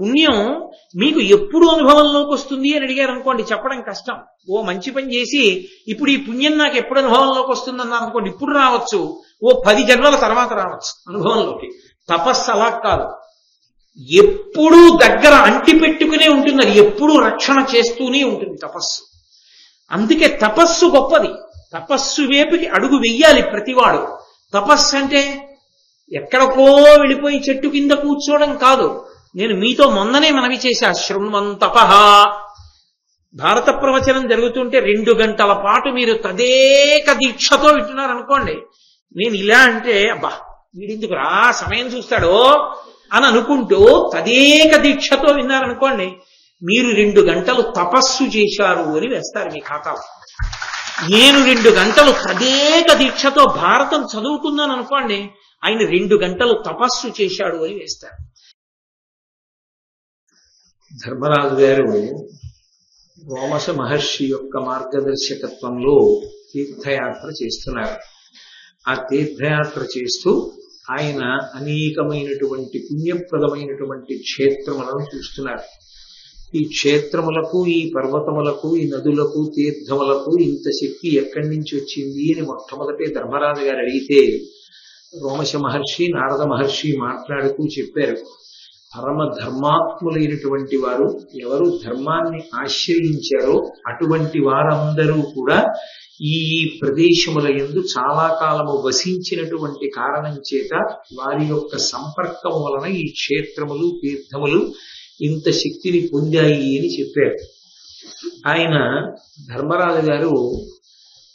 పుణ్యం మీకు ఎప్పుడు అనుభవంలోకి వస్తుంది అని అడిగారు అనుకోండి, చెప్పడం కష్టం. ఓ మంచి పని చేసి ఇప్పుడు ఈ పుణ్యం నాకు ఎప్పుడు అనుభవంలోకి వస్తుంది అన్నారు అనుకోండి, ఇప్పుడు రావచ్చు, ఓ 10 జన్మల తర్వాత రావచ్చు అనుభవంలోకి. తపస్సు అలా కాదు, ఎప్పుడూ దగ్గర అంటి పెట్టుకునే ఉంటుంది, అది ఎప్పుడూ రక్షణ చేస్తూనే ఉంటుంది తపస్సు. అందుకే తపస్సు గొప్పది. తపస్సు వైపుకి అడుగు వెయ్యాలి ప్రతివాడు. తపస్సు అంటే ఎక్కడికో వెళ్ళిపోయి చెట్టు కింద కూర్చోవడం కాదు. నేను మీతో మొన్ననే మనవి చేశా, శృణ్వంతపః భారత ప్రవచనం జరుగుతుంటే 2 గంటల పాటు మీరు తదేక దీక్షతో వింటున్నారనుకోండి, నేను ఇలా అంటే అబ్బా వీడిందుకు రా సమయం చూస్తాడో అని అనుకుంటూ తదేక దీక్షతో విన్నారనుకోండి, మీరు 2 గంటలు తపస్సు చేశారు అని వేస్తారు మీ ఖాతాలో. నేను 2 గంటలు తదేక దీక్షతో భారతం చదువుకున్నాను అనుకోండి, ఆయన 2 గంటలు తపస్సు చేశాడు అని వేస్తారు. ధర్మరాజు గారు రోమశ మహర్షి యొక్క మార్గదర్శకత్వంలో తీర్థయాత్ర చేస్తున్నారు. ఆ తీర్థయాత్ర చేస్తూ ఆయన అనేకమైనటువంటి పుణ్యప్రదమైనటువంటి క్షేత్రములను చూస్తున్నారు. ఈ క్షేత్రములకు, ఈ పర్వతములకు, ఈ నదులకు, తీర్థములకు ఇంత శక్తి ఎక్కడి నుంచి వచ్చింది అని మొట్టమొదటే ధర్మరాజు గారు అడిగితే, రోమశ మహర్షి నారద మహర్షి మాట్లాడుతూ చెప్పారు, పరమ ధర్మాత్ములైనటువంటి వారు ఎవరు ధర్మాన్ని ఆశ్రయించారో అటువంటి వారందరూ కూడా ఈ ప్రదేశముల యందు చాలా కాలము వసించినటువంటి కారణం చేత వారి యొక్క సంపర్కం వలన ఈ క్షేత్రములు, తీర్థములు ఇంత శక్తిని పొందాయి అని చెప్పారు. ఆయన ధర్మరాజు గారు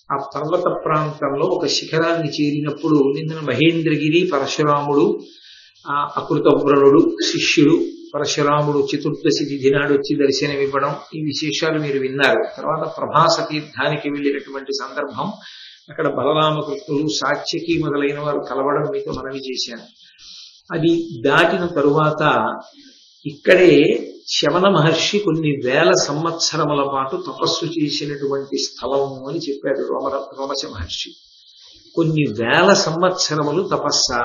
ఆ పర్వత ప్రాంతంలో ఒక శిఖరాన్ని చేరినప్పుడు, నిన్న మహేంద్రగిరి పరశురాముడు, ఆ అకృతవ్రణుడు శిష్యుడు పరశురాముడు చతుర్దశి తిథి నాడు వచ్చి దర్శనమివ్వడం, ఈ విశేషాలు మీరు విన్నారు. తర్వాత ప్రభాస తీర్థానికి వెళ్ళినటువంటి సందర్భం, అక్కడ బలరామకృష్ణులు, సాత్యకి మొదలైన వారు కలవడం మీతో మనవి చేశాను. అది దాటిన తరువాత ఇక్కడే శవన మహర్షి కొన్ని వేల సంవత్సరముల పాటు తపస్సు చేసినటువంటి స్థలము అని చెప్పాడు రోమశ మహర్షి. కొన్ని వేల సంవత్సరములు తపస్సా,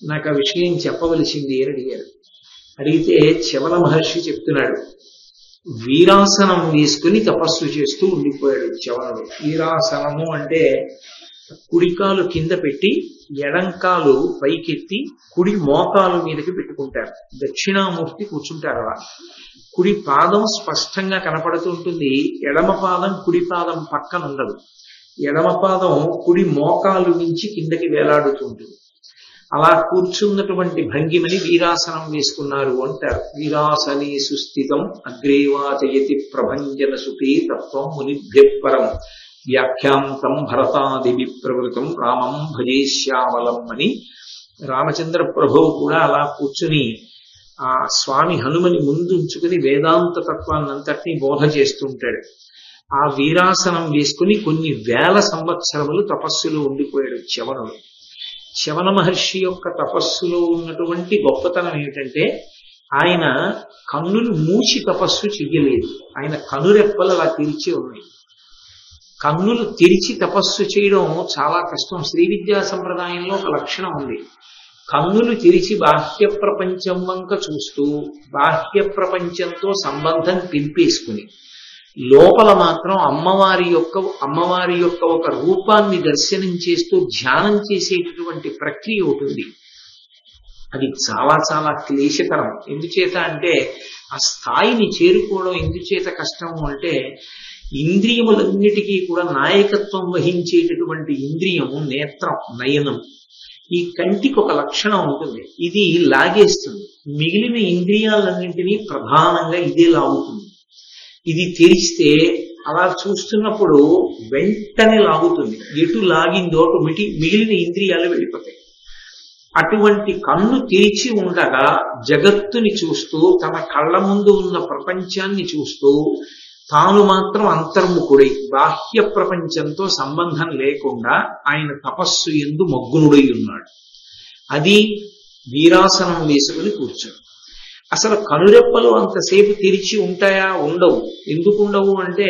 నాకు ఆ విషయం చెప్పవలసింది అని అడిగారు. అడిగితే శవన మహర్షి చెప్తున్నాడు, వీరాసనం వేసుకుని తపస్సు చేస్తూ ఉండిపోయాడు శవనుడు. వీరాసనము అంటే కుడికాలు కింద పెట్టి ఎడంకాలు పైకెత్తి కుడి మోకాలు మీదకి పెట్టుకుంటారు. దక్షిణామూర్తి కూర్చుంటారు అలా. కుడి పాదం స్పష్టంగా కనపడుతుంటుంది, ఎడమ పాదం కుడి పాదం పక్కన ఉండదు. ఎడమ పాదం కుడి మోకాలు నుంచి కిందకి వేలాడుతుంటుంది. అలా కూర్చున్నటువంటి భంగిమని వీరాసనం వేసుకున్నారు అంటారు. వీరాసనే సుస్థితం అగ్రేవాచయతి ప్రభంజన సుఖే తత్వం మునిభ్యపరం వ్యాఖ్యాంతం భరతాదివి ప్రవృతం రామం భజే శ్యామలం అని రామచంద్ర ప్రభువు కూడా అలా కూర్చుని ఆ స్వామి హనుమని ముందుంచుకుని వేదాంత తత్వాన్నంతటినీ బోధ చేస్తుంటాడు. ఆ వీరాసనం వేసుకుని కొన్ని వేల సంవత్సరములు తపస్సులో ఉండిపోయాడు శవనుడు. శవన మహర్షి యొక్క తపస్సులో ఉన్నటువంటి గొప్పతనం ఏమిటంటే, ఆయన కన్నులు మూసి తపస్సు చెయ్యలేదు. ఆయన కనురెప్పలు అలా తెరిచి ఉన్నాయి. కన్నులు తెరిచి తపస్సు చేయడం చాలా కష్టం. శ్రీ విద్యా సంప్రదాయంలో ఒక లక్షణం ఉంది. కన్నులు తెరిచి బాహ్య ప్రపంచం వంక చూస్తూ బాహ్య ప్రపంచంతో సంబంధం తెంపేసుకుని లోపల మాత్రం అమ్మవారి యొక్క ఒక రూపాన్ని దర్శనం చేస్తూ ధ్యానం చేసేటటువంటి ప్రక్రియ ఉంటుంది. అది చాలా చాలా క్లేశకరం. ఎందుచేత అంటే ఆ స్థాయిని చేరుకోవడం ఎందుచేత కష్టము అంటే, ఇంద్రియములన్నిటికీ కూడా నాయకత్వం వహించేటటువంటి ఇంద్రియము నేత్రం, నయనం. ఈ కంటికి ఒక లక్షణం ఉంటుంది, ఇది లాగేస్తుంది. మిగిలిన ఇంద్రియాలన్నింటినీ ప్రధానంగా ఇదే లాగుతుంది. ఇది తెరిస్తే అలా చూస్తున్నప్పుడు వెంటనే లాగుతుంది. ఎటు లాగిందో అటు మిగిలిన ఇంద్రియాలు వెళ్ళిపోతాయి. అటువంటి కన్ను తెరిచి ఉండగా జగత్తుని చూస్తూ, తన కళ్ళ ముందు ఉన్న ప్రపంచాన్ని చూస్తూ, తాను మాత్రం అంతర్ముఖుడై బాహ్య ప్రపంచంతో సంబంధం లేకుండా ఆయన తపస్సు యందు మగ్నుడై ఉన్నాడు. అది వీరాసనం వేసుకుని కూర్చోడు. అసలు కనురెప్పలు అంతసేపు తెరిచి ఉంటాయా? ఉండవు. ఎందుకు ఉండవు అంటే,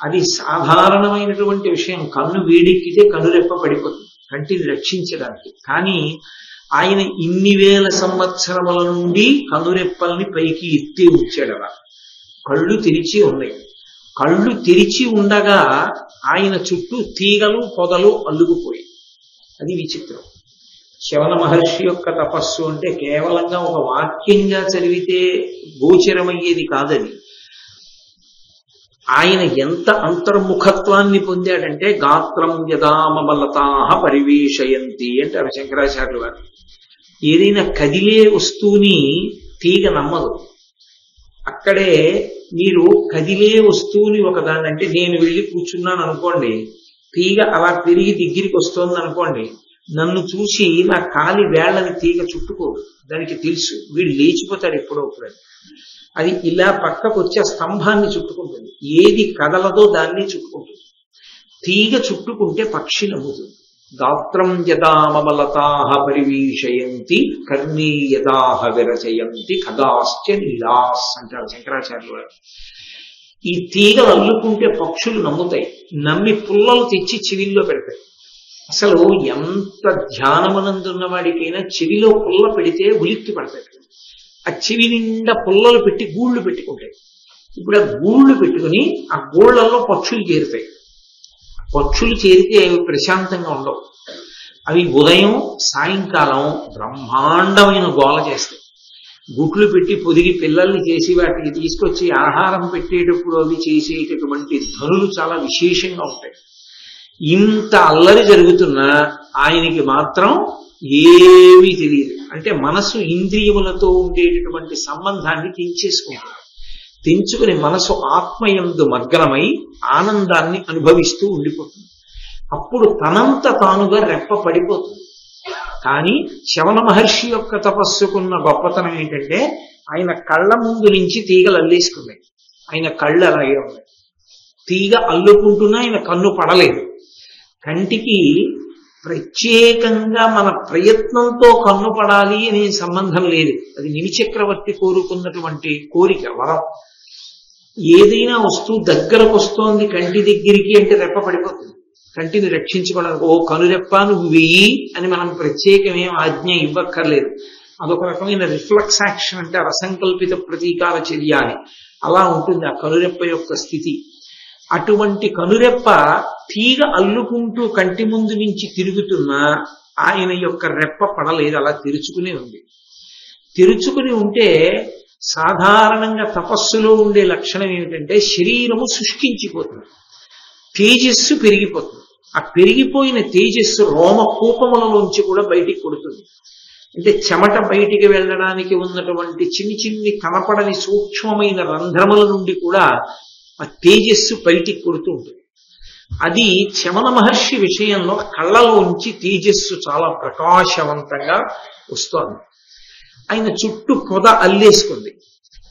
అది సాధారణమైనటువంటి విషయం. కన్ను వేడెక్కితే కనురెప్ప పడిపోతుంది కంటిని రక్షించడానికి. కానీ ఆయన ఇన్ని వేల సంవత్సరముల నుండి కనురెప్పల్ని పైకి ఎత్తి ఉంచాడరా. కళ్ళు తెరిచి ఉన్నాయి. కళ్ళు తెరిచి ఉండగా ఆయన చుట్టూ తీగలు పొదలు అల్లుకుపోయాయి. అది విచిత్రం. శవన మహర్షి యొక్క తపస్సు అంటే కేవలంగా ఒక వాక్యంగా చదివితే గోచరమయ్యేది కాదది. ఆయన ఎంత అంతర్ముఖత్వాన్ని పొందాడంటే గాత్రం యదామబలతాహ పరివేషయంతి అంటారు శంకరాచార్యులు వారు. ఏదైనా కదిలే వస్తువుని తీగ నమ్మదు. అక్కడే మీరు కదిలే వస్తువుని ఒకదాన్ని, అంటే నేను వెళ్ళి కూర్చున్నాను అనుకోండి, తీగ అలా తిరిగి దగ్గరికి వస్తోంది అనుకోండి, నన్ను చూసి నా కాలి వేళ్లని తీగ చుట్టుకోదు. దానికి తెలుసు వీడు లేచిపోతాడు ఎప్పుడో ఒకటి. అది ఇలా పక్కకు వచ్చే స్తంభాన్ని చుట్టుకుంటుంది. ఏది కదలదో దాన్ని చుట్టుకుంటుంది. తీగ చుట్టుకుంటే పక్షి నమ్ముతుంది. గాత్రం యదామబలతాహ పరివీషయంతి కర్ణీ యదాహ విరచయంతి ఖగాశ్చ నీలాస్ అంటారు శంకరాచార్యులు వారు. ఈ తీగలు అల్లుకుంటే పక్షులు నమ్ముతాయి. నమ్మి పుల్లలు తెచ్చి చెవిల్లో పెడతాయి. అసలు ఎంత ధ్యానమనందున్న వాడికైనా చెవిలో పుల్ల పెడితే ఉలిక్కి పడతాయి. ఆ చెవి నిండా పుల్లలు పెట్టి గూళ్ళు పెట్టుకుంటాయి. ఇప్పుడు ఆ గూళ్ళు పెట్టుకుని ఆ గూళ్ళల్లో పక్షులు చేరుతాయి. పక్షులు చేరితే అవి ప్రశాంతంగా ఉండవు. అవి ఉదయం సాయంకాలం బ్రహ్మాండమైన గోల చేస్తాయి. గుట్లు పెట్టి పొదిగి పిల్లల్ని చేసి వాటికి తీసుకొచ్చి ఆహారం పెట్టేటప్పుడు అవి చేసేటటువంటి ధ్వనులు చాలా విశేషంగా ఉంటాయి. ఇంత అల్లరి జరుగుతున్నా ఆయనకి మాత్రం ఏమీ తెలియదు. అంటే మనసు ఇంద్రియములతో ఉండేటటువంటి సంబంధాన్ని తెంచేసుకుంటుంది. తెంచుకుని మనసు ఆత్మయందు మగ్నమై ఆనందాన్ని అనుభవిస్తూ ఉండిపోతుంది. అప్పుడు తనంత తానుగా రెప్ప పడిపోతుంది. కానీ శవన మహర్షి యొక్క తపస్సుకున్న గొప్పతనం ఏంటంటే ఆయన కళ్ళ ముందు నుంచి తీగలు అల్లేసుకున్నాయి. ఆయన కళ్ళు అలాగే ఉన్నాయి. తీగ అల్లుకుంటున్నా ఆయన కన్ను పడలేదు. కంటికి ప్రత్యేకంగా మన ప్రయత్నంతో కన్ను పడాలి అనే సంబంధం లేదు. అది నిమిచక్రవర్తి కోరుకున్నటువంటి కోరిక, వరం. ఏదైనా వస్తువు దగ్గరకు వస్తోంది కంటి దగ్గరికి అంటే రెప్ప పడిపోతుంది. కంటిని రక్షించుకోవడానికి ఓ కనురెప్ప నువ్వు వెయ్యి అని మనం ప్రత్యేకమేం ఆజ్ఞ ఇవ్వక్కర్లేదు. అదొక రకమైన రిఫ్లెక్స్ యాక్షన్, అంటే అసంకల్పిత ప్రతీకార చర్య అని అలా ఉంటుంది ఆ కనురెప్ప యొక్క స్థితి. అటువంటి కనురెప్ప తీగ అల్లుకుంటూ కంటి ముందు నుంచి తిరుగుతున్నా ఆయన యొక్క రెప్ప పడలేదు, అలా తెరుచుకునే ఉంది. తెరుచుకుని ఉంటే సాధారణంగా తపస్సులో ఉండే లక్షణం ఏమిటంటే శరీరము శుష్కించిపోతుంది, తేజస్సు పెరిగిపోతుంది. ఆ పెరిగిపోయిన తేజస్సు రోమ కూపములలోంచి కూడా బయటికి కొడుతుంది. అంటే చెమట బయటికి వెళ్ళడానికి ఉన్నటువంటి చిన్ని చిన్ని కనపడని సూక్ష్మమైన రంధ్రముల నుండి కూడా ఆ తేజస్సు బయటికి కొడుతూ ఉంటుంది. అది శమన మహర్షి విషయంలో కళ్ళలోంచి తేజస్సు చాలా ప్రకాశవంతంగా వస్తోంది. ఆయన చుట్టూ పొద అల్లేసుకుంది,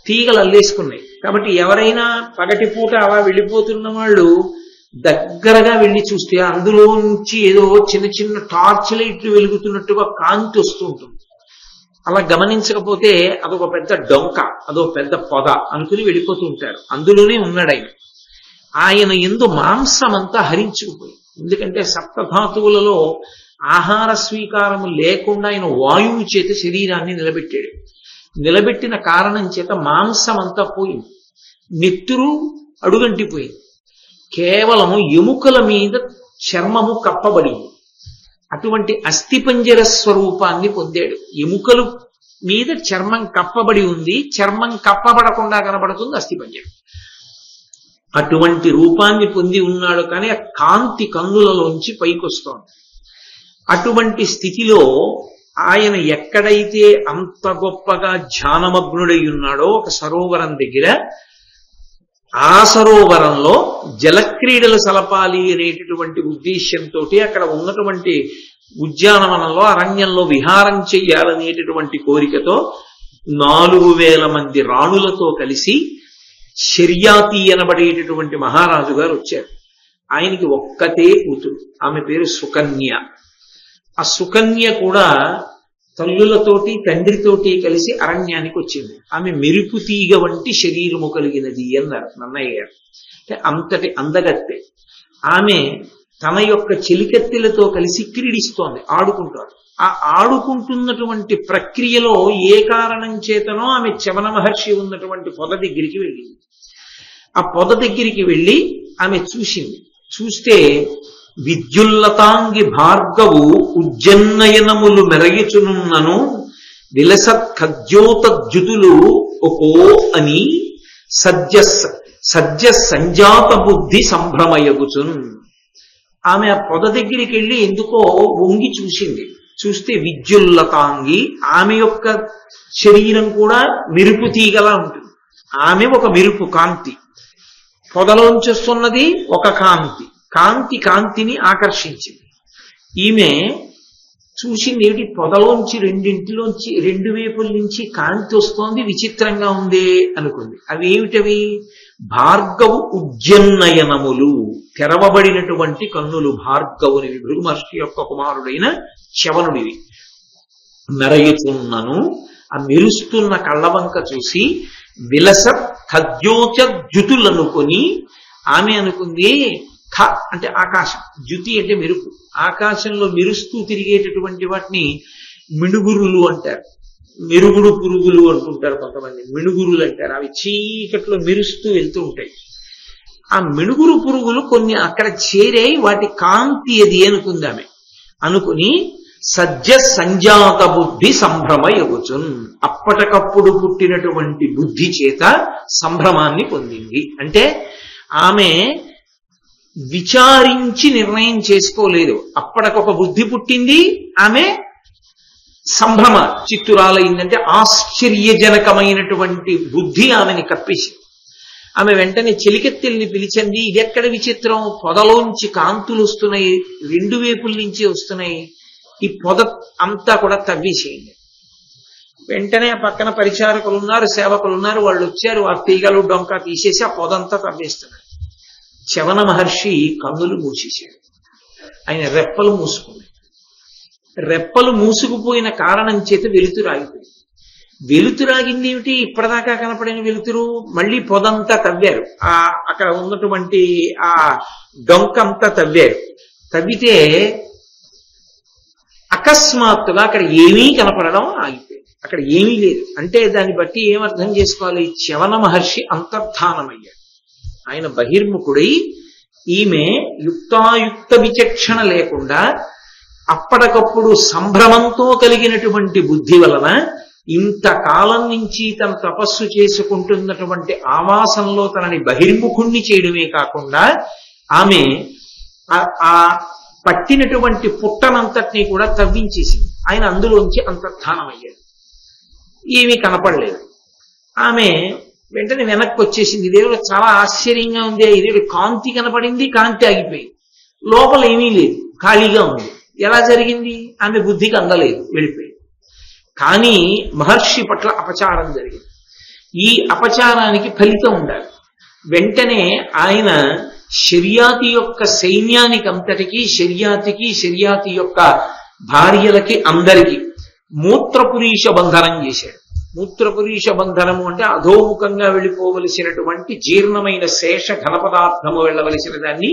తీగలు అల్లేసుకున్నాయి. కాబట్టి ఎవరైనా పగటిపూట అలా వెళ్ళిపోతున్న వాళ్ళు దగ్గరగా వెళ్ళి చూస్తే అందులోంచి ఏదో చిన్న చిన్న టార్చ్ లైట్లు వెలుగుతున్నట్టుగా కాంతి వస్తూ ఉంటుంది. అలా గమనించకపోతే అదొక పెద్ద డొంక, అదో పెద్ద పొద అనుకుని వెళ్ళిపోతూ ఉంటారు. అందులోనే ఉన్నాడు ఆయన. ఆయన యందు మాంసం అంతా హరించుకుపోయి, ఎందుకంటే సప్తధాతువులలో ఆహార స్వీకారము లేకుండా ఆయన వాయువు చేత శరీరాన్ని నిలబెట్టాడు. నిలబెట్టిన కారణం చేత మాంసం అంతా పోయింది, నెత్తురు అడుగంటిపోయింది. కేవలము ఎముకల మీద చర్మము కప్పబడింది. అటువంటి అస్థిపంజర స్వరూపాన్ని పొందాడు. ఎముకలు మీద చర్మం కప్పబడి ఉంది, చర్మం కప్పబడకుండా కనబడుతుంది అస్థిపంజరం. అటువంటి రూపాన్ని పొంది ఉన్నాడు. కానీ ఆ కాంతి కన్నులలోంచి పైకొస్తోంది. అటువంటి స్థితిలో ఆయన ఎక్కడైతే అంత గొప్పగా ధ్యానమగ్నుడై ఉన్నాడో ఒక సరోవరం దగ్గర, ఆ సరోవరంలో జలక్రీడలు సలపాలి అనేటటువంటి ఉద్దేశ్యంతో అక్కడ ఉన్నటువంటి ఉద్యానవనంలో అరణ్యంలో విహారం చెయ్యాలనేటటువంటి కోరికతో 4000 మంది రాణులతో కలిసి శర్యాతి అనబడేటటువంటి మహారాజు గారు వచ్చారు. ఆయనకి ఒక్కతే కూతురు, ఆమె పేరు సుకన్య. ఆ సుకన్య కూడా తల్లులతోటి తండ్రితోటి కలిసి అరణ్యానికి వచ్చింది. ఆమె మెరుపు తీగ వంటి శరీరము కలిగినది అన్నారు నన్నయ్య గారు. అంటే అంతటి అందగత్తె. ఆమె తన యొక్క చెలికత్తెలతో కలిసి క్రీడిస్తోంది, ఆడుకుంటారు. ఆ ఆడుకుంటున్నటువంటి ప్రక్రియలో ఏ కారణం చేతనో ఆమె చవన మహర్షి ఉన్నటువంటి పొద దగ్గరికి వెళ్ళింది. ఆ పొద దగ్గరికి వెళ్ళి ఆమె చూసింది. చూస్తే విద్యుల్లతాంగి భార్గవు ఉజ్జన్నయనములు మెరగిచునున్నను విలసత్ ఖద్యోతద్యుతులు ఒకో అని సద్య సంజాత బుద్ధి సంభ్రమయగుచున్. ఆమె ఆ పొద దగ్గరికి వెళ్ళి ఎందుకో వంగి చూసింది. చూస్తే విద్యుల్లతాంగి, ఆమె యొక్క శరీరం కూడా మెరుపు తీగలా ఉంటుంది. ఆమె ఒక మెరుపు కాంతి, పొదలోంచి వస్తున్నది ఒక కాంతి. కాంతిని ఆకర్షించింది. ఈమె చూసింది ఏమిటి, పొదలోంచి రెండింటిలోంచి రెండు వైపుల నుంచి కాంతి వస్తోంది, విచిత్రంగా ఉందే అనుకుంది. అవి ఏమిటవి? భార్గవు ఉజ్జన్నయనములు, తెరవబడినటువంటి కన్నులు భార్గవునివి, భృగు మహర్షి యొక్క కుమారుడైన శవనుడివి. మెరయుచున్నను, ఆ మెరుస్తున్న కళ్ళవంక చూసి విలస ఖద్యోచద్యుతులనుకొని ఆమె అనుకుంది. ఖ అంటే ఆకాశం, ద్యుతి అంటే మెరుపు. ఆకాశంలో మెరుస్తూ తిరిగేటటువంటి వాటిని మిణుగురులు అంటారు. మెరుగుడు పురుగులు అంటుంటారు కొంతమంది, మిణుగురులు అంటారు. అవి చీకట్లో మెరుస్తూ వెళ్తూ ఉంటాయి. ఆ మిణుగురు పురుగులు కొన్ని అక్కడ చేరాయి, వాటి కాంతి అది అనుకుంది ఆమె. అనుకుని సద్య సంజాత బుద్ధి సంభ్రమయగుచున్, అప్పటికప్పుడు పుట్టినటువంటి బుద్ధి చేత సంభ్రమాన్ని పొందింది. అంటే ఆమె విచారించి నిర్ణయం చేసుకోలేదు. అప్పటికొక బుద్ధి పుట్టింది, ఆమె సంభ్రమ చిత్తురాలైందంటే ఆశ్చర్యజనకమైనటువంటి బుద్ధి ఆమెని కప్పిసింది. ఆమె వెంటనే చెలికెత్తెల్ని పిలిచింది. ఇదెక్కడ విచిత్రం, పొదలోంచి కాంతులు వస్తున్నాయి, రెండు వైపుల నుంచి వస్తున్నాయి, ఈ పొద అంతా కూడా తవ్వేసేయండి. వెంటనే పక్కన పరిచారకులు ఉన్నారు, సేవకులు ఉన్నారు, వాళ్ళు వచ్చారు. ఆ తీగలు డొంక తీసేసి ఆ పొదంతా తవ్వేస్తున్నారు. చవన మహర్షి కన్నులు మూసేశాడు. ఆయన రెప్పలు మూసుకున్నాయి. రెప్పలు మూసుకుపోయిన కారణం చేత వెలుతురు ఆగిపోయింది. వెలుతురాగింది ఏమిటి? ఇప్పటిదాకా కనపడిన వెలుతురు. మళ్ళీ పొదంతా తవ్వారు, అక్కడ ఉన్నటువంటి ఆ డొంకంతా తవ్వారు. తవ్వితే అకస్మాత్తుగా అక్కడ ఏమీ కనపడడం ఆగిపోయింది. అక్కడ ఏమీ లేదు. అంటే దాన్ని బట్టి ఏమర్థం చేసుకోవాలి? చవన మహర్షి అంతర్ధానమయ్యాడు. ఆయన బహిర్ముఖుడై ఈమె యుక్తాయుక్త విచక్షణ లేకుండా అప్పటికప్పుడు సంభ్రమంతో కలిగినటువంటి బుద్ధి వలన ఇంతకాలం నుంచి తన తపస్సు చేసుకుంటున్నటువంటి ఆవాసంలో తనని బహిర్ముఖుణ్ణి చేయడమే కాకుండా ఆమె ఆ పట్టినటువంటి పుట్టనంతటినీ కూడా తవ్వించేసింది. ఆయన అందులోంచి అంతర్ధానమయ్యాడు. ఏమీ కనపడలేదు. ఆమె వెంటనే వెనక్కి వచ్చేసింది. ఇదేదో చాలా ఆశ్చర్యంగా ఉంది. ఇదేదో కాంతి కనపడింది, కాంతి ఆగిపోయింది. లోపల ఏమీ లేదు, ఖాళీగా ఉంది. ఎలా జరిగింది? ఆమె బుద్ధికి అందలేదు, వెళ్ళిపోయింది. కానీ మహర్షి పట్ల అపచారం జరిగింది. ఈ అపచారానికి ఫలితం ఉండాలి. వెంటనే ఆయన శర్యాతి యొక్క సైన్యానికి అంతటికీ, శర్యాతి యొక్క భార్యలకి అందరికీ మూత్రపురీష బంధనం చేశాడు. మూత్రపురీష బంధనము అంటే అధోముఖంగా వెళ్ళిపోవలసినటువంటి జీర్ణమైన శేష ఘన పదార్థము వెళ్ళవలసిన దాన్ని,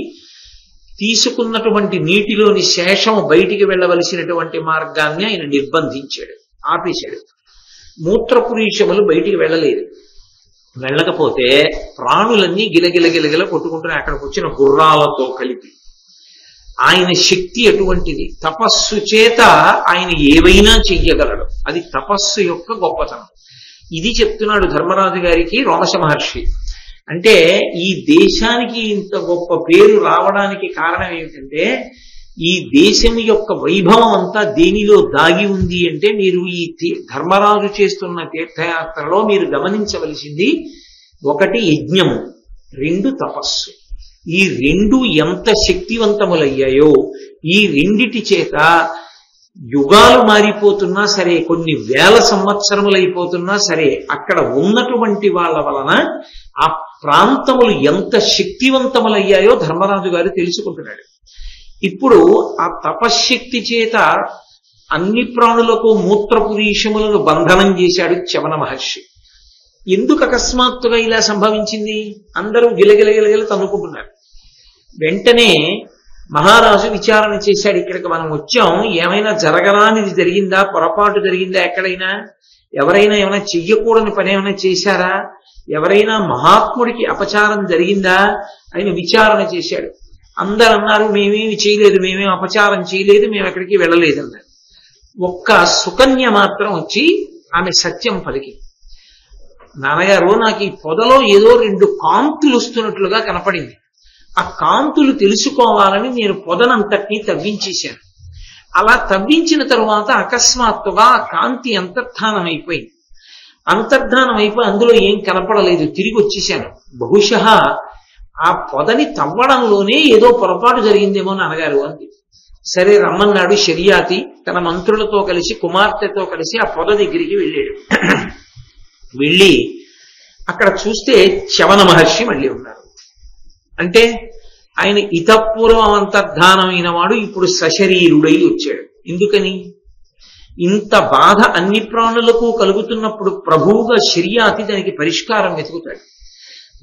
తీసుకున్నటువంటి నీటిలోని శేషము బయటికి వెళ్ళవలసినటువంటి మార్గాన్ని ఆయన నిర్బంధించాడు, ఆపేశాడు. మూత్రపురీషములు బయటికి వెళ్ళలేదు. వెళ్ళకపోతే ప్రాణులన్నీ గిలగిల కొట్టుకుంటున్నాయి అక్కడికి వచ్చిన గుర్రాలతో కలిపి. ఆయన శక్తి అటువంటిది. తపస్సు చేత ఆయన ఏవైనా చెయ్యగలడు. అది తపస్సు యొక్క గొప్పతనం. ఇది చెప్తున్నాడు ధర్మరాజు గారికి రోమశ మహర్షి. అంటే ఈ దేశానికి ఇంత గొప్ప పేరు రావడానికి కారణం ఏమిటంటే, ఈ దేశం యొక్క వైభవం అంతా దేనిలో దాగి ఉంది అంటే, మీరు ఈ ధర్మరాజు చేస్తున్న తీర్థయాత్రలో మీరు గమనించవలసింది, ఒకటి యజ్ఞము, రెండు తపస్సు. ఈ రెండు ఎంత శక్తివంతములయ్యాయో, ఈ రెండిటి చేత యుగాలు మారిపోతున్నా సరే, కొన్ని వేల సంవత్సరములైపోతున్నా సరే, అక్కడ ఉన్నటువంటి వాళ్ళ వలన ఆ ప్రాంతములు ఎంత శక్తివంతములయ్యాయో ధర్మరాజు గారు తెలుసుకుంటున్నాడు. ఇప్పుడు ఆ తపశ్శక్తి చేత అన్ని ప్రాణులకు మూత్రపురీషములను బంధనం చేశాడు చవన మహర్షి. ఎందుకు అకస్మాత్తుగా ఇలా సంభవించింది? అందరూ గిలగిలగిలగిల తన్నుకుంటున్నారు. వెంటనే మహారాజు విచారణ చేశాడు, ఇక్కడికి మనం వచ్చాం, ఏమైనా జరగరానిది జరిగిందా, పొరపాటు జరిగిందా, ఎక్కడైనా ఎవరైనా ఏమైనా చెయ్యకూడని పని ఏమైనా చేశారా, ఎవరైనా మహాత్ముడికి అపచారం జరిగిందా ఆయన విచారణ చేశాడు. అందరు అన్నారు మేమేమి చేయలేదు, మేమేం అపచారం చేయలేదు, మేము ఎక్కడికి వెళ్ళలేదన్నారు. ఒక్క సుకన్య మాత్రం వచ్చి ఆమె సత్యం పలికి, నాన్నగారు నాకు ఈ పొదలో ఏదో 2 కాంతులు వస్తున్నట్లుగా కనపడింది, ఆ కాంతులు తెలుసుకోవాలని నేను పొదనంతటినీ తవ్వించేశాను. అలా తవ్వించిన తరువాత అకస్మాత్తుగా ఆ కాంతి అంతర్ధానం అయిపోయింది. అంతర్ధానం అయిపోయి అందులో ఏం కనపడలేదు, తిరిగి వచ్చేసాను. బహుశः ఆ పొదని తవ్వడంలోనే ఏదో పొరపాటు జరిగిందేమో నాన్నగారు అంది. సరే రమ్మన్నాడు. శర్యాతి తన మంత్రులతో కలిసి కుమార్తెతో కలిసి ఆ పొద దగ్గరికి వెళ్ళాడు. వెళ్ళి అక్కడ చూస్తే చ్యవన మహర్షి మళ్ళీ ఉన్నారు. అంటే ఆయన ఇతపూర్వం అంతర్ధానమైన వాడు ఇప్పుడు సశరీరుడై వచ్చాడు. ఎందుకని? ఇంత బాధ అన్ని ప్రాణులకు కలుగుతున్నప్పుడు ప్రభువుగా శర్యాతి దానికి పరిష్కారం వెతుకుతాడు.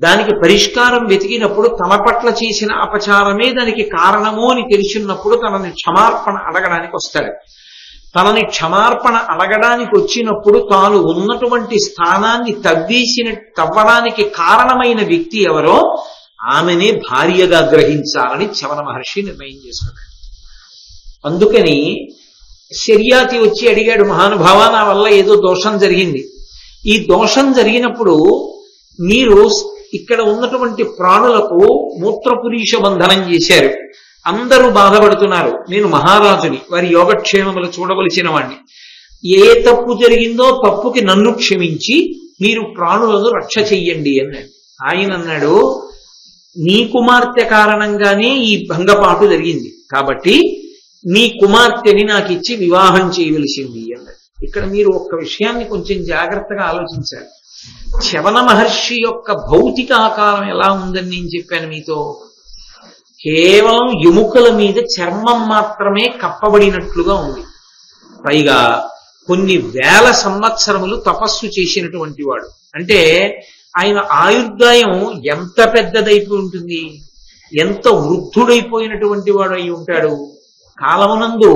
దానికి పరిష్కారం వెతికినప్పుడు తన పట్ల చేసిన అపచారమే దానికి కారణము అని తెలిసినప్పుడు తనని క్షమార్పణ అడగడానికి వస్తాడు. తనని క్షమార్పణ అడగడానికి వచ్చినప్పుడు తాను ఉన్నటువంటి స్థానాన్ని తవ్వడానికి కారణమైన వ్యక్తి ఎవరో ఆమెనే భార్యగా గ్రహించాలని చ్యవన మహర్షి నిర్ణయం చేసుకున్నాడు. అందుకని శర్యాతి వచ్చి అడిగాడు, మహానుభావ నా వల్ల ఏదో దోషం జరిగింది, ఈ దోషం జరిగినప్పుడు మీరు ఇక్కడ ఉన్నటువంటి ప్రాణులకు మూత్రపురీష బంధనం చేశారు, అందరూ బాధపడుతున్నారు, నేను మహారాజుని, వారి యోగక్షేమములు చూడవలసిన వాణ్ణి, ఏ తప్పు జరిగిందో తప్పుకి నన్ను క్షమించి మీరు ప్రాణులను రక్ష చెయ్యండి అన్నాడు. ఆయన అన్నాడు, నీ కుమార్తె కారణంగానే ఈ భంగపాటు జరిగింది, కాబట్టి నీ కుమార్తెని నాకు ఇచ్చి వివాహం చేయవలసింది అన్నాడు. ఇక్కడ మీరు ఒక్క విషయాన్ని కొంచెం జాగ్రత్తగా ఆలోచించాలి. చ్యవన మహర్షి యొక్క భౌతిక ఆకారం ఎలా ఉందని నేను చెప్పాను మీతో. కేవలం ఎముకల మీద చర్మం మాత్రమే కప్పబడినట్లుగా ఉంది. పైగా కొన్ని వేల సంవత్సరములు తపస్సు చేసినటువంటి వాడు. అంటే ఆయన ఆయుర్దాయం ఎంత పెద్దదైపోయి ఉంటుంది, ఎంత వృద్ధుడైపోయినటువంటి వాడు అయి ఉంటాడు. కాలమునందు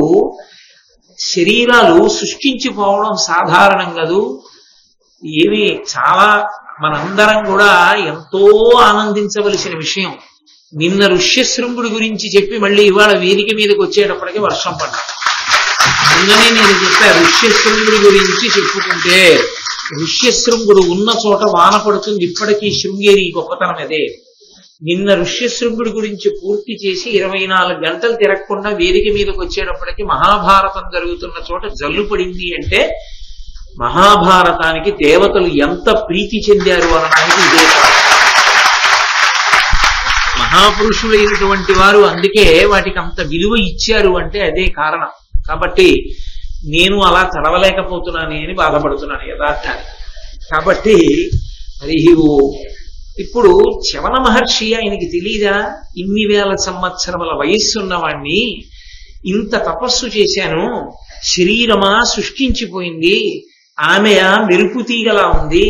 శరీరాలు సృష్టించిపోవడం సాధారణం కాదు. ఏమి చాలా మనందరం కూడా ఎంతో ఆనందించవలసిన విషయం. నిన్న ఋష్యశృంగుడి గురించి చెప్పి మళ్ళీ ఇవాళ వేదిక మీదకి వచ్చేటప్పటికి వర్షం పడ్డా. నిన్ననే నేను చెప్పా, ఋష్యశృంగుడి గురించి చెప్పుకుంటే ఋష్యశృంగుడు ఉన్న చోట వాన పడుతుంది. ఇప్పటికీ శృంగేరి గొప్పతనం అదే. నిన్న ఋష్యశృంగుడి గురించి పూర్తి చేసి 24 గంటలు తిరగకుండా వేదిక మీదకి వచ్చేటప్పటికి మహాభారతం జరుగుతున్న చోట జల్లు పడింది. అంటే మహాభారతానికి దేవతలు ఎంత ప్రీతి చెందారు అనడానికి ఇదే కారణం. మహాపురుషులైనటువంటి వారు అందుకే వాటికి అంత విలువ ఇచ్చారు అంటే అదే కారణం. కాబట్టి నేను అలా చదవలేకపోతున్నానే అని బాధపడుతున్నాను యథార్థాన్ని. కాబట్టి మరి ఇప్పుడు చ్యవన మహర్షి ఆయనకి తెలీదా, ఇన్ని వేల సంవత్సరముల వయస్సున్నవాణ్ణి, ఇంత తపస్సు చేశాను, శరీరమా సృష్టించిపోయింది, ఆమె మెరుపు తీగలా ఉంది,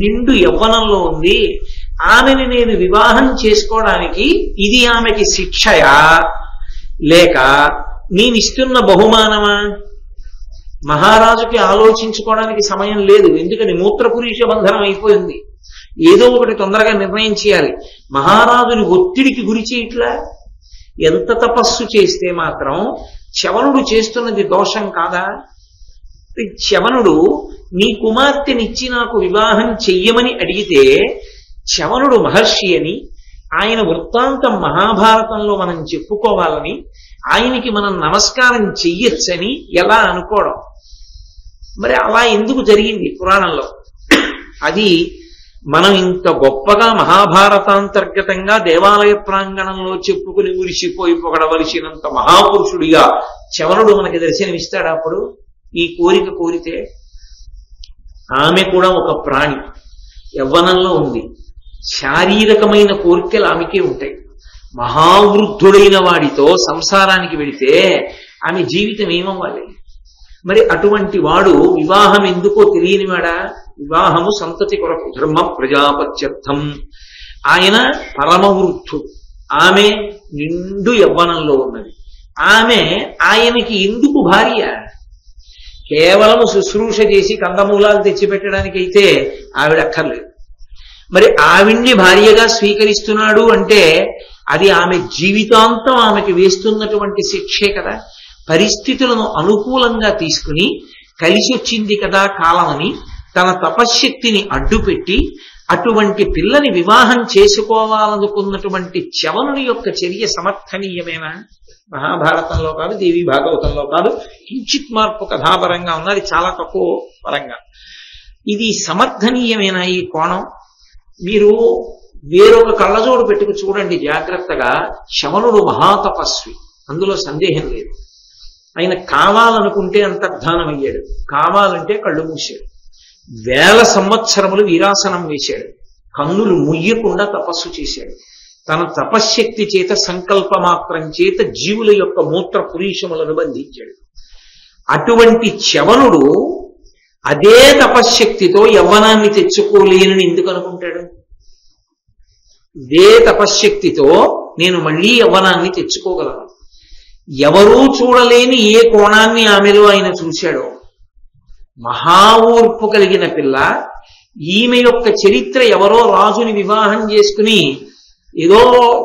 నిండు యవ్వనంలో ఉంది, ఆమెని నేను వివాహం చేసుకోవడానికి ఇది ఆమెకి శిక్షయా లేక నేనిస్తున్న బహుమానమా? మహారాజుకి ఆలోచించుకోవడానికి సమయం లేదు. ఎందుకని మూత్రపురీష బంధనం అయిపోయింది. ఏదో ఒకటి తొందరగా నిర్ణయం చేయాలి. మహారాజుని ఒత్తిడికి గురి చేయట్లా. ఎంత తపస్సు చేస్తే మాత్రం చ్యవనుడు చేస్తున్నది దోషం కాదా? చ్యవనుడు నీ కుమార్తెనిచ్చి నాకు వివాహం చెయ్యమని అడిగితే చ్యవనుడు మహర్షి అని, ఆయన వృత్తాంతం మహాభారతంలో మనం చెప్పుకోవాలని, ఆయనకి మనం నమస్కారం చెయ్యొచ్చని ఎలా అనుకోవడం? మరి అలా ఎందుకు జరిగింది పురాణంలో? అది మనం ఇంత గొప్పగా మహాభారతాంతర్గతంగా దేవాలయ ప్రాంగణంలో చెప్పుకుని ఉరిసిపోయి పొగడవలసినంత మహాపురుషుడిగా చ్యవనుడు మనకి దర్శనమిస్తాడు. అప్పుడు ఈ కోరిక కోరితే, ఆమె కూడా ఒక ప్రాణి, యవ్వనంలో ఉంది, శారీరకమైన కోరికలు ఆమెకే ఉంటాయి. మహావృద్ధుడైన వాడితో సంసారానికి వెళితే ఆమె జీవితం ఏమవ్వాలి? మరి అటువంటి వాడు వివాహం ఎందుకో తెలియని వాడా? వివాహము సంతతి కొరకు, ధర్మ ప్రజాపత్యర్థం. ఆయన పరమవృద్ధుడు, ఆమె నిండు యవ్వనంలో ఉన్నది. ఆమె ఆయనకి ఎందుకు భార్య? కేవలము శుశ్రూష చేసి కందమూలాలు తెచ్చిపెట్టడానికైతే ఆవిడ అక్కర్లేదు. మరి ఆవిడ్ని భార్యగా స్వీకరిస్తున్నాడు అంటే అది ఆమె జీవితాంతం ఆమెకి వేస్తున్నటువంటి శిక్షే కదా. పరిస్థితులను అనుకూలంగా తీసుకుని కలిసి వచ్చింది కదా కాలమని తన తపశ్శక్తిని అడ్డుపెట్టి అటువంటి పిల్లని వివాహం చేసుకోవాలనుకున్నటువంటి చ్యవనుని యొక్క చర్య సమర్థనీయమేనా? మహాభారతంలో కాదు, దేవి భాగవతంలో కాదు, కించిత్ మార్పు కథాపరంగా ఉన్నది, చాలా తక్కువ పరంగా. ఇది సమర్థనీయమేనా ఈ కోణం? మీరు వేరొక కళ్ళజోడు పెట్టుకు చూడండి జాగ్రత్తగా. చ్యవనుడు మహాతపస్వి, అందులో సందేహం లేదు. ఆయన కావాలనుకుంటే అంతర్ధానం అయ్యాడు, కావాలంటే కళ్ళు మూసాడు. 1000 సంవత్సరములు వీరాసనం వేశాడు, కన్నులు ముయ్యకుండా తపస్సు చేశాడు. తన తపశ్శక్తి చేత సంకల్పమాత్రం చేత జీవుల యొక్క మూత్ర పురీషములను బంధించాడు. అటువంటి చ్యవనుడు అదే తపశ్శక్తితో యవ్వనాన్ని తెచ్చుకోలేనని ఎందుకు అనుకుంటాడు? ఇదే తపశ్శక్తితో నేను మళ్ళీ యవ్వనాన్ని తెచ్చుకోగలను. ఎవరూ చూడలేని ఏ కోణాన్ని ఆమెలో ఆయన చూశాడో. మహా ఊర్పు కలిగిన పిల్ల, ఈమె యొక్క చరిత్ర ఎవరో రాజుని వివాహం చేసుకుని ఏదో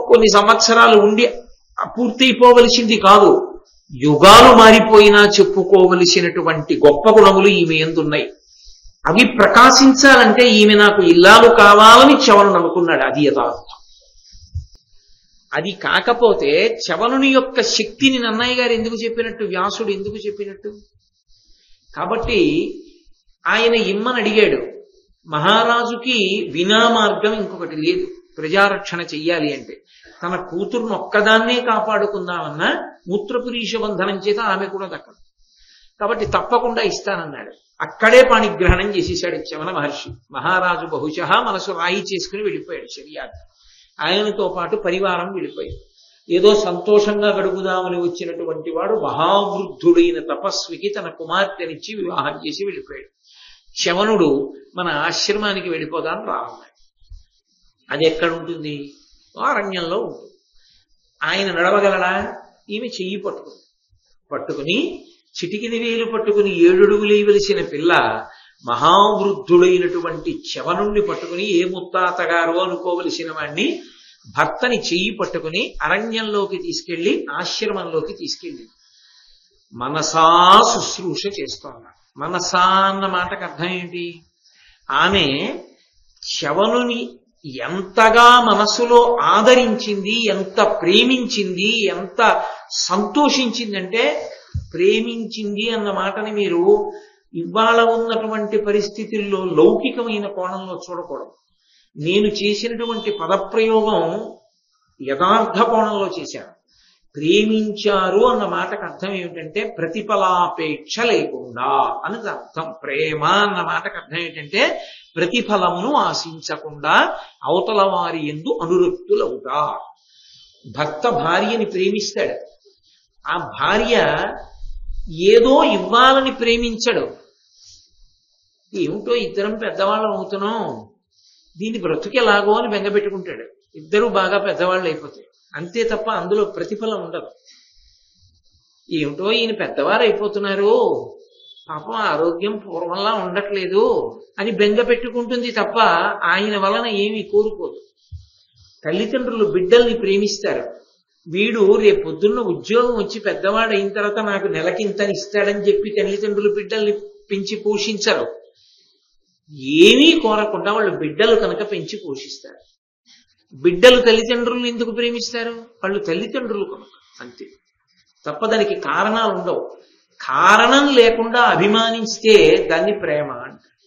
కొన్ని సంవత్సరాలు ఉండి పూర్తయిపోవలసింది కాదు. యుగాలు మారిపోయినా చెప్పుకోవలసినటువంటి గొప్ప గుణములు ఈమె ఎందున్నాయి. అవి ప్రకాశించాలంటే ఈమె నాకు ఇల్లాలు కావాలని చ్యవనుడు అనుకున్నాడు. అది యథార్థం. అది కాకపోతే చ్యవనుని యొక్క శక్తిని నన్నయ్య గారు ఎందుకు చెప్పినట్టు, వ్యాసుడు ఎందుకు చెప్పినట్టు? కాబట్టి ఆయన ఇమ్మని అడిగాడు. మహారాజుకి వినా మార్గం ఇంకొకటి లేదు. ప్రజారక్షణ చెయ్యాలి అంటే తన కూతురును ఒక్కదాన్నే కాపాడుకుందామన్నా మూత్రపురీష బంధనం చేత ఆమె కూడా దక్కదు. కాబట్టి తప్పకుండా ఇస్తానన్నాడు. అక్కడే పాణిగ్రహణం చేసేశాడు చ్యవన మహర్షి. మహారాజు బహుశಃ మనసు రాయి చేసుకుని వెళ్ళిపోయాడు శర్యాన్ని. ఆయనతో పాటు పరివారం వెళ్ళిపోయాడు. ఏదో సంతోషంగా గడుపుదామని వచ్చినటువంటి వాడు మహావృద్ధుడైన తపస్వికి తన కుమార్తెనిచ్చి వివాహం చేసి వెళ్ళిపోయాడు. చ్యవనుడు మన ఆశ్రమానికి వెళ్ళిపోదాం రావన్నాడు. అది ఎక్కడ ఉంటుంది? అరణ్యంలో ఉంటుంది. ఆయన నడవగలడా? ఈమె చెయ్యి పట్టుకుని చిటికిని వేలు పట్టుకుని 7 అడుగులు వేయవలసిన పిల్ల మహావృద్ధుడైనటువంటి చ్యవనుణ్ణి పట్టుకుని ఏ ముత్తాతగారు అనుకోవలసిన వాణ్ణి భర్తని చెయ్యి పట్టుకుని అరణ్యంలోకి తీసుకెళ్లి ఆశ్రమంలోకి తీసుకెళ్ళి మనసా శుశ్రూష చేస్తోంది. మనసా అన్న మాటకు అర్థం ఏంటి? ఆమె చ్యవనుని ఎంతగా మనసులో ఆదరించింది, ఎంత ప్రేమించింది, ఎంత సంతోషించిందంటే, ప్రేమించింది అన్న మాటని మీరు ఇవాళ ఉన్నటువంటి పరిస్థితుల్లో లౌకికమైన కోణంలో చూడకూడదు. నేను చేసినటువంటి పదప్రయోగం యథార్థ కోణంలో చేశాను. ప్రేమించారు అన్న మాటకు అర్థం ఏమిటంటే ప్రతిఫలాపేక్ష లేకుండా అని అర్థం. ప్రేమ అన్న మాటకు అర్థం ఏంటంటే ప్రతిఫలమును ఆశించకుండా అవతల వారి యందు అనురక్తులవుతా. భర్త భార్యని ప్రేమిస్తాడు. ఆ భార్య ఏదో ఇవ్వాలని ప్రేమించడు. ఏమిటో ఇద్దరం పెద్దవాళ్ళం అవుతున్నాం, దీన్ని బ్రతుకెలాగో అని బెంగపెట్టుకుంటాడు. ఇద్దరూ బాగా పెద్దవాళ్ళు అయిపోతాయి అంతే తప్ప అందులో ప్రతిఫలం ఉండదు. ఏమిటో ఈయన పెద్దవారు అయిపోతున్నారు, పాపం ఆరోగ్యం పూర్వంలా ఉండట్లేదు అని బెంగ పెట్టుకుంటుంది తప్ప ఆయన వలన ఏమీ కోరుకోదు. తల్లిదండ్రులు బిడ్డల్ని ప్రేమిస్తారు. వీడు రేపొద్దున్న ఉద్యోగం వచ్చి పెద్దవాడు అయిన తర్వాత నాకు నెలకింతని ఇస్తాడని చెప్పి తల్లిదండ్రులు బిడ్డల్ని పెంచి పోషించరు. ఏమీ కోరకుండా వాళ్ళు బిడ్డలు కనుక పెంచి పోషిస్తారు. బిడ్డలు తల్లిదండ్రులను ఎందుకు ప్రేమిస్తారు? వాళ్ళు తల్లిదండ్రులు కనుక, అంతే తప్ప దానికి కారణాలు ఉండవు. కారణం లేకుండా అభిమానిస్తే దాన్ని ప్రేమ అంటారు.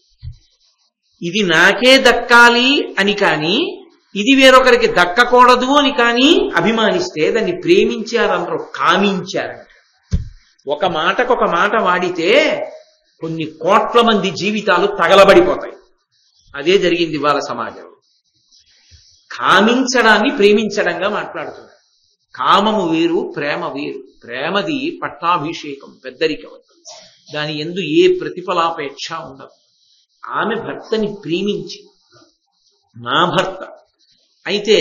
ఇది నాకే దక్కాలి అని కానీ, ఇది వేరొకరికి దక్కకూడదు అని కానీ అభిమానిస్తే దాన్ని ప్రేమించారన్నారు, కామించారంట. ఒక మాటకు ఒక మాట వాడితే కొన్ని కోట్ల మంది జీవితాలు తగలబడిపోతాయి. అదే జరిగింది వాళ్ళ సమాజంలో. కామించడాన్ని ప్రేమించడంగా మాట్లాడుతున్నారు. కామము వేరు, ప్రేమ వేరు. ప్రేమది పట్టాభిషేకం, పెద్దరికం. దాని యందు ఏ ప్రతిఫలాపేక్ష ఉండదు. ఆమె భర్తని ప్రేమించి, నా భర్త అయితే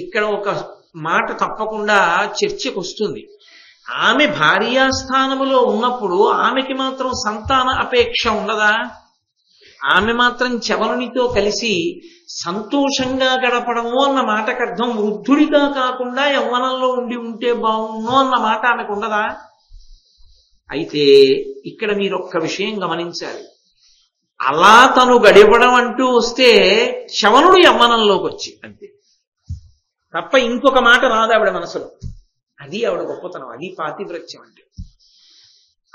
ఇక్కడ ఒక మాట తప్పకుండా చర్చకు వస్తుంది. ఆమె భార్యాస్థానములో ఉన్నప్పుడు ఆమెకి మాత్రం సంతాన అపేక్ష ఉండదా? ఆమె మాత్రం చవనునితో కలిసి సంతోషంగా గడపడము అన్న మాటకు అర్థం వృద్ధుడిగా కాకుండా యవ్వనంలో ఉండి ఉంటే బాగుండు అన్న మాట ఆమెకు ఉండదా? అయితే ఇక్కడ మీరు ఒక్క విషయం గమనించాలి. అలా తను గడిపడం అంటూ వస్తే చవనుడు యవ్వనంలోకి వచ్చి అంతే, తప్ప ఇంకొక మాట రాదు ఆవిడ మనసులో. అది ఆవిడ గొప్పతనం, అది పాతివ్రత్యం అంటే.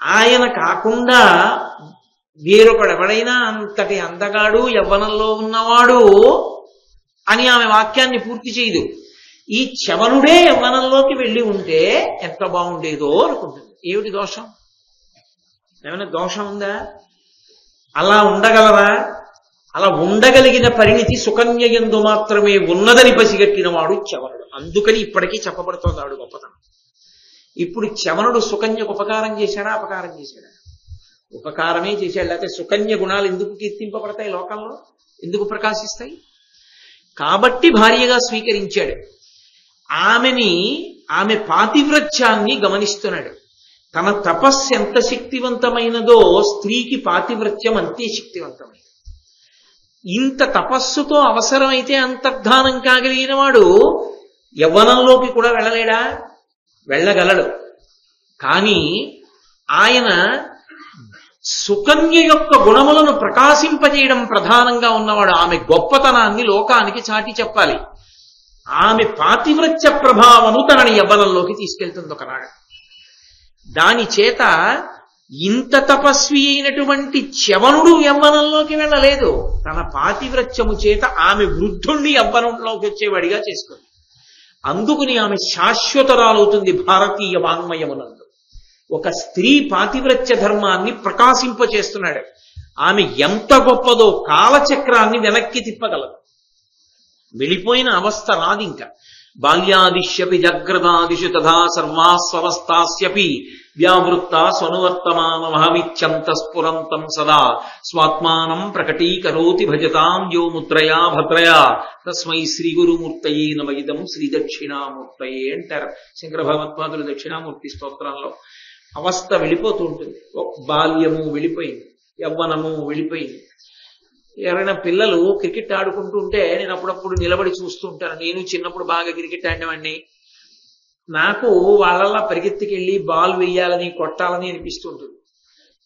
ఆయన కాకుండా వేరొకడెవడైనా అంతటి అందగాడు యవ్వనంలో ఉన్నవాడు అని ఆమె వాక్యాన్ని పూర్తి చేయదు. ఈ చవనుడే యవ్వనంలోకి వెళ్ళి ఉంటే ఎంత బాగుండేదో అనుకుంటుంది. ఏమిటి దోషం? ఏమైనా దోషం ఉందా? అలా ఉండగలరా? అలా ఉండగలిగిన పరిణితి సుకన్య యందు మాత్రమే ఉన్నదని పసిగట్టిన వాడు చవనుడు. అందుకని ఇప్పటికీ చెప్పబడుతోంది ఆవిడ గొప్పతనం. ఇప్పుడు చవనుడు సుకన్యకు ఉపకారం చేశాడా, అపకారం చేశాడా? ఉపకారమే చేశాడు. లేకపోతే సుకన్య గుణాలు ఎందుకు కీర్తింపబడతాయి లోకంలో, ఎందుకు ప్రకాశిస్తాయి? కాబట్టి భార్యగా స్వీకరించాడు. ఆమె పాతివ్రత్యాన్ని గమనిస్తున్నాడు. తన తపస్సు ఎంత శక్తివంతమైనదో స్త్రీకి పాతివ్రత్యం అంతే శక్తివంతమైనది. ఇంత తపస్సుతో అవసరమైతే అంతర్ధానం కాగలిగిన వాడు యవ్వనంలోకి కూడా వెళ్ళలేడా? వెళ్ళగలడు. కానీ ఆయన సుకన్య యొక్క గుణములను ప్రకాశింపజేయడం ప్రధానంగా ఉన్నవాడు. ఆమె గొప్పతనాన్ని లోకానికి చాటి చెప్పాలి. ఆమె పాతివ్రత్య ప్రభావము తనని యవ్వనంలోకి తీసుకెళ్తుంది ఒకనాడు. దాని చేత ఇంత తపస్వి అయినటువంటి చవనుడు యవ్వనంలోకి వెళ్ళలేదు. తన పాతివ్రత్యము చేత ఆమె వృద్ధుణ్ణి యవ్వనంలోకి వచ్చేవాడిగా చేసుకుంది. అందుకుని ఆమె శాశ్వతరాలవుతుంది భారతీయ వాంగ్మయమునందు. ఒక స్త్రీ పాతివ్రత్య ధర్మాన్ని ప్రకాశింపచేస్తున్నాడు. ఆమె ఎంత గొప్పదో కాలచక్రాన్ని వెనక్కి తిప్పగలదు. వెళ్ళిపోయిన అవస్థ రాదింకా. బాల్యాదిశ్యపి జాగ్రత్తాదిషు తథా సర్వాస్వవస్థాస్యపి వ్యావృత్త స్వనువర్తమానమహమిత్యంత స్ఫురంతం సదా స్వాత్మానం ప్రకటీకరోతి భజతాం యో ముద్రయా భద్రయా తస్మై శ్రీ గురుమూర్తయే నమ ఇదం శ్రీ దక్షిణామూర్తయే అంటారు శంకర భగవత్పాదులు దక్షిణామూర్తి స్తోత్రంలో. అవస్థ వెళ్ళిపోతూ ఉంటుంది. బాల్యము వెళ్ళిపోయింది, యవ్వనము వెళ్ళిపోయింది. ఎవరైనా పిల్లలు క్రికెట్ ఆడుకుంటూ ఉంటే నేను అప్పుడప్పుడు నిలబడి చూస్తూ ఉంటాను. నేను చిన్నప్పుడు బాగా క్రికెట్ ఆడినవాడిని. నాకు వాళ్ళలా పరిగెత్తికెళ్ళి బాల్ వేయాలని కొట్టాలని అనిపిస్తూ ఉంటుంది.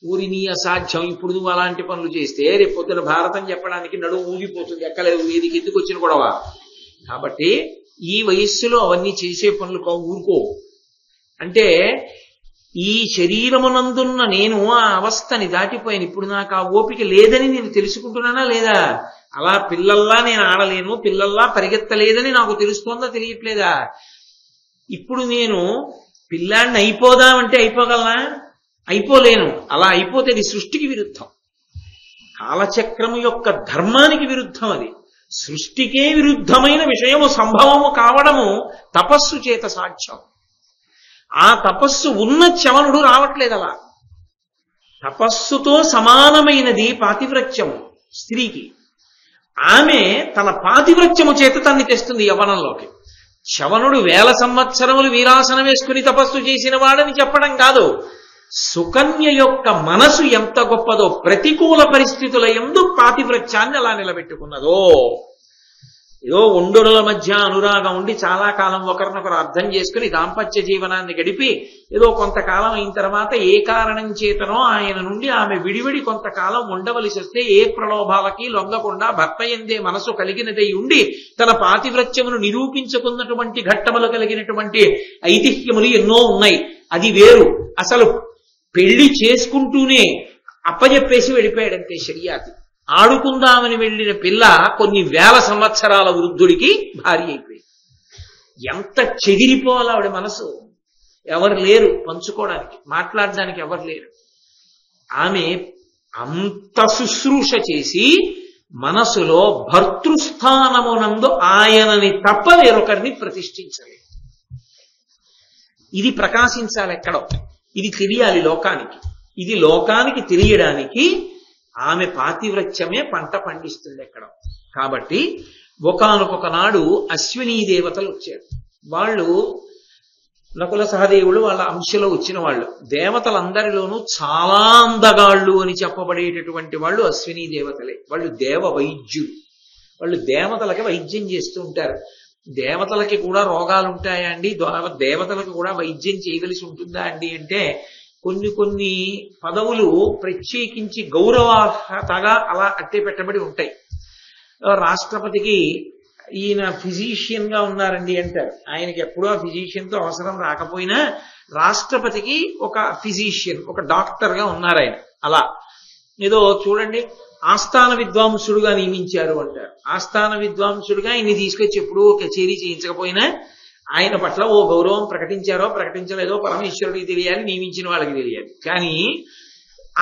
ఊరిని అసాధ్యం, ఇప్పుడు నువ్వు అలాంటి పనులు చేస్తే రేపు పొద్దున భారతం చెప్పడానికి నడుము ఊగిపోతుంది, ఎక్కలేదు, వీధికి ఎందుకు వచ్చిన గొడవ. కాబట్టి ఈ వయస్సులో అవన్నీ చేసే పనులు ఊరుకో. అంటే ఈ శరీరమునందున్న నేను ఆ అవస్థని దాటిపోయాను. ఇప్పుడు నాకు ఆ ఓపిక లేదని నేను తెలుసుకుంటున్నానా లేదా? అలా పిల్లల్లా నేను ఆడలేను, పిల్లల్లా పరిగెత్తలేదని నాకు తెలుస్తోందా, తెలియట్లేదా? ఇప్పుడు నేను పిల్లాడిని అయిపోదామంటే అయిపోగలనా? అయిపోలేను. అలా అయిపోతే అది సృష్టికి విరుద్ధం, కాలచక్రము యొక్క ధర్మానికి విరుద్ధం. అది సృష్టికే విరుద్ధమైన విషయము సంభవము కావడము తపస్సు చేత సాధ్యం. ఆ తపస్సు ఉన్న చవనుడు రావట్లేదు. అలా తపస్సుతో సమానమైనది పాతివ్రత్యము స్త్రీకి. ఆమె తన పాతివ్రత్యము చేత తన్ని తెస్తుంది యవ్వనంలోకి. చవనుడు 1000 సంవత్సరములు వీరాసనం వేసుకుని తపస్సు చేసిన వాడని చెప్పడం కాదు. సుకన్య యొక్క మనసు ఎంత గొప్పదో, ప్రతికూల పరిస్థితుల యందు పాతివ్రత్యాన్ని అలా నిలబెట్టుకున్నదో. ఏదో ఒండొడుల మధ్య అనురాగం ఉండి చాలా కాలం ఒకరినొకరు అర్థం చేసుకుని దాంపత్య జీవనాన్ని గడిపి ఏదో కొంతకాలం అయిన తర్వాత ఏ కారణం చేతనో ఆయన నుండి ఆమె విడివిడి కొంతకాలం ఉండవలసి వస్తే ఏ ప్రలోభాలకి లొంగకుండా భర్త ఎందే మనసు కలిగినదై ఉండి తన పాతివ్రత్యమును నిరూపించుకున్నటువంటి ఘట్టములు కలిగినటువంటి ఐతిహ్యములు ఎన్నో ఉన్నాయి. అది వేరు. అసలు పెళ్లి చేసుకుంటూనే అప్పజెప్పేసి వెళ్ళిపోయాడంతే షరియాతి. ఆడుకుందామని వెళ్ళిన పిల్ల కొన్ని 1000 సంవత్సరాల వృద్ధుడికి భార్య అయిపోయింది. ఎంత చెదిరిపోవాలి ఆవిడ మనసు. ఎవరు లేరు పంచుకోవడానికి, మాట్లాడడానికి ఎవరు లేరు. ఆమె అంత శుశ్రూష చేసి మనసులో భర్తృస్థానమునందు ఆయనని తప్ప వేరొకరిని ప్రతిష్ఠించలేదు. ఇది ప్రకాశించాలి ఎక్కడో. ఇది తెలియాలి లోకానికి. ఇది లోకానికి తెలియడానికి ఆమె పాతివ్రత్యమే పంట పండిస్తుంది ఎక్కడ. కాబట్టి ఒకానొక నాడు అశ్వినీ దేవతలు వచ్చారు. వాళ్ళు నకుల సహదేవులు వాళ్ళ అంశలో వచ్చిన వాళ్ళు. దేవతలందరిలోనూ చాలా అందగాళ్ళు అని చెప్పబడేటటువంటి వాళ్ళు అశ్విని దేవతలే. వాళ్ళు దేవ వైద్యులు. వాళ్ళు దేవతలకి వైద్యం చేస్తూ ఉంటారు. దేవతలకి కూడా రోగాలు ఉంటాయా అండి, దేవతలకు కూడా వైద్యం చేయవలసి ఉంటుందా అండి అంటే కొన్ని పదవులు ప్రత్యేకించి గౌరవార్హతగా అలా అట్టే పెట్టబడి ఉంటాయి. రాష్ట్రపతికి ఈయన ఫిజీషియన్ గా ఉన్నారండి అంటారు. ఆయనకి ఎప్పుడూ ఆ ఫిజీషియన్ తో అవసరం రాకపోయినా రాష్ట్రపతికి ఒక ఫిజీషియన్, ఒక డాక్టర్ గా ఉన్నారు ఆయన. అలా ఏదో చూడండి ఆస్థాన విద్వాంసుడుగా నియమించారు అంటారు. ఆస్థాన విద్వాంసుడుగా ఆయన్ని తీసుకొచ్చి ఎప్పుడూ కచేరీ చేయించకపోయినా ఆయన పట్ల ఓ గౌరవం ప్రకటించలేదో పరమేశ్వరుడికి తెలియాలి, నియమించిన వాళ్ళకి తెలియాలి. కానీ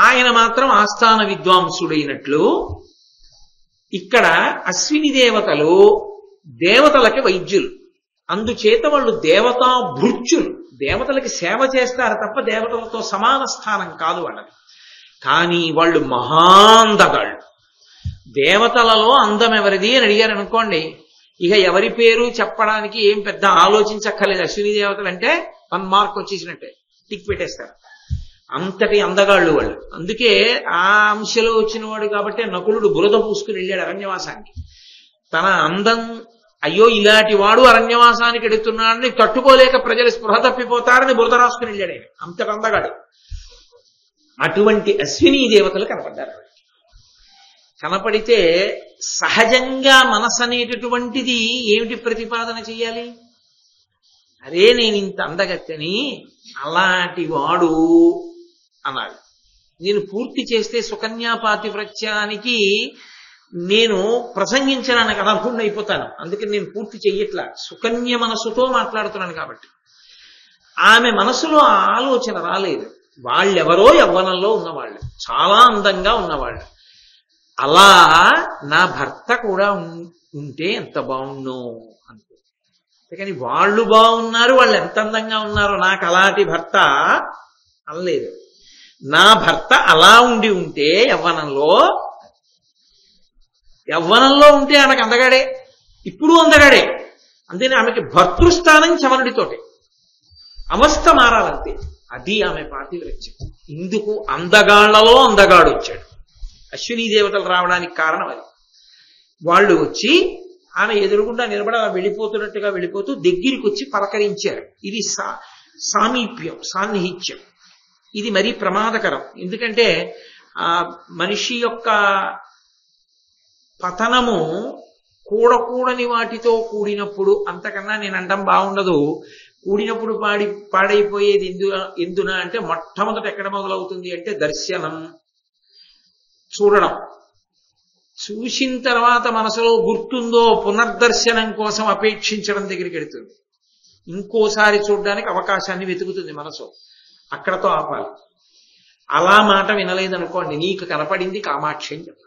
ఆయన మాత్రం ఆస్థాన విద్వాంసుడైనట్లు ఇక్కడ అశ్విని దేవతలు దేవతలకి వైద్యులు. అందుచేత వాళ్ళు దేవతా భృత్యులు. దేవతలకి సేవ చేస్తారు తప్ప దేవతలతో సమాన స్థానం కాదు వాళ్ళని. కానీ వాళ్ళు మహాందగాళ్ళు. దేవతలలో అందం ఎవరిది అని అడిగారు అనుకోండి, ఇక ఎవరి పేరు చెప్పడానికి ఏం పెద్ద ఆలోచించక్కర్లేదు. అశ్విని దేవతలు అంటే 1 మార్క్ వచ్చేసినట్టే, టిక్ పెట్టేస్తారు. అంతటి అందగాళ్ళు వాళ్ళు. అందుకే ఆ అంశలో వచ్చిన వాడు కాబట్టి నకులుడు బురద పూసుకుని వెళ్ళాడు అరణ్యవాసానికి. తన అందం, అయ్యో ఇలాంటి వాడు అరణ్యవాసానికి ఎడుతున్నాడని తట్టుకోలేక ప్రజలు స్పృహ తప్పిపోతారని బురద రాసుకుని వెళ్ళాడు ఆయన. అంతటి అందగాడు. అటువంటి అశ్విని దేవతలు కనపడ్డారు. కనపడితే సహజంగా మనసు అనేటటువంటిది ఏమిటి ప్రతిపాదన చెయ్యాలి? అరే నేను ఇంత అందగత్తని, అలాంటి వాడు అన్నాడు. నేను పూర్తి చేస్తే సుకన్యా పాతివ్రత్యానికి నేను ప్రసంగించడానికి అనర్హుణ్ణి అయిపోతాను. అందుకని నేను పూర్తి చెయ్యట్లా. సుకన్య మనసుతో మాట్లాడుతున్నాను కాబట్టి. ఆమె మనసులో ఆ ఆలోచన రాలేదు. వాళ్ళెవరో యవ్వనంలో ఉన్నవాళ్ళు, చాలా అందంగా ఉన్నవాళ్ళు. అలా నా భర్త కూడా ఉంటే ఎంత బాగుండు అంతే. కానీ వాళ్ళు బాగున్నారు, వాళ్ళు ఎంత అందంగా ఉన్నారో నాకు అలాంటి భర్త అనలేదు. నా భర్త అలా ఉంటే యవ్వనంలో ఉంటే ఆమెకు అందగాడే, ఇప్పుడు అందగాడే. అందుకని ఆమెకి భర్తృస్థానం చవనుడితోటే, అవస్థ మారాలంతే. అది ఆమె పాతివ్రత్యం. ఇందుకు అందగాళ్లలో అందగాడు వచ్చాడు. అశ్విని దేవతలు రావడానికి కారణం అది. వాళ్ళు వచ్చి ఆమె ఎదురుగుండా నిలబడి అలా వెళ్ళిపోతున్నట్టుగా వెళ్ళిపోతూ దగ్గరికి వచ్చి పలకరించారు. ఇది సామీప్యం, సాన్నిహిత్యం. ఇది మరీ ప్రమాదకరం. ఎందుకంటే ఆ మనిషి యొక్క పతనము కూడకూడని వాటితో కూడినప్పుడు, అంతకన్నా నేను అండం బాగుండదు. కూడినప్పుడు పాడైపోయేది ఎందున అంటే మొట్టమొదట ఎక్కడ మొదలవుతుంది అంటే దర్శనం, చూడడం. చూసిన తర్వాత మనసులో గుర్తుందో పునర్దర్శనం కోసం అపేక్షించడం దగ్గరికి వెళుతుంది. ఇంకోసారి చూడడానికి అవకాశాన్ని వెతుకుతుంది మనసు. అక్కడతో ఆపాలి. అలా మాట వినలేదనుకోండి, నీకు కనపడింది కామాక్షి అని చెప్పాలి.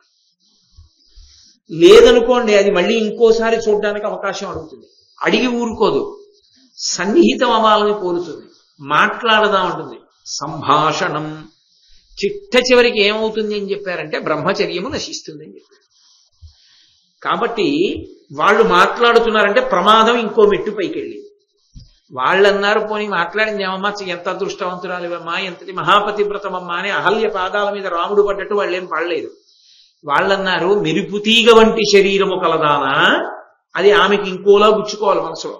లేదనుకోండి, అది మళ్ళీ ఇంకోసారి చూడడానికి అవకాశం అడుగుతుంది. అడిగి ఊరుకోదు, సన్నిహితం అవ్వాలని కోరుతుంది, మాట్లాడదా ఉంటుంది. సంభాషణం. చిట్ట చివరికి ఏమవుతుంది అని చెప్పారంటే బ్రహ్మచర్యము నశిస్తుంది అని చెప్పారు. కాబట్టి వాళ్ళు మాట్లాడుతున్నారంటే ప్రమాదం ఇంకో మెట్టు పైకి వెళ్ళింది. వాళ్ళన్నారు, పోనీ మాట్లాడింది ఏమమ్మా, ఎంత అదృష్టవంతురాలివమ్మా, ఎంతటి మహాపతివ్రతమమ్మా అని అహల్య పాదాల మీద రాముడు పడ్డట్టు వాళ్ళేం పడలేదు. వాళ్ళన్నారు, మెరుపుతీగ వంటి శరీరము కలదానా, అది ఆమెకి ఇంకోలా గుచ్చుకోవాలి మనసులో.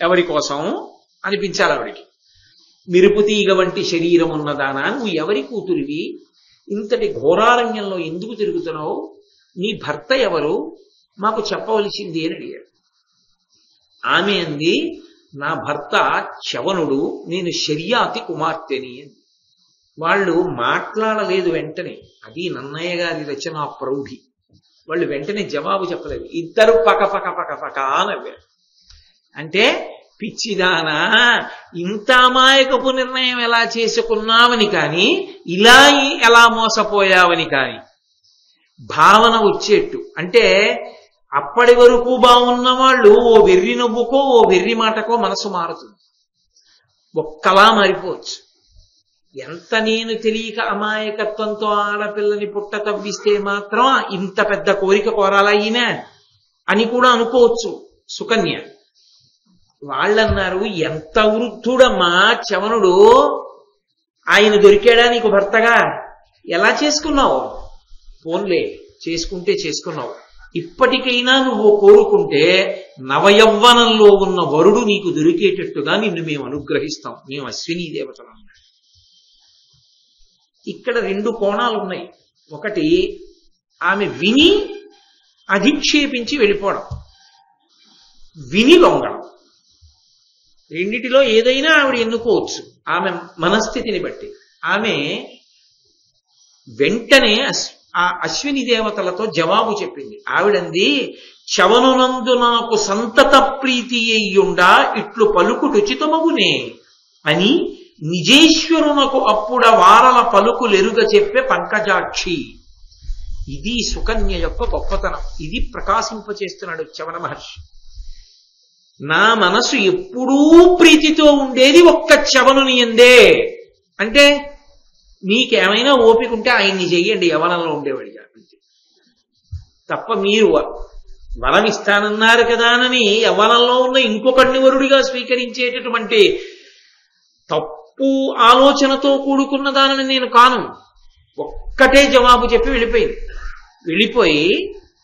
ఎవరి కోసం అనిపించాలి ఆవిడికి. మెరుపుతీగ వంటి శరీరం ఉన్నదానా, నువ్వు ఎవరి కూతురివి, ఇంతటి ఘోరారణ్యంలో ఎందుకు తిరుగుతున్నావు, నీ భర్త ఎవరు, మాకు చెప్పవలసింది అని అడిగాడు. ఆమె అంది, నా భర్త చవనుడు, నేను శర్యాతి కుమార్తెని అంది. వాళ్ళు మాట్లాడలేదు వెంటనే. అది నన్నయ్య గారి రచన ప్రౌఢి. వాళ్ళు వెంటనే జవాబు చెప్పలేదు. ఇద్దరు పక పక పక పక నవ్వారు. అంటే పిచ్చిదానా, ఇంత అమాయకపు నిర్ణయం ఎలా చేసుకున్నావని కానీ, ఇలా ఎలా మోసపోయావని కానీ భావన వచ్చేట్టు. అంటే అప్పటి వరకు బాగున్న వాళ్ళు ఓ వెర్రి నవ్వుకో ఓ వెర్రి మాటకో మనసు మారుతుంది, ఒక్కలా మారిపోవచ్చు. ఎంత నేను తెలియక అమాయకత్వంతో ఆడపిల్లని పుట్ట తవ్విస్తే మాత్రం ఇంత పెద్ద కోరిక కోరాలా ఈయన అని కూడా అనుకోవచ్చు సుకన్య. వాళ్ళన్నారు, ఎంత వృద్ధుడమ్మా చవనుడు, ఆయన దొరికాడా నీకు భర్తగా? ఎలా చేసుకున్నావు? పోన్లే, చేసుకుంటే చేసుకున్నావు. ఇప్పటికైనా నువ్వు కోరుకుంటే నవయవ్వనంలో ఉన్న వరుడు నీకు దొరికేటట్టుగా నిన్ను మేము అనుగ్రహిస్తాం, మేము అశ్విని దేవతలు అన్నాడు. ఇక్కడ 2 కోణాలు ఉన్నాయి. ఒకటి, ఆమె విని అధిక్షేపించి వెళ్ళిపోవడం, విని లొంగడం. రెండిటిలో ఏదైనా ఆవిడ ఎన్నుకోవచ్చు ఆమె మనస్థితిని బట్టి. ఆమె వెంటనే ఆ అశ్విని దేవతలతో జవాబు చెప్పింది. ఆవిడంది, చవనునందు నాకు సంతత ప్రీతి అయ్యుండా ఇట్లు పలుకుటుచితమగునే అని నిజేశ్వరునకు అప్పుడ వారల పలుకులెరుగ చెప్పే పంకజాక్షి. ఇది సుకన్య యొక్క గొప్పతనం. ఇది ప్రకాశింపచేస్తున్నాడు చవన మహర్షి. నా మనసు ఎప్పుడూ ప్రీతితో ఉండేది ఒక్క చవనుని యందే. అంటే మీకేమైనా ఓపిక ఉంటే ఆయన్ని చెయ్యండి, యవనంలో ఉండేవాడిగా. తప్ప మీరు వరం ఇస్తానన్నారు కదా అని యవనంలో ఉన్న ఇంకొకడిని వరుడిగా స్వీకరించేటటువంటి తప్పు ఆలోచనతో కూడుకున్న దానిని నేను కాను. ఒక్కటే జవాబు చెప్పి వెళ్ళిపోయింది. వెళ్ళిపోయి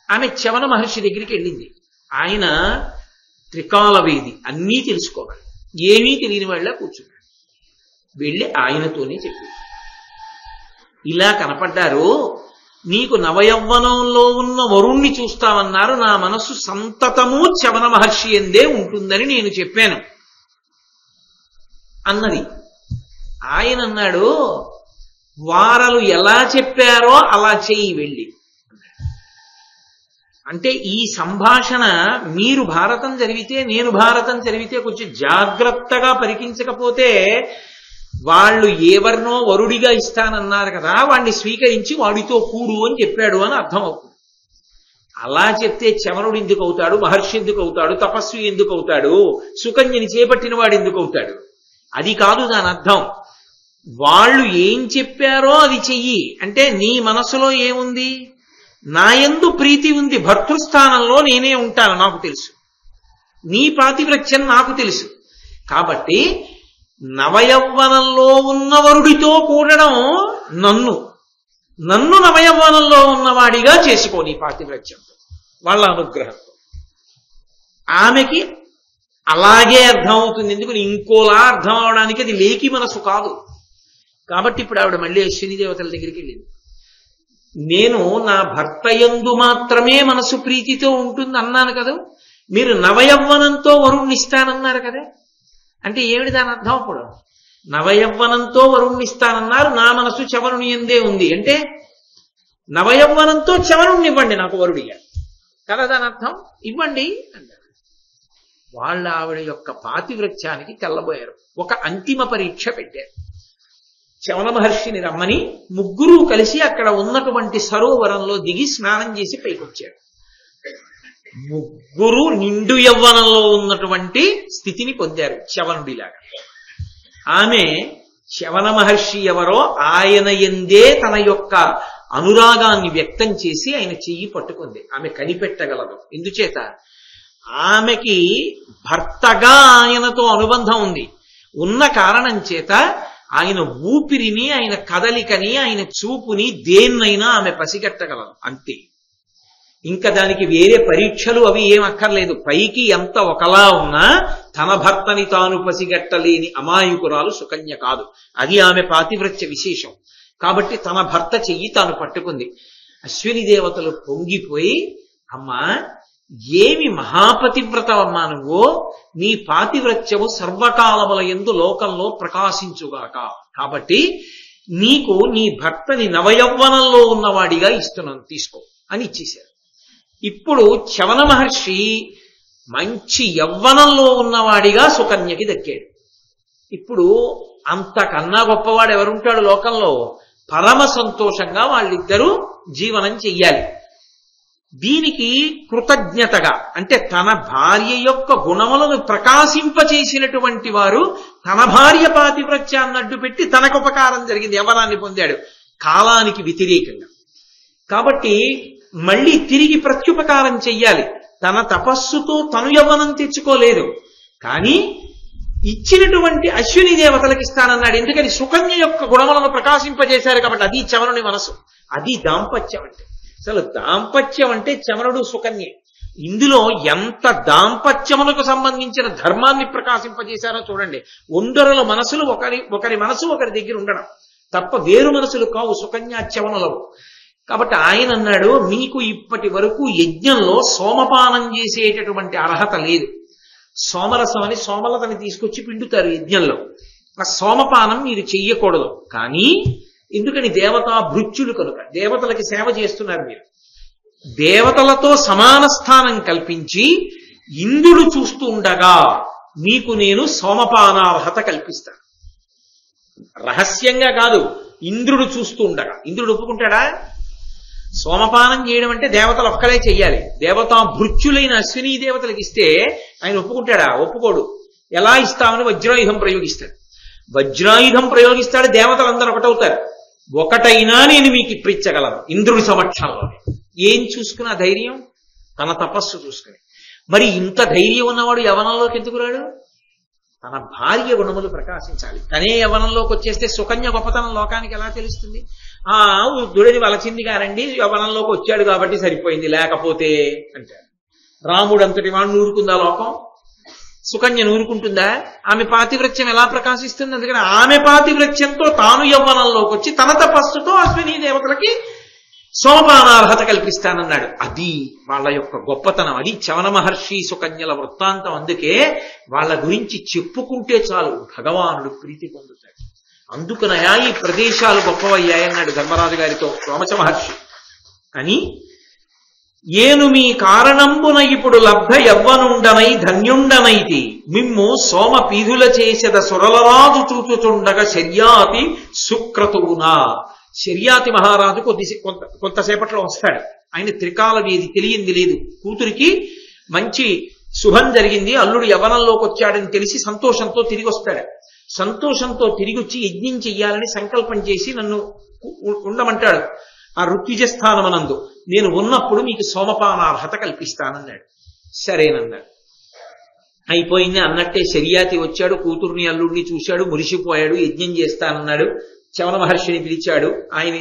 ఆమె చవన మహర్షి దగ్గరికి వెళ్ళింది. ఆయన త్రికాలవేది, అన్నీ తెలుసుకోవాలి, ఏమీ తెలియని వాళ్ళ కూర్చున్నాడు. వెళ్ళి ఆయనతోనే చెప్పింది, ఇలా కనపడ్డారు, నీకు నవయవ్వనంలో ఉన్న వరుణ్ణి చూస్తామన్నారు, నా మనస్సు సంతతము చవన మహర్షి ఎందే ఉంటుందని నేను చెప్పాను అన్నది. ఆయన అన్నాడు, వారలు ఎలా చెప్పారో అలా చెయ్యి వెళ్ళి. అంటే ఈ సంభాషణ మీరు భారతం చదివితే, నేను భారతం చదివితే కొంచెం జాగ్రత్తగా పరికించకపోతే, వాళ్ళు ఎవరినో వరుడిగా ఇస్తానన్నారు కదా, వాడిని స్వీకరించి వాడితో కూడు అని చెప్పాడు అని అర్థం అవుతుంది. అలా చెప్తే చవనుడు ఎందుకు అవుతాడు, మహర్షి ఎందుకు అవుతాడు, తపస్వి ఎందుకు అవుతాడు, సుకన్యని చేపట్టిన వాడు ఎందుకు అవుతాడు? అది కాదు దాని అర్థం. వాళ్ళు ఏం చెప్పారో అది చెయ్యి. అంటే నీ మనసులో ఏముంది? నాయందు ప్రీతి ఉంది, భర్తృస్థానంలో నేనే ఉంటాను, నాకు తెలుసు. నీ పాతివ్రత్యం నాకు తెలుసు. కాబట్టి నవయవ్వనంలో ఉన్న వరుడితో కూడడం నన్ను నవయవ్వనంలో ఉన్నవాడిగా చేసుకో నీ పాతివ్రత్యంతో, వాళ్ళ అనుగ్రహంతో. ఆమెకి అలాగే అర్థం అవుతుంది. ఎందుకని ఇంకోలా అర్థం అవడానికి అది లేకి మనసు కాదు. కాబట్టి ఇప్పుడు ఆవిడ మళ్ళీ అశ్విని దేవతల దగ్గరికి వెళ్ళింది. నేను నా భర్త యందు మాత్రమే మనసు ప్రీతితో ఉంటుంది అన్నాను కదా, మీరు నవయవ్వనంతో వరుణ్ణి ఇస్తానన్నారు కదా, అంటే ఏమిటి దాని అర్థం? అప్పుడు నవయవ్వనంతో వరుణ్ణి ఇస్తానన్నారు, నా మనసు చవనుని యందే ఉంది అంటే నవయవ్వనంతో చవనుణ్ణి ఇవ్వండి నాకు వరుడిగా కదా, దాని అర్థం ఇవ్వండి అన్నారు. వాళ్ళ ఆవిడ యొక్క పాతివ్రత్యానికి తెల్లబోయారు. ఒక అంతిమ పరీక్ష పెట్టారు. చవన మహర్షిని రమ్మని ముగ్గురు కలిసి అక్కడ ఉన్నటువంటి సరోవరంలో దిగి స్నానం చేసి పైకొచ్చారు. ముగ్గురు నిండు యవ్వనంలో ఉన్నటువంటి స్థితిని పొందారు చవనుడిలాగా. ఆమె చవన మహర్షి ఎవరో ఆయన యందే తన యొక్క అనురాగాన్ని వ్యక్తం చేసి ఆయన చెయ్యి పట్టుకుంది. ఆమె కనిపెట్టగలదు. ఎందుచేత ఆమెకి భర్తగా ఆయనతో అనుబంధం ఉంది. ఉన్న కారణం చేత ఆయన ఊపిరిని, ఆయన కదలికని, ఆయన చూపుని దేన్నైనా ఆమె పసిగట్టగలదు. అంతే, ఇంకా దానికి వేరే పరీక్షలు అవి ఏం అక్కర్లేదు. పైకి ఎంత ఒకలా ఉన్నా తన భర్తని తాను పసిగట్టలేని అమాయకురాలు సుకన్య కాదు. అది ఆమె పాతివ్రత్య విశేషం. కాబట్టి తన భర్త చెయ్యి తాను పట్టుకుంది. అశ్విని దేవతలు పొంగిపోయి, అమ్మా ఏమి మహాపతివ్రతవమ్మా నువ్వు, నీ పాతివ్రత్యము సర్వకాలముల యందు లోకంలో ప్రకాశించుగాక. కాబట్టి నీకు నీ భర్తని నవయవ్వనంలో ఉన్నవాడిగా ఇస్తున్నాను, తీసుకో అని ఇచ్చేశారు. ఇప్పుడు చవన మహర్షి మంచి యవ్వనంలో ఉన్నవాడిగా సుకన్యకి దక్కాడు. ఇప్పుడు అంతకన్నా గొప్పవాడు ఎవరుంటాడు లోకంలో? పరమ సంతోషంగా వాళ్ళిద్దరూ జీవనం చెయ్యాలి. దీనికి కృతజ్ఞతగా, అంటే తన భార్య యొక్క గుణములను ప్రకాశింపచేసినటువంటి వారు తన భార్య పాతివ్రత్యాన్ని అడ్డు పెట్టి తనకు ఉపకారం జరిగింది, యవ్వనాన్ని పొందాడు కాలానికి వ్యతిరేకంగా. కాబట్టి మళ్ళీ తిరిగి ప్రత్యుపకారం చెయ్యాలి. తన తపస్సుతో తను యవ్వనం తెచ్చుకోలేదు, కానీ ఇచ్చినటువంటి అశ్విని దేవతలకు ఇస్తానన్నాడు. ఎందుకని సుకన్య యొక్క గుణములను ప్రకాశింపజేశారు కాబట్టి. అది చవనుని మనసు, అది దాంపత్యం అంటే. అసలు దాంపత్యం అంటే చవనుడు సుకన్య. ఇందులో ఎంత దాంపత్యములకు సంబంధించిన ధర్మాన్ని ప్రకాశింపజేశారో చూడండి. ఒండరుల మనసులు ఒకరి మనసు ఒకరి దగ్గర ఉండడం తప్ప వేరు మనసులు కావు సుకన్యా చవనులవు. కాబట్టి ఆయన అన్నాడు, మీకు ఇప్పటి వరకు యజ్ఞంలో సోమపానం చేసేటటువంటి అర్హత లేదు. సోమరసం అని సోమలతని తీసుకొచ్చి పిండుతారు యజ్ఞంలో. ఆ సోమపానం మీరు చెయ్యకూడదు. కానీ ఎందుకని? దేవతా భృత్యులు కనుక దేవతలకి సేవ చేస్తున్నారు మీరు. దేవతలతో సమాన స్థానం కల్పించి ఇంద్రుడు చూస్తూ ఉండగా మీకు నేను సోమపానార్హత కల్పిస్తాను. రహస్యంగా కాదు, ఇంద్రుడు చూస్తూ ఉండగా. ఇంద్రుడు ఒప్పుకుంటాడా? సోమపానం చేయడం అంటే దేవతలు ఒక్కలే చెయ్యాలి. దేవతా భృత్యులైన అశ్విని దేవతలకు ఇస్తే ఆయన ఒప్పుకుంటాడా? ఒప్పుకోడు. ఎలా ఇస్తామని వజ్రాయుధం ప్రయోగిస్తాడు. వజ్రాయుధం ప్రయోగిస్తాడు, దేవతలందరూ ఒకటవుతారు. ఒకటైనా నేను మీకు ఇప్పించగలను ఇంద్రుడి సమక్షంలో. ఏం చూసుకున్న ధైర్యం? తన తపస్సు చూసుకుని. మరి ఇంత ధైర్యం ఉన్నవాడు యవనంలోకి ఎందుకు రాడు? తన భార్య గుణములు ప్రకాశించాలి. తనే యవనంలోకి వచ్చేస్తే సుకన్య గొప్పతనం లోకానికి ఎలా తెలుస్తుంది? దుడిని వలచింది గారండి, యవనంలోకి వచ్చాడు కాబట్టి సరిపోయింది, లేకపోతే అంటారు. రాముడు అంతటి వాడు నూరుకుందా లోకం? సుకన్య నూరుకుంటుందా? ఆమె పాతివ్రత్యం ఎలా ప్రకాశిస్తుంది? అందుకని ఆమె పాతివ్రత్యంతో తాను యవ్వనంలోకి వచ్చి తన తపస్సుతో అశ్విని దేవతలకి సోమపానార్హత కల్పిస్తానన్నాడు. అది వాళ్ళ యొక్క గొప్పతనం. అది చవన మహర్షి సుకన్యల వృత్తాంతం. అందుకే వాళ్ళ గురించి చెప్పుకుంటే చాలు భగవానుడు ప్రీతి పొందుతాడు. అందుకనయా ఈ ప్రదేశాలు గొప్పవయ్యాయన్నాడు ధర్మరాజు గారితో సోమచ మహర్షి. అని ఏను మీ కారణంబున ఇప్పుడు లబ్ధ యవ్వనుండనై ధన్యుండనైతి మిమ్ము సోమ పీధుల చేసెద సురలరాజు చూచుచుండగా శర్యాతి సుక్రతువునా. శర్యాతి మహారాజు కొంతసేపట్లో వస్తాడు. ఆయన త్రికాల వేది, తెలియంది లేదు. కూతురికి మంచి శుభం జరిగింది, అల్లుడు యవ్వనంలోకి వచ్చాడని తెలిసి సంతోషంతో తిరిగి వస్తాడు. సంతోషంతో తిరిగి వచ్చి యజ్ఞం చెయ్యాలని సంకల్పం చేసి నన్ను ఉండమంటాడు. ఆ ఋత్విజస్థానమనందు నేను ఉన్నప్పుడు మీకు సోమపానార్హత కల్పిస్తానన్నాడు. సరేనన్నాడు. అయిపోయింది అన్నట్టే శర్యాతి వచ్చాడు, కూతుర్ని అల్లుడిని చూశాడు, మురిసిపోయాడు. యజ్ఞం చేస్తానన్నాడు. చవన మహర్షిని పిలిచాడు. ఆయన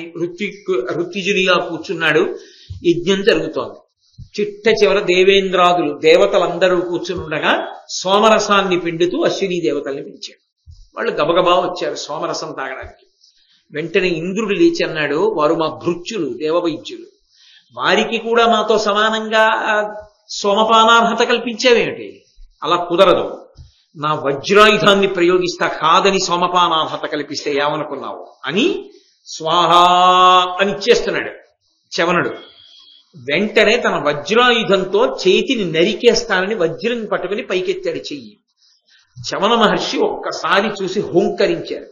ఋత్విజునిగా కూర్చున్నాడు. యజ్ఞం జరుగుతోంది. చిట్ట చివర దేవేంద్రాదులు దేవతలందరూ కూర్చునుండగా సోమరసాన్ని పిండుతూ అశ్విని దేవతల్ని పిలిచాడు. వాళ్ళు గబగబా వచ్చారు సోమరసం తాగడానికి. వెంటనే ఇంద్రుడు లేచి అన్నాడు, వారు మా భృత్యులు, దేవవైద్యులు, వారికి కూడా మాతో సమానంగా సోమపానార్హత కల్పించేవేమిటి? అలా కుదరదు. నా వజ్రాయుధాన్ని ప్రయోగిస్తా, కాదని సోమపానార్హత కల్పిస్తే ఏమనుకున్నావు అని స్వాహా అని ఇచ్చేస్తున్నాడు చవనుడు. వెంటనే తన వజ్రాయుధంతో చేతిని నరికేస్తానని వజ్రం పట్టుకుని పైకెత్తాడు చెయ్యి. చవన మహర్షి ఒక్కసారి చూసి హోంకరించారు.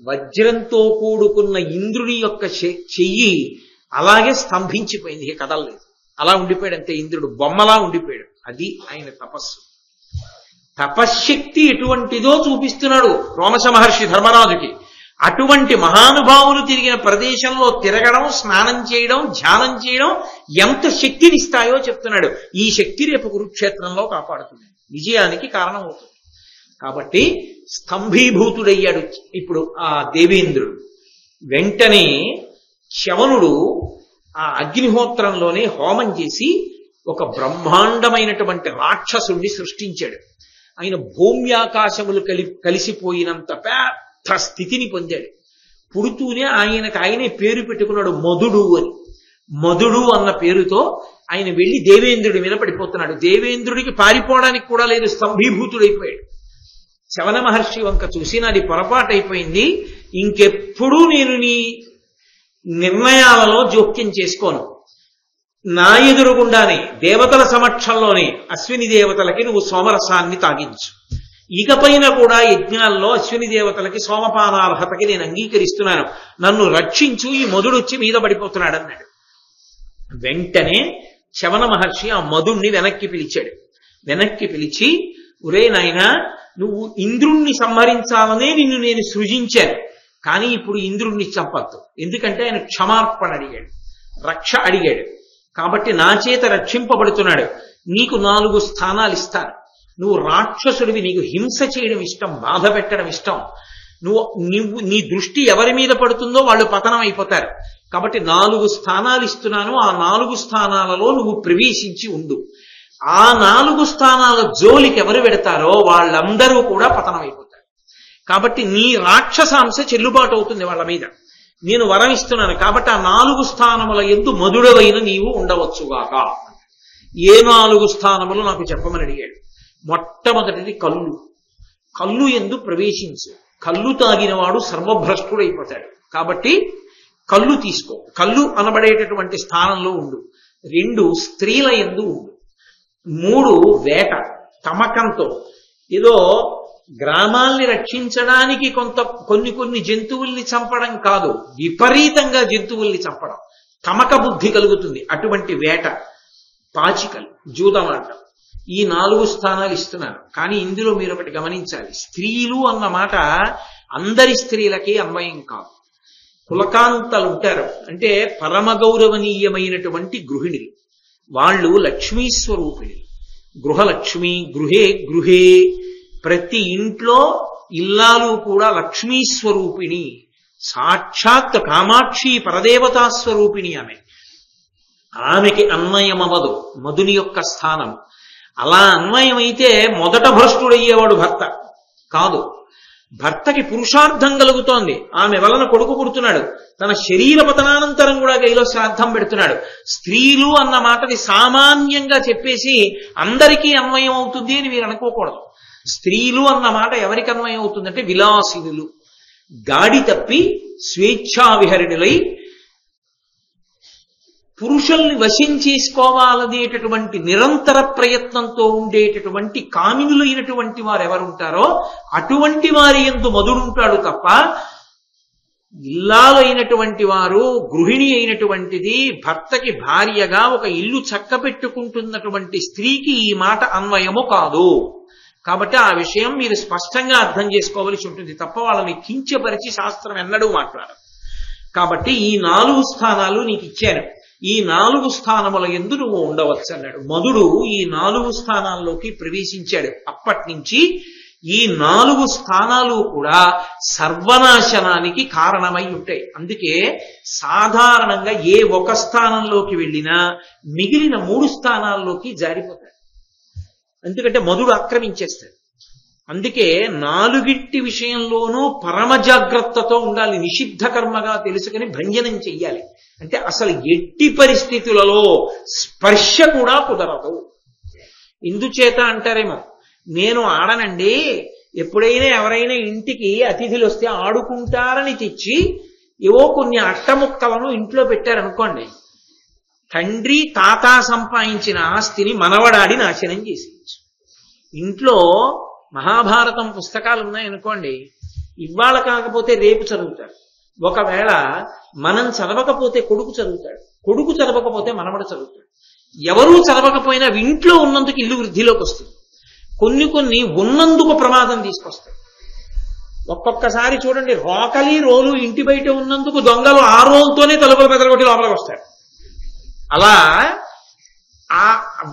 వజ్రంతో కూడుకున్న ఇంద్రుని యొక్క చెయ్యి అలాగే స్తంభించిపోయింది, కదలలేదు. అలా ఉండిపోయాడు అంతే. ఇంద్రుడు బొమ్మలా ఉండిపోయాడు. అది ఆయన తపస్సు. తపశ్శక్తి ఎటువంటిదో చూపిస్తున్నాడు రోమశ మహర్షి ధర్మరాజుకి. అటువంటి మహానుభావులు తిరిగిన ప్రదేశంలో తిరగడం, స్నానం చేయడం, ధ్యానం చేయడం ఎంత శక్తినిస్తాయో చెప్తున్నాడు. ఈ శక్తి రేపు కురుక్షేత్రంలో కాపాడుతుంది, విజయానికి కారణం అవుతుంది. కాబట్టి స్తంభీభూతుడయ్యాడు ఇప్పుడు ఆ దేవేంద్రుడు. వెంటనే చవనుడు ఆ అగ్నిహోత్రంలోనే హోమం చేసి ఒక బ్రహ్మాండమైనటువంటి రాక్షసుడిని సృష్టించాడు. ఆయన భూమ్యాకాశములు కలిసిపోయినంత పెద్ద స్థితిని పొందాడు. పుడుతూనే ఆయనే పేరు పెట్టుకున్నాడు మధుడు అని. మధుడు అన్న పేరుతో ఆయన వెళ్లి దేవేంద్రుడి మీద పడిపోతున్నాడు. దేవేంద్రుడికి పారిపోవడానికి కూడా లేదు, స్తంభీభూతుడైపోయాడు. చవన మహర్షి వంక చూసి నాది పొరపాటు అయిపోయింది, ఇంకెప్పుడూ నేను నీ నిర్ణయాలలో జోక్యం చేసుకోను. నా ఎదురుగుండానే దేవతల సమక్షంలోనే అశ్విని దేవతలకి నువ్వు సోమరసాన్ని తాగించు. ఇకపైన కూడా యజ్ఞాల్లో అశ్విని దేవతలకి సోమపానార్హతకి నేను అంగీకరిస్తున్నాను, నన్ను రక్షించు, ఈ మధుడొచ్చి మీద పడిపోతున్నాడు అన్నాడు. వెంటనే చవన మహర్షి ఆ మధుణ్ణి వెనక్కి పిలిచాడు. వెనక్కి పిలిచి, ఒరే నాయనా, నువ్వు ఇంద్రుణ్ణి సంహరించాలనే నిన్ను నేను సృజించాను, కానీ ఇప్పుడు ఇంద్రుణ్ణి చంపద్దు. ఎందుకంటే ఆయన క్షమార్పణ అడిగాడు, రక్ష అడిగాడు. కాబట్టి నా చేత రక్షింపబడుతున్నాడు. నీకు 4 స్థానాలు ఇస్తాను. నువ్వు రాక్షసుడివి, నీకు హింస చేయడం ఇష్టం, బాధ పెట్టడం ఇష్టం. నీ దృష్టి ఎవరి మీద పడుతుందో వాళ్ళు పతనం అయిపోతారు. కాబట్టి 4 స్థానాలు ఇస్తున్నాను, ఆ 4 స్థానాలలో నువ్వు ప్రవేశించి ఉండు. ఆ 4 స్థానాల జోలికి ఎవరు పెడతారో వాళ్ళందరూ కూడా పతనం అయిపోతారు. కాబట్టి నీ రాక్షసాంశ చెల్లుబాటు అవుతుంది వాళ్ళ మీద. నేను వరం ఇస్తున్నాను కాబట్టి ఆ 4 స్థానముల యందు మధుడవైన నీవు ఉండవచ్చుగాక. ఏ 4 స్థానములు నాకు చెప్పమని అడిగాడు. మొట్టమొదటిది కళ్ళు. కళ్ళు యందు ప్రవేశించు. కళ్ళు తాగినవాడు సర్వభ్రష్టుడైపోతాడు. కాబట్టి కళ్ళు తీసుకో, కళ్ళు అనబడేటటువంటి స్థానంలో ఉండు. 2 స్త్రీల యందు ఉండు. 3 వేట, తమకంతో. ఏదో గ్రామాల్ని రక్షించడానికి కొన్ని జంతువుల్ని చంపడం కాదు, విపరీతంగా జంతువుల్ని చంపడం, తమక బుద్ధి కలుగుతుంది. అటువంటి వేట, పాచికలు, జూదమాట, ఈ 4 స్థానాలు ఇస్తున్నారు. కానీ ఇందులో మీరు ఒకటి గమనించాలి. స్త్రీలు అన్న మాట అందరి స్త్రీలకి అన్వయం కాదు. కులకాంతలు ఉంటారు, అంటే పరమ గౌరవనీయమైనటువంటి గృహిణులు, వాళ్ళు లక్ష్మీ స్వరూపిణి. గృహలక్ష్మి, గృహే ప్రతి ఇంట్లో ఇల్లాలు కూడా లక్ష్మీ స్వరూపిణి. సాక్షాత్ కామాక్షి పరదేవతా స్వరూపిణి ఆమెకి అన్వయమవదు మధుని యొక్క స్థానం. అలా అన్వయమైతే మొదట భ్రష్టుడయ్యేవాడు భర్త కాదు. భర్తకి పురుషార్థం కలుగుతోంది, ఆమె వలన కొడుకు పుడుతున్నాడు, తన శరీర పతనానంతరం కూడా గైలో శ్రాద్ధం పెడుతున్నాడు. స్త్రీలు అన్న మాటని సామాన్యంగా చెప్పేసి అందరికీ అన్వయం అవుతుంది అని మీరు అనుకోకూడదు. స్త్రీలు అన్న మాట ఎవరికి అన్వయం అవుతుందంటే విలాసినులు, గాడి తప్పి స్వేచ్ఛావిహరిణులై పురుషుల్ని వశం చేసుకోవాలనేటటువంటి నిరంతర ప్రయత్నంతో ఉండేటటువంటి కామినులైనటువంటి వారు ఎవరుంటారో అటువంటి వారి యందు మధుడుంటాడు తప్ప ఇల్లాలు అయినటువంటి వారు, గృహిణి అయినటువంటిది, భర్తకి భార్యగా ఒక ఇల్లు చక్కపెట్టుకుంటున్నటువంటి స్త్రీకి ఈ మాట అన్వయము కాదు. కాబట్టి ఆ విషయం మీరు స్పష్టంగా అర్థం చేసుకోవలసి ఉంటుంది తప్ప వాళ్ళని కించపరిచి శాస్త్రం ఎన్నడూ మాట్లాడదు. కాబట్టి ఈ 4 స్థానాలు నీకు ఇచ్చాను, ఈ 4 స్థానముల యందు నువ్వు ఉండవచ్చు అన్నాడు. మధుడు ఈ 4 స్థానాల్లోకి ప్రవేశించాడు. అప్పటి నుంచి ఈ 4 స్థానాలు కూడా సర్వనాశనానికి కారణమై ఉంటాయి. అందుకే సాధారణంగా ఏ ఒక స్థానంలోకి వెళ్ళినా మిగిలిన 3 స్థానాల్లోకి జారిపోతాడు. ఎందుకంటే మధుడు ఆక్రమించేస్తాడు. అందుకే 4 విషయంలోనూ పరమ జాగ్రత్తతో ఉండాలి. నిషిద్ధ కర్మగా తెలుసుకుని భంజనం చెయ్యాలి. అంటే అసలు ఎట్టి పరిస్థితులలో స్పర్శ కూడా కుదరదు. ఇందుచేత అంటారేమో, నేను ఆడనండి, ఎప్పుడైనా ఎవరైనా ఇంటికి అతిథులు వస్తే ఆడుకుంటారని తెచ్చి ఏవో కొన్ని అట్టముక్కలను ఇంట్లో పెట్టారనుకోండి, తండ్రి తాత సంపాదించిన ఆస్తిని మనవడాడి నాశనం చేసేయచ్చు. ఇంట్లో మహాభారతం పుస్తకాలు ఉన్నాయనుకోండి, ఇవాళ కాకపోతే రేపు చదువుతాడు. ఒకవేళ మనం చదవకపోతే కొడుకు చదువుతాడు, కొడుకు చదవకపోతే మనవడు చదువుతాడు. ఎవరూ చదవకపోయినా ఇంట్లో ఉన్నందుకు ఇల్లు వృద్ధిలోకి వస్తుంది. కొన్ని ఉన్నందుకు ప్రమాదం తీసుకొస్తాయి. ఒక్కొక్కసారి చూడండి, రోకలి రోలు ఇంటి బయట ఉన్నందుకు దొంగలు ఆ రోలుతోనే తలుపులు బెదరగొట్టి లోపలికి వస్తాడు. అలా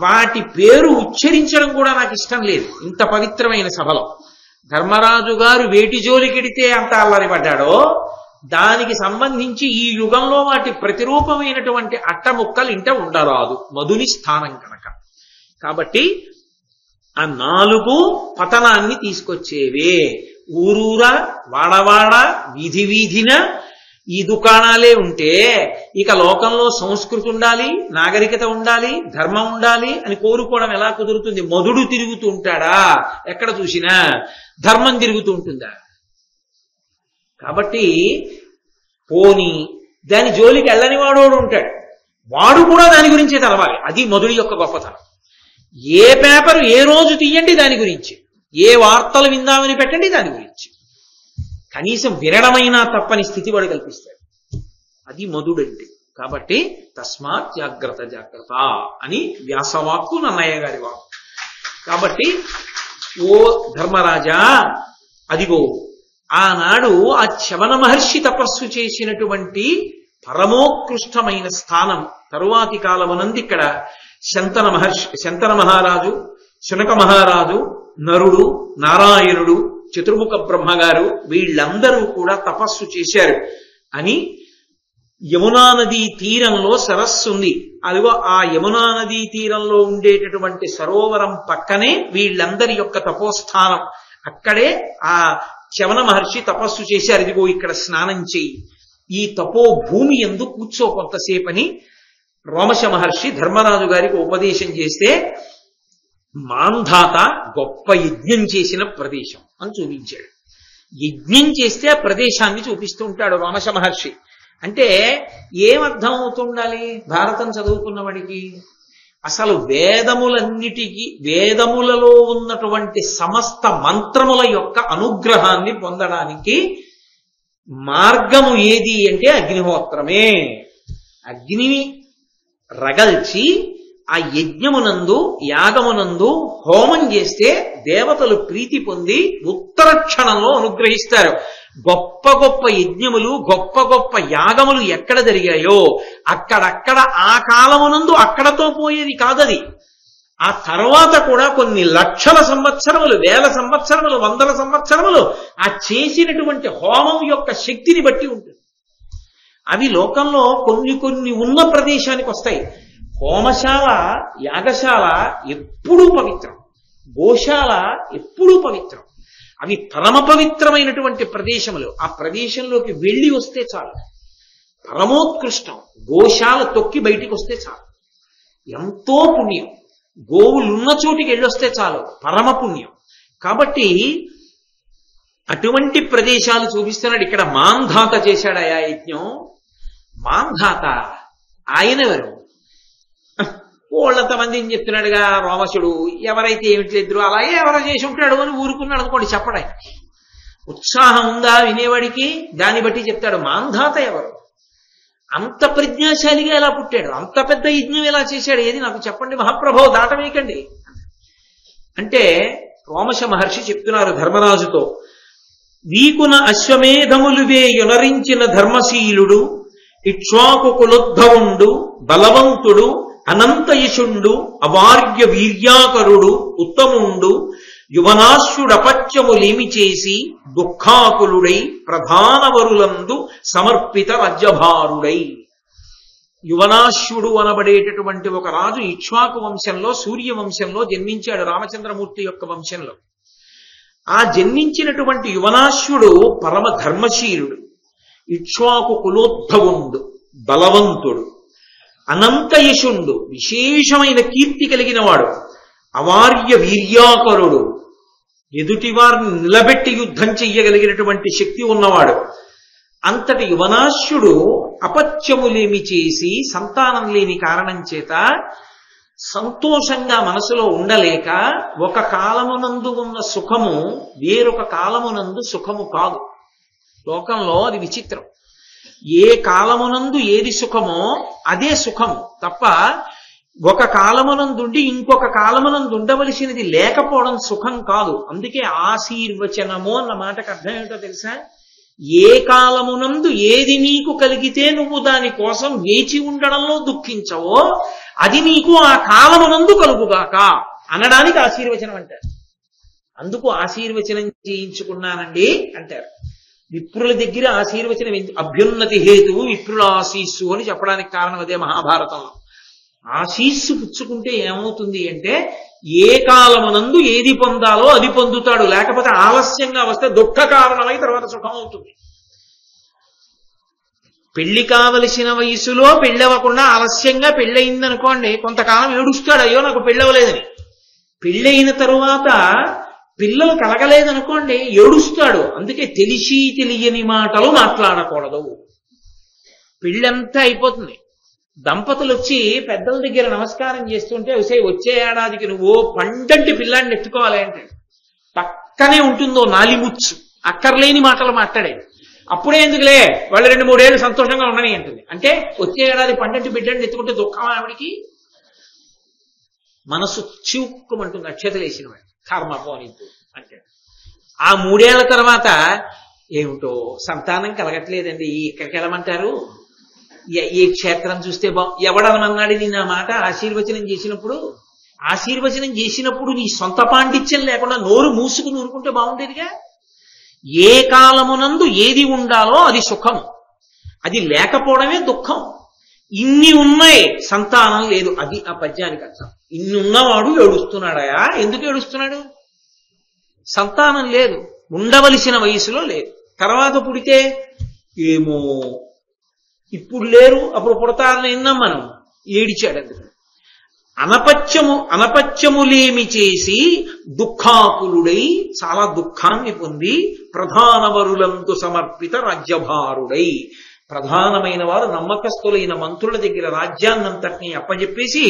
వాటి పేరు ఉచ్చరించడం కూడా నాకు ఇష్టం లేదు ఇంత పవిత్రమైన సభలో. ధర్మరాజు గారు వేటి జోలికెడితే అంత అల్లరి పడ్డాడో దానికి సంబంధించి ఈ యుగంలో వాటి ప్రతిరూపమైనటువంటి అట్టముక్కలు ఇంట ఉండరాదు, మధుని స్థానం కనుక. కాబట్టి ఆ 4 పతనాన్ని తీసుకొచ్చేవే. ఊరూరా, వాడవాడ, వీధి వీధిన ఈ దుకాణాలే ఉంటే ఇక లోకంలో సంస్కృతి ఉండాలి, నాగరికత ఉండాలి, ధర్మం ఉండాలి అని కోరుకోవడం ఎలా కుదురుతుంది? మధుడు తిరుగుతూ ఉంటాడా? ఎక్కడ చూసినా ధర్మం తిరుగుతూ ఉంటుందా? కాబట్టి పోని దాని జోలికి వెళ్ళని వాడోడు ఉంటాడు, వాడు కూడా దాని గురించే తెలవాలి. అది మధుడి యొక్క గొప్పతనం. ఏ పేపర్ ఏ రోజు తీయండి దాని గురించి, ఏ వార్తలు విందామని పెట్టండి దాని గురించి, కనీసం వినడమైనా తప్పని స్థితి వాడు కల్పిస్తాడు. అది మధుడంటే. కాబట్టి తస్మాత్ జాగ్రత్త జాగ్రత్త అని వ్యాసవాక్కు నన్నయ్య గారి వాక్కు. కాబట్టి ఓ ధర్మరాజా, అదిగో ఆనాడు ఆ చ్యవన మహర్షి తపస్సు చేసినటువంటి పరమోత్కృష్టమైన స్థానం తరువాతి కాలమునందు ఇక్కడ శంతన మహారాజు, శునక మహారాజు, నరుడు, నారాయణుడు, చతుర్ముఖ బ్రహ్మగారు వీళ్ళందరూ కూడా తపస్సు చేశారు అని యమునా నదీ తీరంలో సరస్సు ఉంది. అదిగో ఆ యమునా నదీ తీరంలో ఉండేటటువంటి సరోవరం పక్కనే వీళ్ళందరి యొక్క తపోస్థానం. అక్కడే ఆ చవన మహర్షి తపస్సు చేశారు. ఇదిగో ఇక్కడ స్నానం చెయ్యి, ఈ తపో భూమి యందు కూర్చో కొంతసేపని రోమశ మహర్షి ధర్మరాజు గారికి ఉపదేశం చేస్తే మాంధాత గొప్ప యజ్ఞం చేసిన ప్రదేశం అని చూపించాడు. యజ్ఞం చేస్తే ఆ ప్రదేశాన్ని చూపిస్తూ ఉంటాడు రోమశ మహర్షి. అంటే ఏమర్థం అవుతుండాలి భారతం చదువుకున్నవాడికి? అసలు వేదములలో ఉన్నటువంటి సమస్త మంత్రముల యొక్క అనుగ్రహాన్ని పొందడానికి మార్గము ఏది అంటే అగ్నిహోత్రమే. అగ్నిని రగల్చి ఆ యజ్ఞమునందు యాగమునందు హోమం చేస్తే దేవతలు ప్రీతి పొంది ఉత్తర క్షణంలో అనుగ్రహిస్తారు. గొప్ప గొప్ప యజ్ఞములు గొప్ప గొప్ప యాగములు ఎక్కడ జరిగాయో అక్కడక్కడ ఆ కాలమునందు అక్కడతో పోయేది కాదది. ఆ తర్వాత కూడా కొన్ని లక్షల సంవత్సరములు, వేల సంవత్సరములు, వందల సంవత్సరములు ఆ చేసినటువంటి హోమం యొక్క శక్తిని బట్టి ఉంటుంది. అవి లోకంలో కొన్ని ఉన్న ప్రదేశానికి వస్తాయి. హోమశాల, యాగశాల ఎప్పుడూ పవిత్రం, గోశాల ఎప్పుడూ పవిత్రం. అవి పరమ పవిత్రమైనటువంటి ప్రదేశములు. ఆ ప్రదేశంలోకి వెళ్ళి వస్తే చాలు, పరమోత్కృష్టం. గోశాల తొక్కి బయటికి వస్తే చాలు, ఎంతో పుణ్యం. గోవులున్న చోటికి వెళ్ళొస్తే చాలు, పరమ పుణ్యం. కాబట్టి అటువంటి ప్రదేశాలు చూపిస్తున్నాడు. ఇక్కడ మాంధాత చేశాడు ఆ యజ్ఞం. మాంధాత ఆయనెవరు? వాళ్ళంతమంది ఏం చెప్తున్నాడుగా రోమశుడు, ఎవరైతే ఏమిట్లేద్దరు అలాగే ఎవరో చేసి ఉంటాడు అని ఊరుకున్నాడు అనుకోండి, చెప్పడాయి. ఉత్సాహం ఉందా వినేవాడికి? దాన్ని బట్టి చెప్తాడు. మాంధాత ఎవరు? అంత ప్రజ్ఞాశాలిగా ఎలా పుట్టాడు? అంత పెద్ద యజ్ఞం ఎలా చేశాడు? ఏది నాకు చెప్పండి మహాప్రభో, దాటమేకండి అంటే రోమశ మహర్షి చెప్తున్నారు ధర్మరాజుతో. వీకున అశ్వమేధములువే యునరించిన ధర్మశీలుడు, ఇక్ష్వాకు కులోద్భవుండు, బలవంతుడు, అనంతయశుండు, అవార్య వీర్యాకరుడు, ఉత్తముండు, యువనాశ్యుడపత్యములేమి చేసి దుఃఖాకులుడై ప్రధానవరులందు సమర్పిత రాజ్యభారుడై. యువనాశ్యుడు అనబడేటటువంటి ఒక రాజు ఇక్ష్వాకు వంశంలో, సూర్యవంశంలో జన్మించాడు, రామచంద్రమూర్తి యొక్క వంశంలో. ఆ జన్మించినటువంటి యువనాశ్యుడు పరమ ధర్మశీలుడు, ఇక్ష్వాకు కులోద్భవుండు, బలవంతుడు, అనంతయశుండు, విశేషమైన కీర్తి కలిగిన వాడు, అవార్య వీర్యాకరుడు, ఎదుటివారిని నిలబెట్టి యుద్ధం చెయ్యగలిగినటువంటి శక్తి ఉన్నవాడు. అంతటి యువనాశ్యుడు అపత్యములేమి చేసి సంతానం లేని కారణం చేత సంతోషంగా మనసులో ఉండలేక ఒక కాలమునందు ఉన్న సుఖము వేరొక కాలమునందు సుఖము కాదు. లోకంలో అది విచిత్రం. ఏ కాలమునందు ఏది సుఖమో అదే సుఖము తప్ప ఒక కాలమునందుండి ఇంకొక కాలమునందు ఉండవలసినది లేకపోవడం సుఖం కాదు. అందుకే ఆశీర్వచనము అన్న మాటకు అర్థం ఏమిటో తెలుసా? ఏ కాలమునందు ఏది నీకు కలిగితే నువ్వు దాని కోసం వేచి ఉండడంలో దుఃఖించవో అది నీకు ఆ కాలమునందు కలుగుగాక అనడానికి ఆశీర్వచనం అంటారు. అందుకు ఆశీర్వచనం చేయించుకున్నానండి అంటారు. విప్రుల దగ్గర ఆశీర్వచనం అభ్యున్నతి హేతువు విప్రుల ఆశీస్సు అని చెప్పడానికి కారణం అదే మహాభారతంలో. ఆశీస్సు పుచ్చుకుంటే ఏమవుతుంది అంటే ఏ కాలమునందు ఏది పొందాలో అది పొందుతాడు, లేకపోతే ఆలస్యంగా వస్తే దుఃఖ కారణమై తర్వాత సుఖం అవుతుంది. పెళ్లి కావలసిన వయసులో పెళ్ళవకుండా ఆలస్యంగా పెళ్ళయిందనుకోండి, కొంతకాలం ఏడుస్తాడు, అయ్యో నాకు పెళ్ళవలేదని. పెళ్ళయిన తరువాత పిల్లలు కలగలేదనుకోండి ఏడుస్తాడు. అందుకే తెలిసి తెలియని మాటలు మాట్లాడకూడదు. పెళ్ళంతా అయిపోతుంది, దంపతులు వచ్చి పెద్దల దగ్గర నమస్కారం చేస్తుంటే వచ్చే ఏడాదికి నువ్వు పండంటి పిల్లాన్ని నెట్టుకోవాలి అంటే పక్కనే ఉంటుందో నాలిముచ్చు, అక్కర్లేని మాటలు మాట్లాడేది. అప్పుడే ఎందుకులే వాళ్ళు 2-3 ఏళ్ళు సంతోషంగా ఉండని అంటుంది. అంటే వచ్చే ఏడాది పండంటి బిడ్డని ఎత్తుకుంటే దుఃఖం ఆవిడికి. మనసు చిక్కుమంటుంది అక్షతలేసిన వాడు, కర్మ పోనిద్దు అంటే. ఆ 3 ఏళ్ల తర్వాత ఏమిటో సంతానం కలగట్లేదండి, ఇక్కడికి వెళ్ళమంటారు, ఈ క్షేత్రం చూస్తే ఎవడనన్నాడు నిన్న మాట ఆశీర్వచనం చేసినప్పుడు? ఆశీర్వచనం చేసినప్పుడు నీ సొంత పాండిత్యం లేకుండా నోరు మూసుకుని ఊరుకుంటే బాగుండేదిగా. ఏ కాలమునందు ఏది ఉండాలో అది సుఖం, అది లేకపోవడమే దుఃఖం. ఇన్ని ఉన్నాయి, సంతానం లేదు, అది ఆ పద్యానికి అర్థం. ఇన్ని ఉన్నవాడు ఏడుస్తున్నాడయా, ఎందుకు ఏడుస్తున్నాడు? సంతానం లేదు, ఉండవలసిన వయసులో లేదు. తర్వాత పుడితే ఏమో ఇప్పుడు లేరు, అప్పుడు పుడతారని విన్నాం మనం. ఏడిచాడు. అందుకు అనపత్యములేమి చేసి దుఃఖాకులుడై, చాలా దుఃఖాన్ని పొంది, ప్రధానవరులందు సమర్పిత రాజ్యభారుడై, ప్రధానమైన వారు నమ్మకస్తులైన మంత్రుల దగ్గర రాజ్యాన్నంతటినీ అప్పజెప్పేసి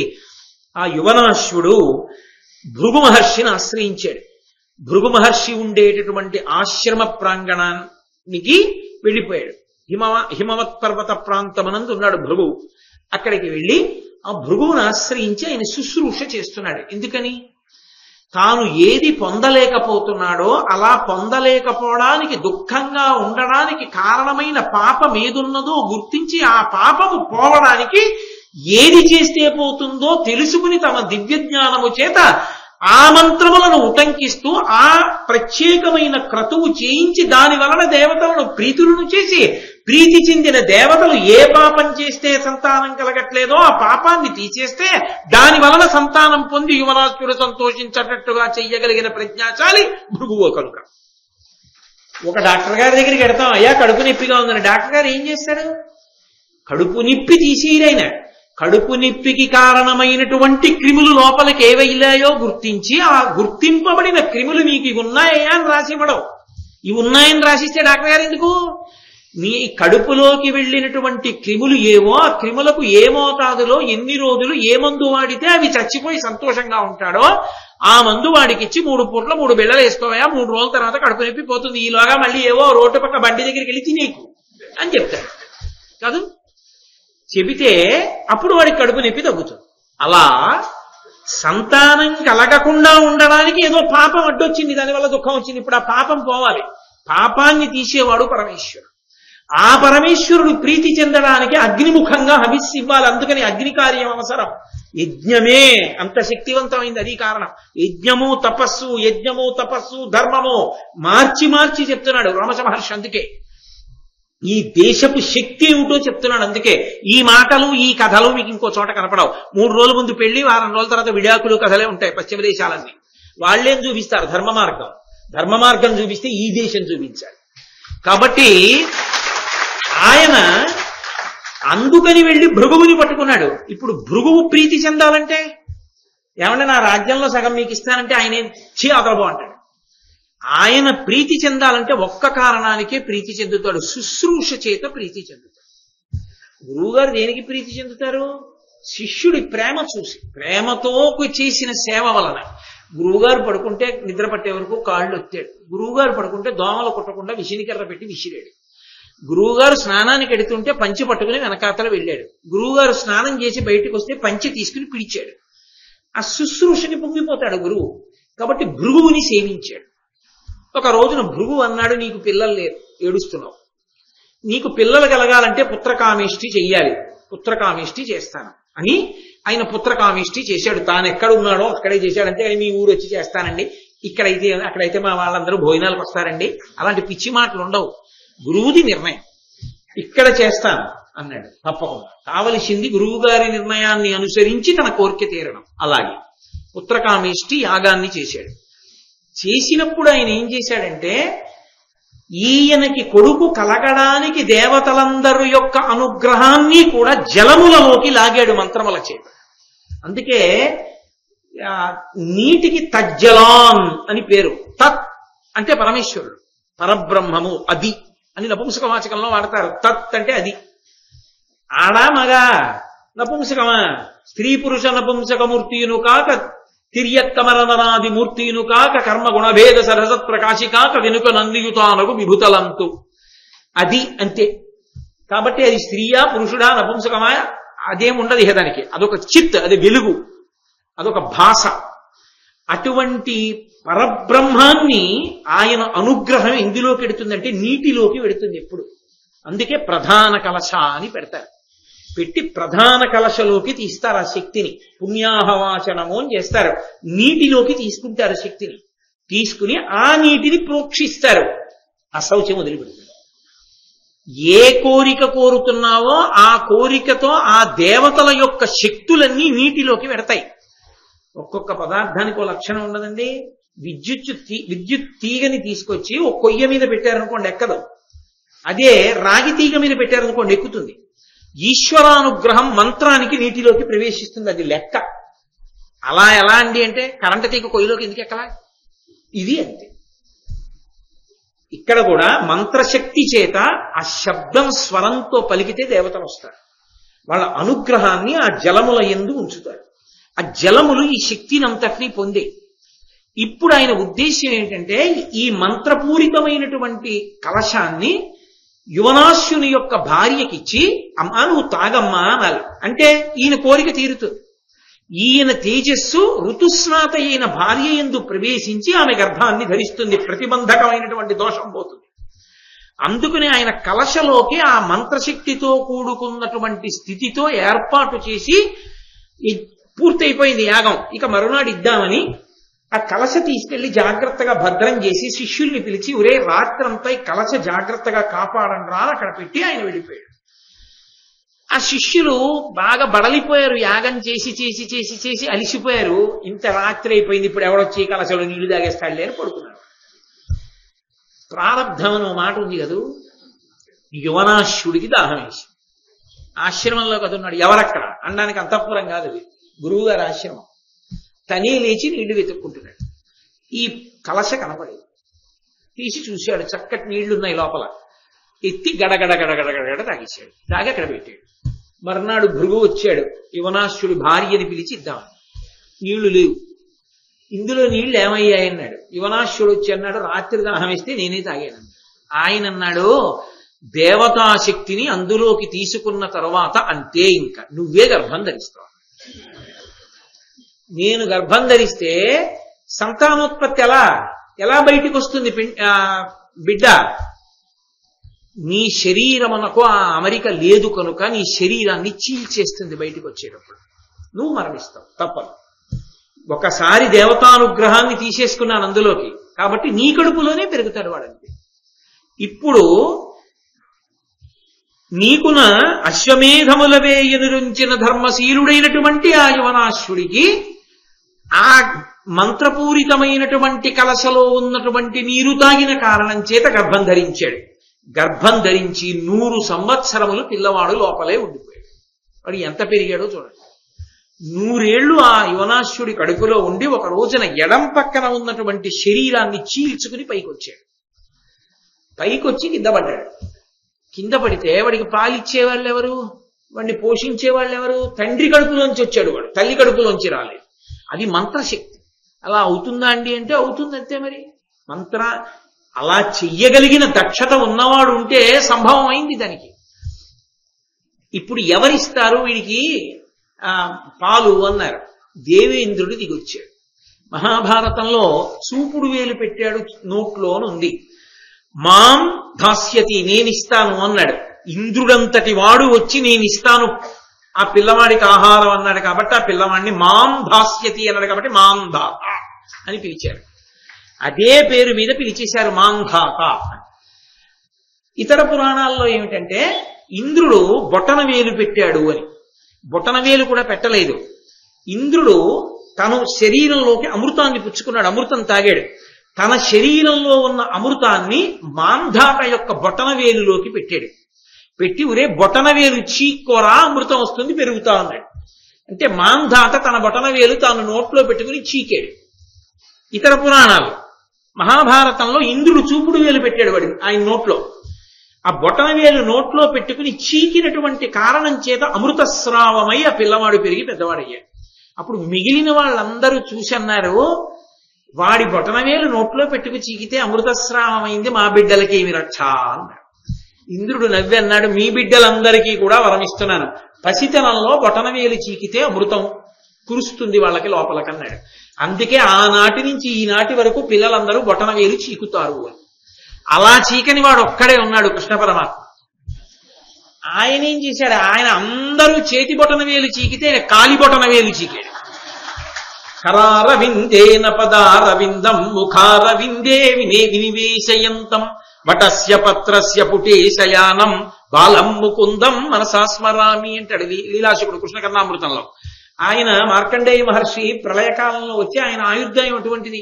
ఆ యువనాశ్వుడు భృగు మహర్షిని ఆశ్రయించాడు. భృగు మహర్షి ఉండేటటువంటి ఆశ్రమ ప్రాంగణానికి వెళ్ళిపోయాడు. హిమవత్ పర్వత ప్రాంతమనందు ఉన్నాడు భృగు. అక్కడికి వెళ్ళి ఆ భృగువును ఆశ్రయించి ఆయన శుశ్రూష చేస్తున్నాడు. ఎందుకని? తాను ఏది పొందలేకపోతున్నాడో, అలా పొందలేకపోవడానికి, దుఃఖంగా ఉండడానికి కారణమైన పాపం ఏదున్నదో గుర్తించి ఆ పాపము పోవడానికి ఏది చేస్తే పోతుందో తెలుసుకుని తమ దివ్య జ్ఞానము చేత ఆ మంత్రములను ఉటంకిస్తూ ఆ ప్రత్యేకమైన క్రతువు చేయించి దాని వలన దేవతలను ప్రీతులను చేసి, ప్రీతి చెందిన దేవతలు ఏ పాపం చేస్తే సంతానం కలగట్లేదో ఆ పాపాన్ని తీసేస్తే దాని వలన సంతానం పొంది యువనాశ్వరుడు సంతోషించేటట్టుగా చెయ్యగలిగిన ప్రజ్ఞాశాలి భృగువు కనుక. ఒక డాక్టర్ గారి దగ్గరికి వెడతాం, అయ్యా కడుపు నొప్పిగా ఉందని. డాక్టర్ గారు ఏం చేస్తాడు? కడుపు నొప్పి తీసేయరైనా కడుపు నొప్పికి కారణమైనటువంటి క్రిములు లోపలికి ఏవైలాయో గుర్తించి ఆ గుర్తింపబడిన క్రిములు మీకు ఇవి ఉన్నాయా అని రాసివ్వడం. ఇవి ఉన్నాయని రాసిస్తే డాక్టర్ గారు ఎందుకు? నీ కడుపులోకి వెళ్ళినటువంటి క్రిములు ఏవో, ఆ క్రిములకు ఏ మోతాదులో ఎన్ని రోజులు ఏ మందు వాడితే అవి చచ్చిపోయి సంతోషంగా ఉంటాడో ఆ మందు వాడికిచ్చి 3 పూట్ల 3 బిళ్ళలు వేసుకోవయా, 3 రోజుల తర్వాత కడుపు నొప్పి పోతుంది, ఈలోగా మళ్ళీ ఏవో రోడ్డు పక్క బండి దగ్గరికి వెళ్ళి తినేకు అని చెప్తాడు కాదు. చెబితే అప్పుడు వాడికి కడుపు నొప్పి తగ్గుతుంది. అలా సంతానం కలగకుండా ఉండడానికి ఏదో పాపం అడ్డొచ్చింది, దానివల్ల దుఃఖం వచ్చింది. ఇప్పుడు ఆ పాపం పోవాలి. పాపాన్ని తీసేవాడు పరమేశ్వరుడు. ఆ పరమేశ్వరుడు ప్రీతి చెందడానికి అగ్నిముఖంగా హవిస్సు ఇవ్వాలి. అందుకని అగ్ని కార్యం అవసరం. యజ్ఞమే అంత శక్తివంతమైంది, అది కారణం. యజ్ఞము తపస్సు ధర్మము మార్చి మార్చి చెప్తున్నాడు రామచ మహర్షి. అందుకే ఈ దేశపు శక్తి ఏమిటో చెప్తున్నాడు. అందుకే ఈ మాటలు ఈ కథలు మీకు ఇంకో చోట కనపడవు. 3 రోజుల ముందు పెళ్లి, వారం రోజుల తర్వాత విడాకులు కథలే ఉంటాయి పశ్చిమ దేశాలన్నీ. వాళ్ళేం చూపిస్తారు? ధర్మ మార్గం చూపిస్తే ఈ దేశం చూపించాడు. కాబట్టి ఆయన అందుకని వెళ్ళి భృగువుని పట్టుకున్నాడు. ఇప్పుడు భృగువు ప్రీతి చెందాలంటే ఏమంటే నా రాజ్యంలో సగం మీకు ఇస్తానంటే ఆయన అదలబో అంటాడు. ఆయన ప్రీతి చెందాలంటే ఒక్క కారణానికే ప్రీతి చెందుతాడు, శుశ్రూష చేత ప్రీతి చెందుతాడు. గురువుగారు దేనికి ప్రీతి చెందుతారు? శిష్యుడి ప్రేమ చూసి, ప్రేమతో చేసిన సేవ వలన. గురువుగారు పడుకుంటే నిద్ర పట్టే వరకు కాళ్ళు ఎత్తాడు. గురువుగారు పడుకుంటే దోమలు కొట్టకుండా విసినికర్ర పెట్టి విసిరాడు. గురువుగారు స్నానానికి ఎడుతుంటే పంచి పట్టుకుని వెనకాతల వెళ్ళాడు. గురువుగారు స్నానం చేసి బయటకు వస్తే పంచి తీసుకుని పిలిచాడు. ఆ శుశ్రూషకి పొంగిపోతాడు గురువు. కాబట్టి భృగువుని సేవించాడు. ఒక రోజున భృగు అన్నాడు, నీకు పిల్లలు లేరు, ఏడుస్తున్నావు, నీకు పిల్లలు కలగాలంటే పుత్రకామేష్టి చెయ్యాలి, పుత్రకామేష్టి చేస్తాను అని ఆయన పుత్రకామేష్టి చేశాడు. తాను ఎక్కడ ఉన్నాడో అక్కడే చేశాడంటే మీ ఊరు వచ్చి చేస్తానండి, ఇక్కడైతే అక్కడైతే మా వాళ్ళందరూ భోజనాలకు వస్తారండి, అలాంటి పిచ్చి మాటలు ఉండవు. గురువుది నిర్ణయం, ఇక్కడ చేస్తాను అన్నాడు. తప్పకుండా కావలసింది గురువు గారి నిర్ణయాన్ని అనుసరించి తన కోరిక తీరడం. అలాగే పుత్రకామేష్టి యాగాన్ని చేశాడు. చేసినప్పుడు ఆయన ఏం చేశాడంటే, ఈయనకి కొడుకు కలగడానికి దేవతలందరి యొక్క అనుగ్రహాన్ని కూడా జలములలోకి లాగాడు మంత్రముల చేత. అందుకే నీటికి తజ్జలాన్ అని పేరు. తత్ అంటే పరమేశ్వరుడు, పరబ్రహ్మము, అది అని నపుంసకవాచకంలో వాడతారు. తత్ అంటే అది. ఆడా మగా నపుంసకమా, స్త్రీ పురుష నపుంసకమూర్తియును కాక, తిర్యక్కమరనాది మూర్తియును కాక, కర్మ గుణభేద సరసత్ ప్రకాశి కాక, వెనుక నందియుతానగు విభుతలంతు. అది అంతే. కాబట్టి అది స్త్రీయా పురుషుడా నపుంసకమా అదేముండదు ఇహ దానికి. అదొక చిత్, అది వెలుగు, అదొక భాష. అటువంటి పరబ్రహ్మాన్ని ఆయన అనుగ్రహం ఎందులోకి వెడుతుందంటే నీటిలోకి వెడుతుంది ఎప్పుడు. అందుకే ప్రధాన కలశ అని పెడతారు. పెట్టి ప్రధాన కలశలోకి తీస్తారు ఆ శక్తిని. పుణ్యాహవాచనము అని చేస్తారు. నీటిలోకి తీసుకుంటారు శక్తిని. తీసుకుని ఆ నీటిని ప్రోక్షిస్తారు. అశౌచం వదిలిపెడుతుంది. ఏ కోరిక కోరుతున్నావో ఆ కోరికతో ఆ దేవతల యొక్క శక్తులన్నీ నీటిలోకి వెడతాయి. ఒక్కొక్క పదార్థానికి ఒక లక్షణం ఉండదండి. విద్యుత్ తీగని తీసుకొచ్చి ఒక కొయ్య మీద పెట్టారనుకోండి ఎక్కదు. అదే రాగి తీగ మీద పెట్టారనుకోండి ఎక్కుతుంది. ఈశ్వరానుగ్రహం మంత్రానికి నీటిలోకి ప్రవేశిస్తుంది. అది లెక్క. అలా ఎలా అండి అంటే కరెంటు తీగ కొయ్యలోకి ఎందుకు ఎక్కలా? ఇది అంతే. ఇక్కడ కూడా మంత్రశక్తి చేత ఆ శబ్దం స్వరంతో పలికితే దేవతలు వస్తారు. వాళ్ళ అనుగ్రహాన్ని ఆ జలముల యందు ఉంచుతారు. ఆ జలములు ఈ శక్తిని అంతటినీ పొందే. ఇప్పుడు ఆయన ఉద్దేశ్యం ఏంటంటే ఈ మంత్రపూరితమైనటువంటి కలశాన్ని యువనాశ్యుని యొక్క భార్యకిచ్చి అమ్మా నువ్వు తాగమ్మా అనాలి. అంటే ఈయన కోరిక తీరుతుంది. ఈయన తేజస్సు ఋతుస్నాత అయిన భార్య యందు ప్రవేశించి ఆమె గర్భాన్ని ధరిస్తుంది. ప్రతిబంధకమైనటువంటి దోషం పోతుంది. అందుకని ఆయన కలశలోకి ఆ మంత్రశక్తితో కూడుకున్నటువంటి స్థితితో ఏర్పాటు చేసి పూర్తయిపోయింది యాగం. ఇక మరునాడు ఇద్దామని ఆ కలశ తీసుకెళ్లి జాగ్రత్తగా భద్రం చేసి శిష్యుల్ని పిలిచి ఒరే రాత్రంతా ఈ కలశ జాగ్రత్తగా కాపాడండి రా అక్కడ పెట్టి ఆయన వెళ్ళిపోయాడు. ఆ శిష్యులు బాగా బడలిపోయారు. యాగం చేసి చేసి చేసి చేసి అలిసిపోయారు. ఇంత రాత్రి అయిపోయింది, ఇప్పుడు ఎవడొచ్చి కలశలో నీళ్లు తాగేస్తాడులే అని పడుకున్నారు. ప్రారంధం అని మాట ఉంది కదూ. యువనాశ్యుడికి దాహం వేసి ఆశ్రమంలో కదున్నాడు. ఎవరక్కడ అనడానికి అంతఃపురం కాదు, అది గురువు గారి ఆశ్రమం. తనే లేచి నీళ్లు వెతుక్కుంటున్నాడు. ఈ కలశ కనపడేది. తీసి చూశాడు. చక్కటి నీళ్లున్నాయి లోపల. ఎత్తి గడగడ గడగడ గడగడ తాగేశాడు. తాగి అక్కడ పెట్టాడు. మర్నాడు భృగు వచ్చాడు. యువనాశ్యుడి భార్యని పిలిచి ఇద్దామని. నీళ్లు లేవు. ఇందులో నీళ్లు ఏమయ్యాయన్నాడు. యువనాశ్యుడు వచ్చి అన్నాడు రాత్రి దాహం వేస్తే నేనే తాగాను. ఆయన అన్నాడు దేవతాశక్తిని అందులోకి తీసుకున్న తరువాత అంతే, ఇంకా నువ్వే గర్భం ధరిస్తావు. నేను గర్భం ధరిస్తే సంతానోత్పత్తి ఎలా బయటికి వస్తుంది బిడ్డ? నీ శరీరమునకు ఆ అమరిక లేదు కనుక నీ శరీరాన్ని చీల్చేస్తుంది బయటికి వచ్చేటప్పుడు. నువ్వు మరణిస్తావు తప్పదు. ఒకసారి దేవతానుగ్రహాన్ని తీసేసుకున్నాను అందులోకి, కాబట్టి నీ కడుపులోనే పెరుగుతాడు వాడంతే. ఇప్పుడు నీకున అశ్వమేధముల వేయనురుంచిన ధర్మశీలుడైనటువంటి ఆ యువనాశ్యుడికి ఆ మంత్రపూరితమైనటువంటి కలశలో ఉన్నటువంటి నీరు తాగిన కారణం చేత గర్భం ధరించాడు. గర్భం ధరించి 100 సంవత్సరములు పిల్లవాడు లోపలే ఉండిపోయాడు. వాడు ఎంత పెరిగాడో చూడండి. 100 ఏళ్లు ఆ యువనాశ్యుడి కడుపులో ఉండి ఒక రోజున ఎడం పక్కన ఉన్నటువంటి శరీరాన్ని చీల్చుకుని పైకొచ్చాడు. పైకొచ్చి కింద పడ్డాడు. కింద పడితే వాడికి పాలిచ్చేవాళ్ళు ఎవరు? వాడిని పోషించేవాళ్ళు ఎవరు? తండ్రి కడుపులోంచి వచ్చాడు వాడు, తల్లి కడుపులోంచి రాలేదు. అది మంత్రశక్తి. అలా అవుతుందా అండి అంటే అవుతుంది అంతే. మరి అలా చెయ్యగలిగిన దక్షత ఉన్నవాడు ఉంటే సంభవం అయింది దానికి. ఇప్పుడు ఎవరిస్తారు వీడికి పాలు అన్నారు. దేవేంద్రుడు దిగొచ్చాడు. మహాభారతంలో చూపుడు వేలు పెట్టాడు నోట్లో అని ఉంది. మాం దాస్యతి, నేనిస్తాను అన్నాడు. ఇంద్రుడంతటి వాడు వచ్చి నేనిస్తాను ఆ పిల్లవాడికి ఆహారం అన్నాడు కాబట్టి ఆ పిల్లవాడిని మాం దాస్యతి అన్నాడు కాబట్టి మాంధాత అని పిలిచారు. అదే పేరు మీద పిలిచేశారు మాంధాత. ఇతర పురాణాల్లో ఏమిటంటే ఇంద్రుడు బొటన వేలు పెట్టాడు అని. బొటన వేలు కూడా పెట్టలేదు. ఇంద్రుడు తను శరీరంలోకి అమృతాన్ని పుచ్చుకున్నాడు, అమృతం తాగాడు. తన శరీరంలో ఉన్న అమృతాన్ని మాంధాత యొక్క బొటన వేలులోకి పెట్టాడు. పెట్టి ఒరే బొటన వేలు చీక్కోరా అమృతం వస్తుంది పెరుగుతా అన్నాడు. అంటే మాంధాత తన బొటన వేలు తాను నోట్లో పెట్టుకుని చీకాడు. ఇతర పురాణాలు మహాభారతంలో ఇంద్రుడు చూపుడు వేలు పెట్టాడు వాడి ఆయన నోట్లో. ఆ బొటన వేలు నోట్లో పెట్టుకుని చీకినటువంటి కారణం చేత అమృతస్రావమై ఆ పిల్లవాడు పెరిగి పెద్దవాడయ్యాడు. అప్పుడు మిగిలిన వాళ్ళందరూ చూసి అన్నారు వాడి బొటన వేలు నోట్లో పెట్టుకు చీకితే అమృతస్రావమైంది, మా బిడ్డలకి ఏమి రక్ష అన్నాడు. ఇంద్రుడు నవ్వి అన్నాడు మీ బిడ్డలందరికీ కూడా వరమిస్తున్నాను. పసితనంలో బొటన వేలు చీకితే అమృతం కురుస్తుంది వాళ్ళకి లోపలకన్నాడు. అందుకే ఆనాటి నుంచి ఈనాటి వరకు పిల్లలందరూ బొటన వేలు చీకుతారు అని. అలా చీకని వాడు ఒక్కడే ఉన్నాడు కృష్ణ పరమాత్మ. ఆయన ఏం చేశాడు, ఆయన అందరూ చేతి బొటన వేలు చీకితే కాలి బొటన వేలు చీకాడు. కరారవిందేన పదారవిందం ముఖారవిందే వినివేశయంతం వటస్య పత్రస్య పుటేశయానం బాలం ముకుందం మనసా స్మరామి అంటాడు లీలాశకుడు కృష్ణ కర్ణామృతంలో. ఆయన మార్కండేయ మహర్షి ప్రళయకాలంలో వచ్చి ఆయన ఆయుర్దాయం అటువంటిది.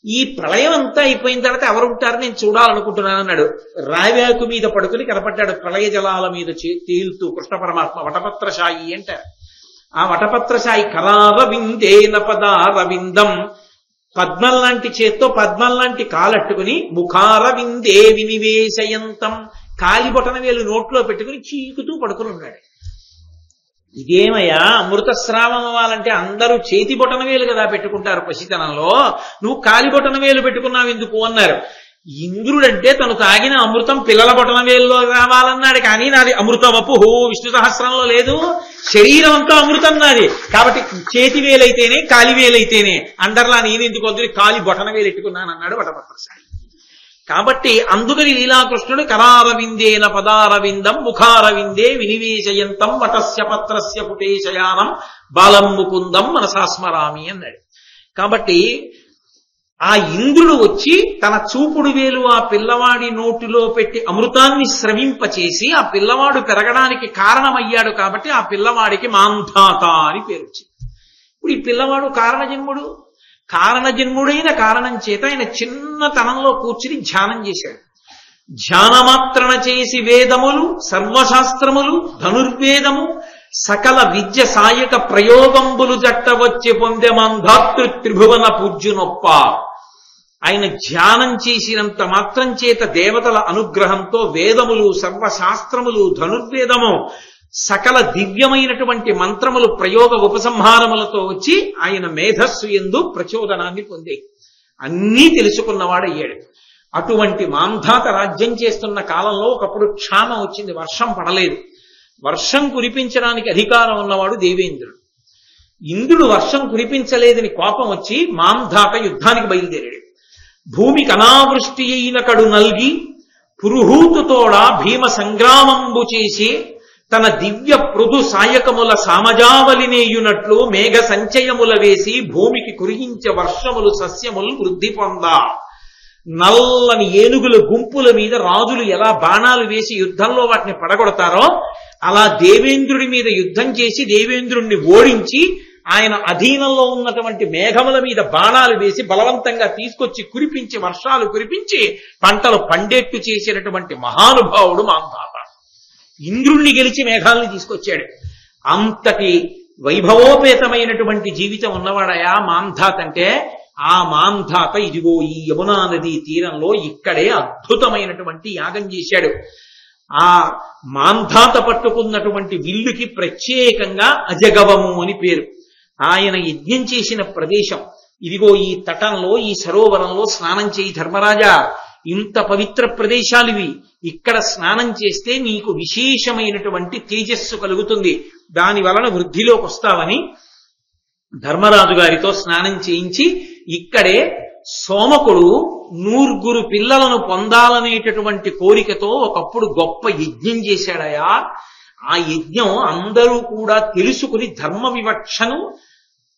ఈ ప్రళయం అంతా అయిపోయిన తర్వాత ఎవరు ఉంటారు నేను చూడాలనుకుంటున్నాను అన్నాడు. రావ్యాకు మీద పడుకుని కనపడ్డాడు ప్రళయ జలాల మీద తేలుతూ కృష్ణ పరమాత్మ. వటపత్రశాయి అంటారు. ఆ వటపత్రశాయి కరారవిందేన పదారవిందం, పద్మం లాంటి చేత్తో పద్మం లాంటి కాలట్టుకుని ముఖారవిందే వినివేశయంతం, కాలి బొటన వేలు నోట్లో పెట్టుకుని చీకుతూ పడుకుని ఉన్నాడు. ఇదేమయ్యా అమృత స్రావం అవ్వాలంటే అందరూ చేతి బొటన వేలు కదా పెట్టుకుంటారు పసితనంలో, నువ్వు కాలి బొటన వేలు పెట్టుకున్నావు ఎందుకు అన్నారు. ఇంద్రుడంటే తను తాగిన అమృతం పిల్లల బొటన వేలులో రావాలన్నాడు, కానీ నాది అమృతం అప్పు విష్ణు సహస్రంలో లేదు, శరీరం అంతా అమృతం నాది, కాబట్టి చేతి వేలైతేనే కాలి వేలైతేనే అండర్లా నేను ఎందుకు వద్దు కాలి బొటన వేలు ఎట్టుకున్నాను అన్నాడు వటపత్రశాయి. కాబట్టి అందుకని లీలాకృష్ణుడు కరారవిందేన పదారవిందం ముఖారవిందే వినివేశయంతం వటస్య పత్రస్య పుటేశయానం బాలం ముకుందం మనసా స్మరామి అన్నాడు. కాబట్టి ఆ ఇంద్రుడు వచ్చి తన చూపుడు వేలు ఆ పిల్లవాడి నోటిలో పెట్టి అమృతాన్ని స్రవింపచేసి ఆ పిల్లవాడు పెరగడానికి కారణమయ్యాడు. కాబట్టి ఆ పిల్లవాడికి మాంధాత అని పేరు వచ్చింది. ఇప్పుడు ఈ పిల్లవాడు కారణజన్ముడైన కారణం చేత ఆయన చిన్నతనంలో కూర్చుని ధ్యానం చేశాడు. ధ్యానమాత్రణ చేసి వేదములు సర్వశాస్త్రములు ధనుర్వేదము సకల విద్య సాయక ప్రయోగంబులు జట్ట వచ్చి పొందెమంధాతృ త్రిభువన పూజ్యునొప్ప. ఆయన ధ్యానం చేసినంత మాత్రం చేత దేవతల అనుగ్రహంతో వేదములు సర్వశాస్త్రములు ధనుర్వేదము సకల దివ్యమైనటువంటి మంత్రములు ప్రయోగ ఉపసంహారములతో వచ్చి ఆయన మేధస్సు యందు ప్రచోదనాన్ని పొందే అన్నీ తెలుసుకున్నవాడయ్యాడు. అటువంటి మాంధాత రాజ్యం చేస్తున్న కాలంలో ఒకప్పుడు క్షామం వచ్చింది, వర్షం పడలేదు. వర్షం కురిపించడానికి అధికారం ఉన్నవాడు దేవేంద్రుడు. ఇంద్రుడు వర్షం కురిపించలేదని కోపం వచ్చి మాంధాత యుద్ధానికి బయలుదేరాడు. భూమికి అనావృష్టి అయిన కడు నల్గి పురుహూతుతోడ భీమ సంగ్రామంబు చేసి తన దివ్య పృథు సాయకముల సామజావలినేయునట్లు మేఘ సంచయముల వేసి భూమికి కురిగించే వర్షములు సస్యములు వృద్ధి పొందా. నల్లని ఏనుగుల గుంపుల మీద రాజులు ఎలా బాణాలు వేసి యుద్ధంలో వాటిని పడగొడతారో అలా దేవేంద్రుడి మీద యుద్ధం చేసి దేవేంద్రుణ్ణి ఓడించి ఆయన అధీనంలో ఉన్నటువంటి మేఘముల మీద బాణాలు వేసి బలవంతంగా తీసుకొచ్చి కురిపించి వర్షాలు కురిపించి పంటలు పండేట్టు చేసినటువంటి మహానుభావుడు మాంధాత. ఇంద్రుణ్ణి గెలిచి మేఘాలను తీసుకొచ్చాడు. అంతటి వైభవోపేతమైనటువంటి జీవితం ఉన్నవాడయా మాంధాత అంటే. ఆ మాంధాత ఇదిగో ఈ యమునా నదీ తీరంలో ఇక్కడే అద్భుతమైనటువంటి యాగం చేశాడు. ఆ మాంధాత పట్టుకున్నటువంటి విల్లుకి ప్రత్యేకంగా అజగవము అని పేరు. ఆయన యజ్ఞం చేసిన ప్రదేశం ఇదిగో ఈ తటంలో ఈ సరోవరంలో స్నానం చేయి ధర్మరాజా, ఇంత పవిత్ర ప్రదేశాలు ఇవి, ఇక్కడ స్నానం చేస్తే నీకు విశేషమైనటువంటి తేజస్సు కలుగుతుంది, దాని వలన వృద్ధిలోకి వస్తావని ధర్మరాజు గారితో స్నానం చేయించి ఇక్కడే సోమకుడు 100 పిల్లలను పొందాలనేటటువంటి కోరికతో ఒకప్పుడు గొప్ప యజ్ఞం చేశాడయా. ఆ యజ్ఞం అందరూ కూడా తెలుసుకుని ధర్మ వివక్షను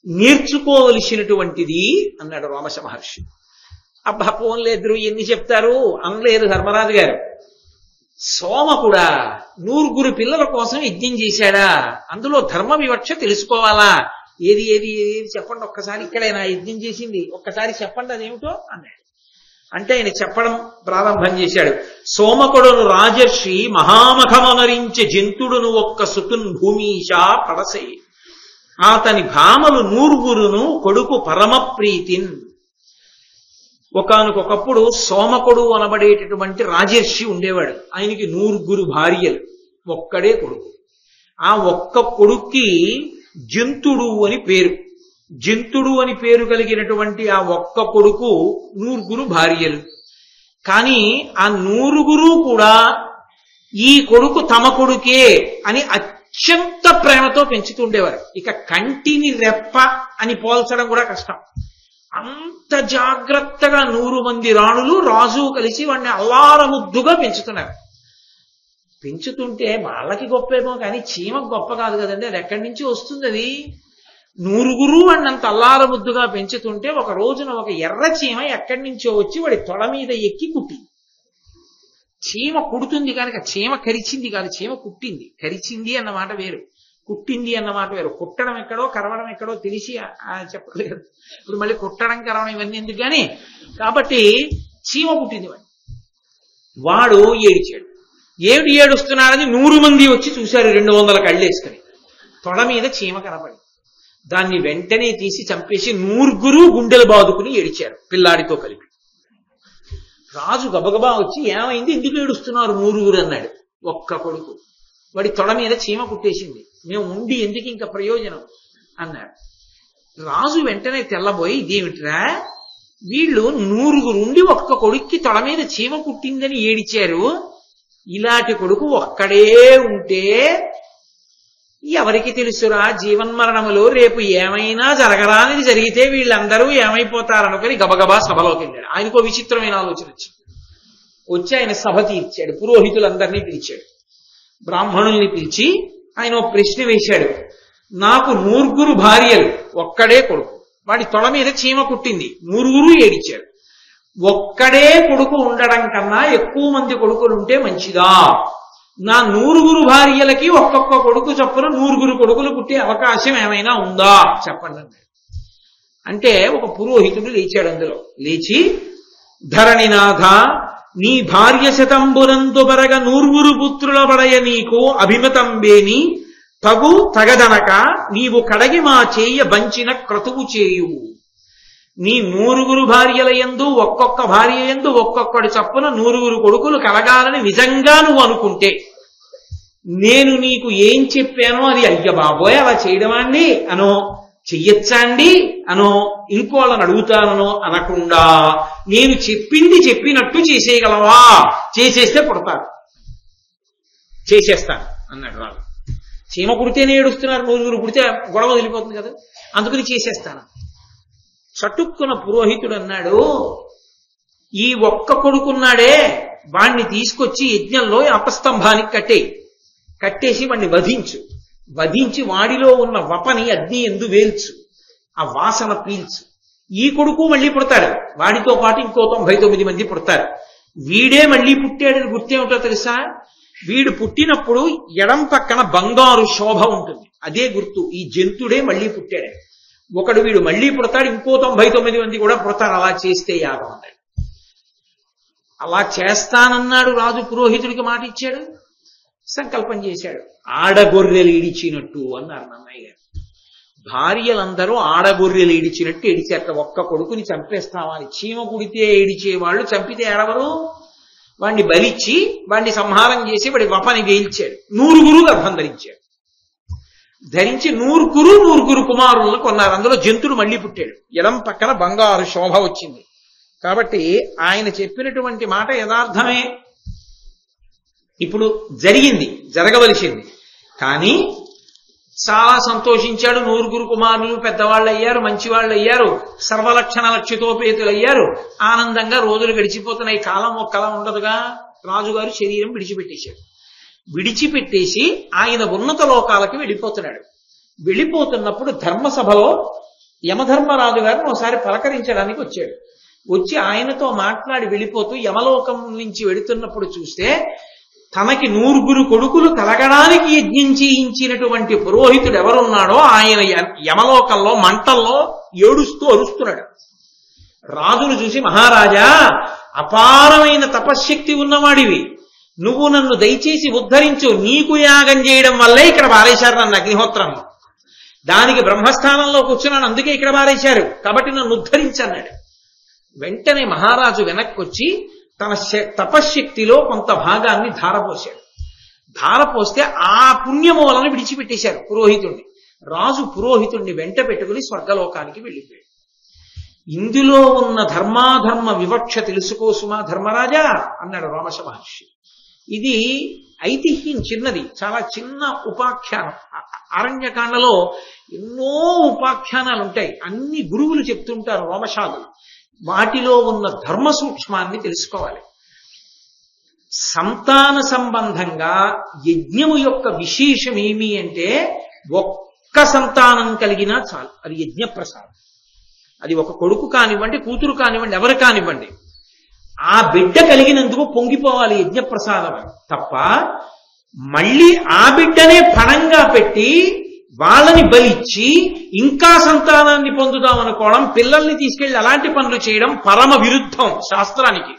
నేర్చుకోవలసినటువంటిది అన్నాడు రోమశ మహర్షి. అబ్బా పోన్లేదురు ఎన్ని చెప్తారు అనలేదు ధర్మరాజు గారు. సోమకుడా 100 పిల్లల కోసం యజ్ఞం చేశాడా, అందులో ధర్మ వివక్ష తెలుసుకోవాలా, ఏది ఏది ఏది చెప్పండి ఒక్కసారి, ఇక్కడే నా యజ్ఞం చేసింది ఒక్కసారి చెప్పండి అదేమిటో అన్నాడు. అంటే ఆయన చెప్పడం ప్రారంభం చేశాడు. సోమకుడును రాజర్షి మహామఖమనరించే జంతుడును ఒక్క సుతున్ భూమీష పడసే అతని భామలు 100 కొడుకు పరమ ప్రీతిన్. ఒకానొకప్పుడు సోమకుడు అనబడేటటువంటి రాజర్షి ఉండేవాడు. ఆయనకి 100 భార్యలు, ఒక్కడే కొడుకు. ఆ ఒక్క కొడుక్కి జంతుడు అని పేరు. జంతుడు అని పేరు కలిగినటువంటి ఆ ఒక్క కొడుకు 100 భార్యలు. కానీ ఆ 100 కూడా ఈ కొడుకు తమ కొడుకే అని అత్యంత ప్రేమతో పెంచుతుండేవారు. ఇక కంటిని రెప్ప అని పోల్చడం కూడా కష్టం. అంత జాగ్రత్తగా 100 మంది రాణులు రాజు కలిసి వాడిని అల్లారముద్దుగా పెంచుతున్నారు. పెంచుతుంటే వాళ్ళకి గొప్పేమో కానీ చీమకు గొప్ప కాదు కదండి. అది ఎక్కడి నుంచి వస్తుంది? అది నూరుగురు అన్నంత అల్లార ముద్దుగా పెంచుతుంటే ఒక రోజున ఒక ఎర్ర చీమ ఎక్కడి నుంచో వచ్చి వాడి తొడ మీద ఎక్కి కుట్టింది. చీమ కుడుతుంది కనుక చీమ కరిచింది కాదు, చీమ కుట్టింది. కరిచింది అన్నమాట వేరు, కుట్టింది అన్నమాట వేరు. కుట్టడం ఎక్కడో కరవడం ఎక్కడో తెలిసి చెప్పలేదు. ఇప్పుడు మళ్ళీ కుట్టడం కరవడం ఇవన్నీ ఎందుకు కానీ. కాబట్టి చీమ కుట్టింది వాడు ఏడిచాడు. ఏమిటి ఏడుస్తున్నాడని 100 మంది వచ్చి చూశారు. 200 కళ్ళేసుకుని తొడ మీద చీమ కనపడి దాన్ని వెంటనే తీసి చంపేసి 100 గుండెలు బాదుకుని ఏడిచారు పిల్లాడితో కలిపి. రాజు గబగబా వచ్చి ఏమైంది, ఎందుకు ఏడుస్తున్నారు 100 అన్నాడు. ఒక్క కొడుకు, వాడి తొడ మీద చీమ కుట్టేసింది, మేము ఉండి ఎందుకు ఇంకా ప్రయోజనం అన్నాడు. రాజు వెంటనే తెల్లబోయి ఇదేమిట్రా, వీళ్ళు 100 ఉండి ఒక్క కొడుక్కి తొడ మీద చీమ కుట్టిందని ఏడిచారు, ఇలాంటి కొడుకు ఒక్కడే ఉంటే ఎవరికి తెలుసురా జీవన్మరణములో రేపు ఏమైనా జరగరానిది జరిగితే వీళ్ళందరూ ఏమైపోతారనుకుని గబగబా సభలోకి వెళ్ళాడు. ఆయనకో విచిత్రమైన ఆలోచన వచ్చి ఆయన సభ తీర్చాడు. పురోహితులందరినీ పిలిచాడు, బ్రాహ్మణుల్ని పిలిచి ఆయన ఒక ప్రశ్న వేశాడు. నాకు 100 భార్యలు, ఒక్కడే కొడుకు, వాడి తొడ మీద చీమ కుట్టింది, 100 ఏడిచారు. ఒక్కడే కొడుకు ఉండడం కన్నా ఎక్కువ మంది కొడుకులుంటే మంచిదా? నా 100 భార్యలకి ఒక్కొక్క కొడుకు చొప్పున 100 కొడుకులు పుట్టే అవకాశం ఏమైనా ఉందా చెప్పండి అన్నాడు. అంటే ఒక పురోహితుడు లేచాడు. అందులో లేచి, ధరణినాథ, నీ భార్య శతంబునందు బరగ 100 పుత్రుల బడయ నీకు అభిమతంబేని తగు తగదనక నీవు కడగి మా చేయ బంచిన క్రతువు చేయువు. నీ 100 భార్యల యందు ఒక్కొక్క భార్య యందు ఒక్కొక్కడి చప్పున 100 కొడుకులు కలగాలని నిజంగా నువ్వు అనుకుంటే నేను నీకు ఏం చెప్పానో అది అయ్య బాబోయ్ అలా చేయడమాండి అనో, చెయ్యొచ్చా అండి అనో, ఇంకోళ్ళని అడుగుతానో అనకుండా నేను చెప్పింది చెప్పినట్టు చేసేయగలవా? చేసేస్తే పుడతారు, చేసేస్తాను అన్నాడు రాజు. చీమ కుడితేనే ఏడుస్తున్నారు, 100 కుడితే గొడవ వదిలిపోతుంది కదా, అందుకని చేసేస్తాను. చటుక్కున పురోహితుడు అన్నాడు, ఈ ఒక్క కొడుకున్నాడే వాణ్ణి తీసుకొచ్చి యజ్ఞంలో అపస్తంభానికి కట్టేసి వాణ్ణి వధించి వాడిలో ఉన్న వపని అగ్ని ఎందు వేల్చు, ఆ వాసన పీల్చు. ఈ కొడుకు మళ్ళీ పుడతాడు, వాడితో పాటు ఇంకో 99 మంది పుడతారు. వీడే మళ్ళీ పుట్టాడని గుర్తేమిటో తెలుసా? వీడు పుట్టినప్పుడు ఎడం పక్కన బంగారు శోభ ఉంటుంది, అదే గుర్తు. ఈ జంతుడే మళ్ళీ పుట్టాడే. ఒకడు వీడు మళ్ళీ పుడతాడు, ఇంకో 99 మంది కూడా పుడతారు. అలా చేస్తే యాగం అన్నాడు. అలా చేస్తానన్నాడు రాజు. పురోహితుడికి మాట ఇచ్చాడు, సంకల్పం చేశాడు. ఆడగొర్రెలు ఈడిచినట్టు అన్నారు నన్నయ్య గారు. భార్యలందరూ ఆడగొర్రెలు ఈడిచినట్టు ఏడిచేట. ఒక్క కొడుకుని చంపేస్తామని. చీమ కుడితే ఏడిచేవాళ్ళు చంపితే ఏడవరు. వాడిని బలిచ్చి వాడిని సంహారం చేసి వాడి వపని వేయించాడు. 100 గర్భం ధరించాడు. ధరించి 100 కుమారులను కొన్నారు. అందులో జంతుడు మళ్ళీ పుట్టాడు. ఎడం పక్కన బంగారు శోభ వచ్చింది. కాబట్టి ఆయన చెప్పినటువంటి మాట యథార్థమే. ఇప్పుడు జరిగింది, జరగవలసింది. కానీ చాలా సంతోషించాడు. 100 కుమారులు పెద్దవాళ్ళు అయ్యారు, మంచివాళ్ళు అయ్యారు, సర్వలక్షణ లక్షితోపేతులు అయ్యారు. ఆనందంగా రోజులు గడిచిపోతున్నాయి. కాలం ఒక్కలా ఉండదుగా. రాజుగారు శరీరం విడిచిపెట్టేశాడు. విడిచిపెట్టేసి ఆయన ఉన్నత లోకాలకి వెళ్ళిపోతున్నాడు. వెళ్ళిపోతున్నప్పుడు ధర్మసభలో యమధర్మరాజు గారిని ఒకసారి పలకరించడానికి వచ్చాడు. వచ్చి ఆయనతో మాట్లాడి వెళ్ళిపోతూ యమలోకం నుంచి వెళుతున్నప్పుడు చూస్తే తనకి 100 కొడుకులు కలగడానికి యజ్ఞం చేయించినటువంటి పురోహితుడు ఎవరున్నాడో ఆయన యమలోకంలో మంటల్లో ఏడుస్తూ అరుస్తున్నాడు. రాజును చూసి, మహారాజా, అపారమైన తపశ్శక్తి ఉన్నవాడివి, నువ్వు నన్ను దయచేసి ఉద్ధరించు. నీకు యాగం చేయడం వల్లే ఇక్కడ బారేశారు నన్ను అగ్నిహోత్రంలో. దానికి బ్రహ్మస్థానంలో కూర్చున్నాను, అందుకే ఇక్కడ బారేశారు, కాబట్టి నన్ను ఉద్ధరించన్నాడు. వెంటనే మహారాజు వెనక్కొచ్చి తన తపశ్శక్తిలో కొంత భాగాన్ని ధారపోశాడు. ధారపోస్తే ఆ పుణ్యమూలను విడిచిపెట్టేశారు పురోహితుణ్ణి. రాజు పురోహితుణ్ణి వెంట పెట్టుకుని స్వర్గలోకానికి వెళ్ళిపోయాడు. ఇందులో ఉన్న ధర్మాధర్మ వివక్ష తెలుసుకో సుమా ధర్మరాజా అన్నాడు రామశ మహర్షి. ఇది ఐతిహ్యం చిన్నది, చాలా చిన్న ఉపాఖ్యానం. అరణ్యకాండలో ఎన్నో ఉపాఖ్యానాలు ఉంటాయి. అన్ని గురువులు చెప్తుంటారు, రోమశాదులు. వాటిలో ఉన్న ధర్మ సూక్ష్మాన్ని తెలుసుకోవాలి. సంతాన సంబంధంగా యజ్ఞము యొక్క విశేషం ఏమి అంటే ఒక్క సంతానం కలిగినా చాలు, అది యజ్ఞప్రసాదం. అది ఒక కొడుకు కానివ్వండి, కూతురు కానివ్వండి, ఎవరు కానివ్వండి, ఆ బిడ్డ కలిగినందుకు పొంగిపోవాలి యజ్ఞప్రసాదం తప్ప మళ్ళీ ఆ బిడ్డనే పణంగా పెట్టి వాళ్ళని బలిచ్చి ఇంకా సంతానాన్ని పొందుదాం అనుకోవడం, పిల్లల్ని తీసుకెళ్లి అలాంటి పనులు చేయడం పరమ విరుద్ధం శాస్త్రానికి.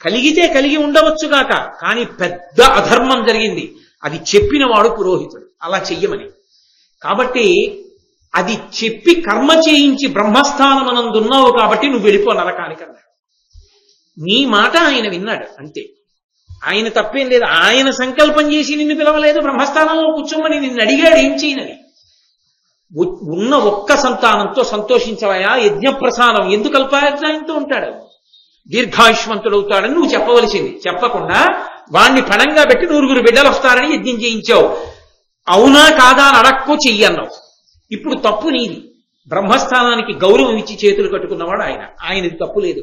కలిగితే కలిగి ఉండవచ్చుగాక, కానీ పెద్ద అధర్మం జరిగింది. అది చెప్పినవాడు పురోహితుడు అలా చెయ్యమని. కాబట్టి అది చెప్పి కర్మ చేయించి బ్రహ్మస్థానమనందున్నావు కాబట్టి నువ్వు వెళ్ళిపో నరకానికి అన్నాడు. నీ మాట ఆయన విన్నాడు అంతే. ఆయన తప్పేం లేదు. ఆయన సంకల్పం చేసి నిన్ను పిలవలేదు, బ్రహ్మస్థానంలో కూర్చోమని నిన్ను అడిగాడు ఏం చేయనని. ఉన్న ఒక్క సంతానంతో సంతోషించవయా, యజ్ఞప్రసాదం ఎందుకు అల్పాయుర్దాయంతో ఉంటాడు, దీర్ఘాయుష్మంతుడవుతాడని నువ్వు చెప్పవలసింది. చెప్పకుండా వాణ్ణి పణంగా పెట్టి 9 బిడ్డలు వస్తారని యజ్ఞం చేయించావు. అవునా కాదా అని అడక్కో చెయ్యన్నావు. ఇప్పుడు తప్పు నీది. బ్రహ్మస్థానానికి గౌరవం ఇచ్చి చేతులు కట్టుకున్నవాడు ఆయన. ఆయనది తప్పు లేదు.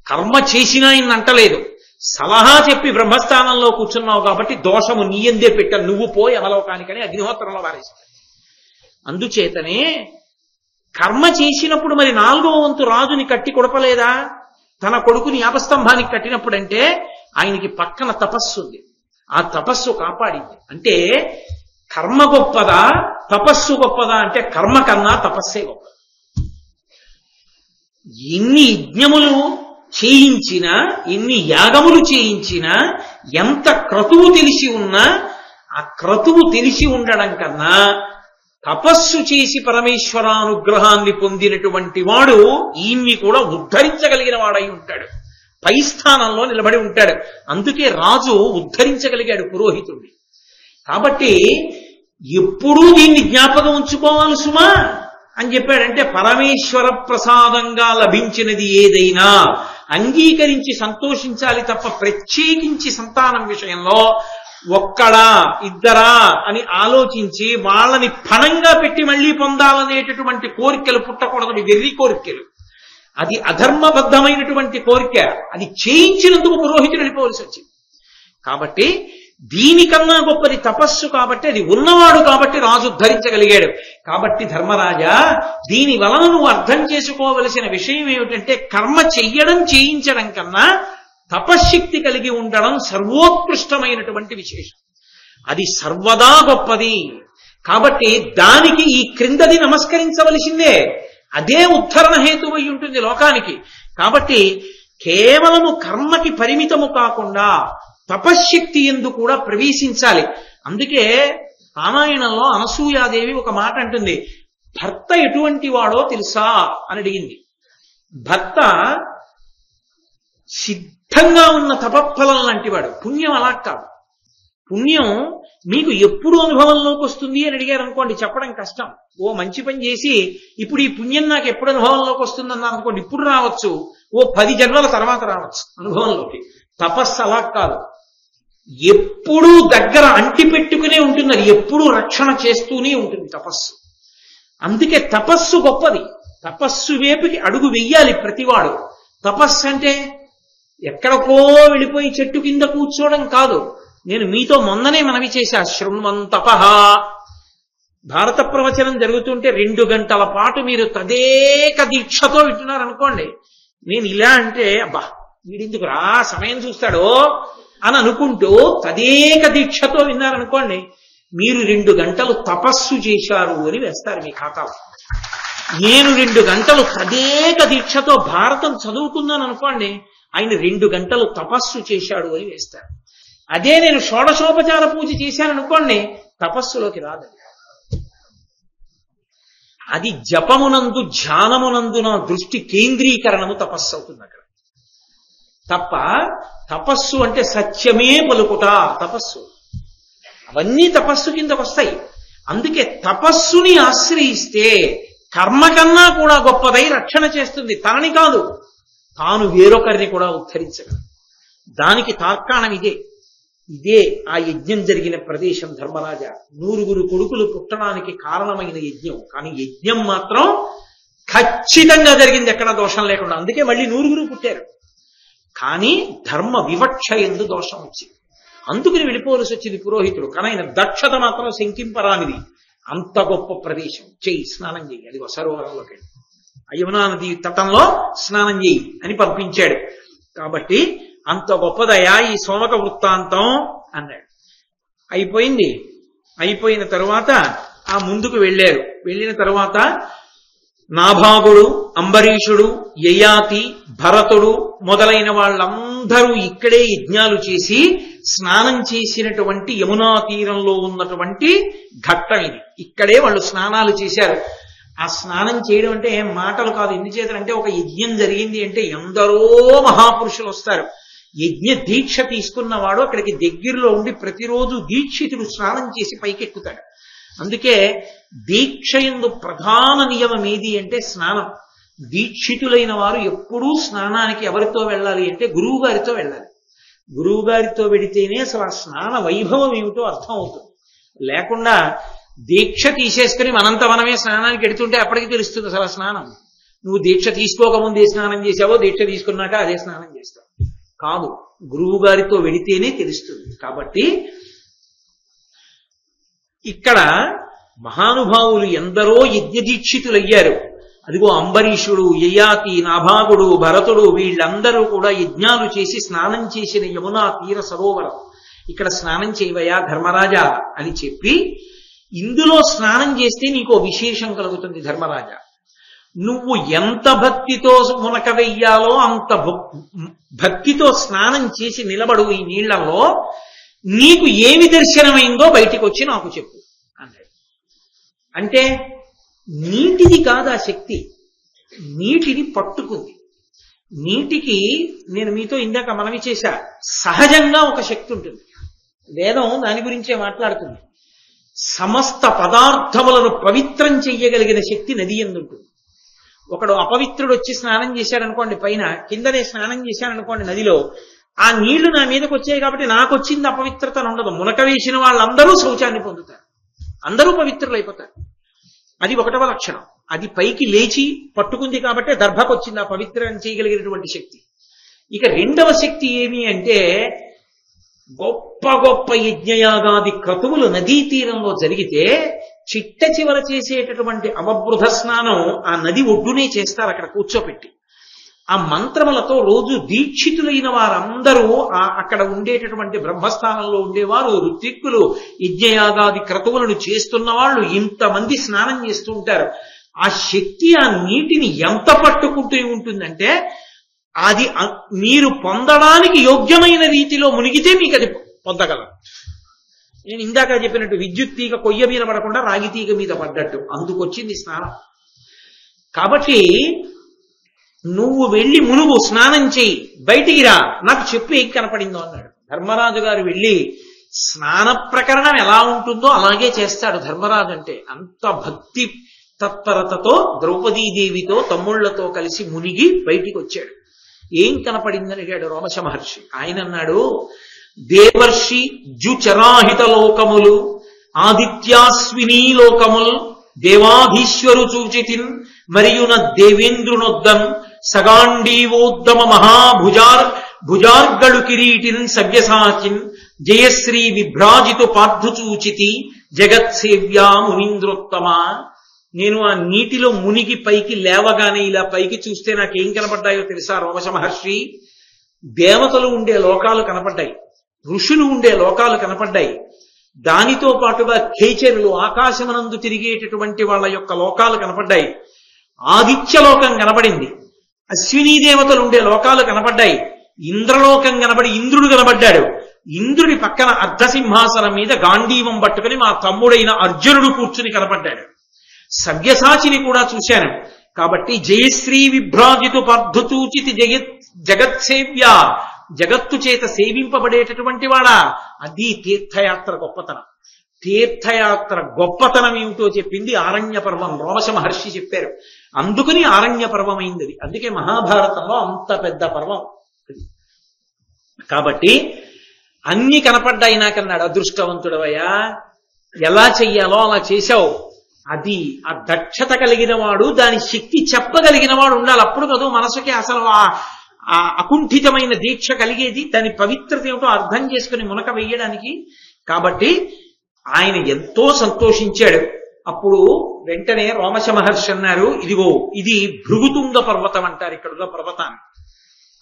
కర్మ చేసినా ఆయన అంటలేదు. సలహా చెప్పి బ్రహ్మస్థానంలో కూర్చున్నావు కాబట్టి దోషము నీయందే పెట్టాను, నువ్వు పోయి అవలోకానికని అగ్నిహోత్రంలో వారేస్తాడు. అందుచేతనే కర్మ చేసినప్పుడు మరి 4వ వంతు రాజుని కట్టి కొడపలేదా? తన కొడుకుని యాపస్తంభానికి కట్టినప్పుడంటే ఆయనకి పక్కన తపస్సు ఉంది, ఆ తపస్సు కాపాడింది. అంటే కర్మ గొప్పదా తపస్సు గొప్పదా అంటే కర్మ కన్నా తపస్సే గొప్ప. ఎన్ని యజ్ఞములు చేయించినా, ఎన్ని యాగములు చేయించినా, ఎంత క్రతువు తెలిసి ఉన్నా ఆ క్రతువు తెలిసి ఉండడం కన్నా తపస్సు చేసి పరమేశ్వరానుగ్రహాన్ని పొందినటువంటి వాడు ఈయన్ని కూడా ఉద్ధరించగలిగిన వాడై ఉంటాడు, పై స్థానంలో నిలబడి ఉంటాడు. అందుకే రాజు ఉద్ధరించగలిగాడు పురోహితుడిని. కాబట్టి ఎప్పుడూ దీన్ని జ్ఞాపకం ఉంచుకోవాలి సుమా అని చెప్పాడంటే పరమేశ్వర ప్రసాదంగా లభించినది ఏదైనా అంగీకరించి సంతోషించాలి తప్ప ప్రత్యేకించి సంతానం విషయంలో ఒక్కడా ఇద్దరా అని ఆలోచించి వాళ్ళని పణంగా పెట్టి మళ్లీ పొందాలనేటటువంటి కోరికలు పుట్టకూడదు. వెర్రి కోరికలు, అది అధర్మబద్ధమైనటువంటి కోరిక. అది చేయించినందుకు పురోహితుడు వెళ్ళిపోవలసి వచ్చింది. కాబట్టి దీనికన్నా గొప్పది తపస్సు కాబట్టి, అది ఉన్నవాడు కాబట్టి రాజు ధరించగలిగాడు. కాబట్టి ధర్మరాజా, దీని వలన నువ్వు అర్థం చేసుకోవలసిన విషయం ఏమిటంటే కర్మ చెయ్యడం చేయించడం కన్నా తపశ్శక్తి కలిగి ఉండడం సర్వోత్కృష్టమైనటువంటి విశేషం. అది సర్వదా గొప్పది. కాబట్టి దానికి ఈ క్రిందది నమస్కరించవలసిందే. అదే ఉద్ధరణ హేతువై ఉంటుంది లోకానికి. కాబట్టి కేవలము కర్మకి పరిమితము కాకుండా తపశ్శక్తి యందు కూడా ప్రవేశించాలి. అందుకే రామాయణంలో అనసూయాదేవి ఒక మాట అంటుంది, భర్త ఎటువంటి వాడో తెలుసా అని అడిగింది. భర్త సిద్ధంగా ఉన్న తపఫలం లాంటివాడు. పుణ్యం అలా కాదు. పుణ్యం మీకు ఎప్పుడు అనుభవంలోకి వస్తుంది అని అడిగారు అనుకోండి, చెప్పడం కష్టం. ఓ మంచి పని చేసి ఇప్పుడు ఈ పుణ్యం నాకు ఎప్పుడు అనుభవంలోకి వస్తుందన్నారు అనుకోండి, ఇప్పుడు రావచ్చు, ఓ 10 జన్మల తర్వాత రావచ్చు అనుభవంలోకి. తపస్సు అలా కాదు, ఎప్పుడూ దగ్గర అంటి పెట్టుకునే ఉంటుంది. అది ఎప్పుడూ రక్షణ చేస్తూనే ఉంటుంది తపస్సు. అందుకే తపస్సు గొప్పది. తపస్సు వైపుకి అడుగు వెయ్యాలి ప్రతివాడు. తపస్సు అంటే ఎక్కడికో వెళ్ళిపోయి చెట్టు కింద కూర్చోవడం కాదు. నేను మీతో మొన్ననే మనవి చేశా, శృణ్వంతపః. భారత ప్రవచనం జరుగుతుంటే 2 గంటల పాటు మీరు తదేక దీక్షతో వింటున్నారనుకోండి, నేను ఇలా అంటే అబ్బా వీడిందుకు రా సమయం చూస్తాడో అని అనుకుంటూ తదేక దీక్షతో విన్నారనుకోండి, మీరు 2 గంటలు తపస్సు చేశారు అని వేస్తారు మీ ఖాతాలో. నేను 2 గంటలు తదేక దీక్షతో భారతం చదువుకున్నాను అనుకోండి, ఆయన 2 గంటలు తపస్సు చేశాడు అని వేస్తారు. అదే నేను షోడశోపచార పూజ చేశాననుకోండి, తపస్సులోకి రాదు. అది జపమునందు ధ్యానమునందు నా దృష్టి కేంద్రీకరణము తపస్సు అవుతుంది అక్కడ. తప్ప తపస్సు అంటే సత్యమే పలుకుట తపస్సు. అవన్నీ తపస్సు కిందకు వస్తాయి. అందుకే తపస్సుని ఆశ్రయిస్తే కర్మ కన్నా కూడా గొప్పదై రక్షణ చేస్తుంది. తనని కాదు, తాను వేరొకరిని కూడా ఉద్ధరించగలదు. దానికి తార్కాణం ఇదే. ఇదే ఆ యజ్ఞం జరిగిన ప్రదేశం ధర్మరాజా. 9 కొడుకులు పుట్టడానికి కారణమైన యజ్ఞం. కానీ యజ్ఞం మాత్రం ఖచ్చితంగా జరిగింది, ఎక్కడ దోషం లేకుండా. అందుకే మళ్ళీ 9 పుట్టారు. కానీ ధర్మ వివక్ష ఎందు దోషం వచ్చింది. అందుకని వెళ్ళిపోవలసి వచ్చింది పురోహితుడు. కానీ ఆయన దక్షత మాత్రం శంకింపరానిది. అంత గొప్ప ప్రదేశం, చెయ్యి స్నానం చెయ్యి, అది సరోవరంలోకి వెళ్ళి యమునా నది తటంలో స్నానం చెయ్యి అని పంపించాడు. కాబట్టి అంత గొప్పదయా ఈ సోమక వృత్తాంతం అన్నాడు. అయిపోయింది. అయిపోయిన తరువాత ఆ ముందుకు వెళ్ళారు. వెళ్ళిన తరువాత నాభాగుడు, అంబరీషుడు, యయాతి, భరతుడు మొదలైన వాళ్ళందరూ ఇక్కడే యజ్ఞాలు చేసి స్నానం చేసినటువంటి యమునా తీరంలో ఉన్నటువంటి ఘట్టం ఇది. ఇక్కడే వాళ్ళు స్నానాలు చేశారు. ఆ స్నానం చేయడం అంటే ఏం మాటలు కాదు. ఎందుచేతంటే ఒక యజ్ఞం జరిగింది అంటే ఎందరో మహాపురుషులు వస్తారు. యజ్ఞ దీక్ష తీసుకున్నవాడు అక్కడికి దగ్గరలో ఉండి ప్రతిరోజు దీక్షితుడు స్నానం చేసి పైకెక్కుతాడు. అందుకే దీక్ష యందు ప్రధాన నియమం ఏది అంటే స్నానం. దీక్షితులైన వారు ఎప్పుడూ స్నానానికి ఎవరితో వెళ్ళాలి అంటే గురువు గారితో వెళ్ళాలి. గురువు గారితో వెడితేనే అసలు ఆ స్నాన వైభవం ఏమిటో అర్థం అవుతుంది. లేకుండా దీక్ష తీసేసుకుని మనంత మనమే స్నానానికి ఎడుతుంటే అప్పటికి తెలుస్తుంది అసలు ఆ స్నానం. నువ్వు దీక్ష తీసుకోకముందే స్నానం చేసావో, దీక్ష తీసుకున్నాక అదే స్నానం చేస్తావు కాదు. గురువు గారితో వెడితేనే తెలుస్తుంది. కాబట్టి ఇక్కడ మహానుభావులు ఎందరో యజ్ఞదీక్షితులయ్యారు. అదిగో అంబరీషుడు, యయాతి, నాభాగుడు, భరతుడు వీళ్ళందరూ కూడా యజ్ఞాలు చేసి స్నానం చేసిన యమునా తీర సరోవరం. ఇక్కడ స్నానం చేయవయా ధర్మరాజా అని చెప్పి, ఇందులో స్నానం చేస్తే నీకో విశేషం కలుగుతుంది ధర్మరాజా. నువ్వు ఎంత భక్తితో మునక వెయ్యాలో అంత భక్తితో స్నానం చేసి నిలబడు ఈ నీళ్లలో. నీకు ఏమి దర్శనమైందో బయటికి వచ్చి నాకు చెప్పు అన్నాడు. అంటే నీటిది కాదు ఆ శక్తి, నీటిని పట్టుకుంది. నీటికి నేను మీతో ఇందాక మనవి చేశా, సహజంగా ఒక శక్తి ఉంటుంది. వేదం దాని గురించే మాట్లాడుతుంది. సమస్త పదార్థములను పవిత్రం చెయ్యగలిగిన శక్తి నది యందు ఉంటుంది. ఒకడు అపవిత్రుడు వచ్చి స్నానం చేశాడనుకోండి, పైన కిందనే స్నానం చేశాడనుకోండి నదిలో, ఆ నీళ్లు నా మీదకి వచ్చాయి కాబట్టి నాకు వచ్చింది అపవిత్రత ఉండదు. మునక వేసిన వాళ్ళందరూ శౌచాన్ని పొందుతారు, అందరూ పవిత్రులు అయిపోతారు. అది ఒకటవ లక్షణం. అది పైకి లేచి పట్టుకుంది కాబట్టి దర్భకు వచ్చింది ఆ పవిత్రం చేయగలిగినటువంటి శక్తి. ఇక రెండవ శక్తి ఏమి అంటే, గొప్ప గొప్ప యజ్ఞయాగాది క్రతువులు నదీ తీరంలో జరిగితే చిట్ట చివర చేసేటటువంటి అవబృధ స్నానం ఆ నది ఒడ్డునే చేస్తారు అక్కడ కూర్చోపెట్టి. ఆ మంత్రములతో రోజు దీక్షితులైన వారందరూ అక్కడ ఉండేటటువంటి బ్రహ్మస్థానంలో ఉండేవారు, ఋత్విక్కులు, యజ్ఞయాగాది క్రతువులను చేస్తున్న వాళ్ళు ఇంతమంది స్నానం చేస్తూ ఉంటారు. ఆ శక్తి ఆ నీటిని ఎంత పట్టుకుంటూ ఉంటుందంటే, అది మీరు పొందడానికి యోగ్యమైన రీతిలో మునిగితే మీకు అది పొందగలరు. నేను ఇందాక చెప్పినట్టు విద్యుత్ తీగ కొయ్య మీద పడకుండా రాగి తీగ మీద పడ్డట్టు అందుకొచ్చింది స్నానం. కాబట్టి నువ్వు వెళ్ళి మునుగు, స్నానం చెయ్యి, బయటికి రా, నాకు చెప్పు ఏం కనపడిందో అన్నాడు. ధర్మరాజు గారు వెళ్ళి స్నాన ప్రకరణం ఎలా ఉంటుందో అలాగే చేస్తాడు ధర్మరాజు. అంటే అంత భక్తి తత్పరతతో ద్రౌపదీదేవితో తమ్ముళ్లతో కలిసి మునిగి బయటికి వచ్చాడు. ఏం కనపడిందని అడిగాడు రోమశ మహర్షి. ఆయన అన్నాడు, దేవర్షి జుచరాహిత లోకములు, ఆదిత్యాశ్వినీ లోకముల్, దేవాధీశ్వరు చూచితిన్ మరియున దేవేంద్రునొద్దన్, సగాండీవోద్దమ భుజార్గళు కిరీటిన్ సవ్యసాచిన్, జయశ్రీ విభ్రాజితు పార్థు చూచితి జగత్సేవ్యా మునీంద్రోత్తమ. నేను ఆ నీటిలో మునిగి పైకి లేవగానే ఇలా పైకి చూస్తే నాకేం కనపడ్డాయో తెలుసా రోమశ మహర్షి? దేవతలు ఉండే లోకాలు కనపడ్డాయి, ఋషులు ఉండే లోకాలు కనపడ్డాయి. దానితో పాటుగా ఖేచరులు, ఆకాశమనందు తిరిగేటటువంటి వాళ్ళ యొక్క లోకాలు కనపడ్డాయి. ఆదిత్యలోకం కనపడింది, అశ్వినీ దేవతలు ఉండే లోకాలు కనపడ్డాయి. ఇంద్రలోకం కనబడి ఇంద్రుడు కనబడ్డాడు. ఇంద్రుడి పక్కన అర్ధసింహాసనం మీద గాంధీవం పట్టుకుని మా తమ్ముడైన అర్జునుడు కూర్చుని కనపడ్డాడు. సవ్యసాచిని కూడా చూశాను. కాబట్టి జయశ్రీ విభ్రాజితు పార్థుచూచితి జగత్సేవ్య, జగత్తు చేత సేవింపబడేటటువంటి వాడా. అది తీర్థయాత్ర గొప్పతనం. తీర్థయాత్ర గొప్పతనం ఏమిటో చెప్పింది ఆరణ్య పర్వం. రోమశ మహర్షి చెప్పారు. అందుకని ఆరణ్య పర్వం అయింది అది. అందుకే మహాభారతంలో అంత పెద్ద పర్వం అది. కాబట్టి అన్ని కనపడ్డాయి నాకన్నాడు. అదృష్టవంతుడవయ్యా, ఎలా చెయ్యాలో అలా చేశావు. అది ఆ దక్షత కలిగిన వాడు, దాని శక్తి చెప్పగలిగిన వాడు ఉండాలి. అప్పుడు కదా మనసుకి అసలు ఆ అకుంఠితమైన దీక్ష కలిగేది, దాని పవిత్రత ఏమిటో అర్థం చేసుకుని మునక వేయడానికి. కాబట్టి ఆయన ఎంతో సంతోషించాడు. అప్పుడు వెంటనే రోమశ మహర్షి అన్నారు, ఇదిగో ఇది భృగుతుంగ పర్వతం అంటారు ఇక్కడున్న పర్వతాన్ని.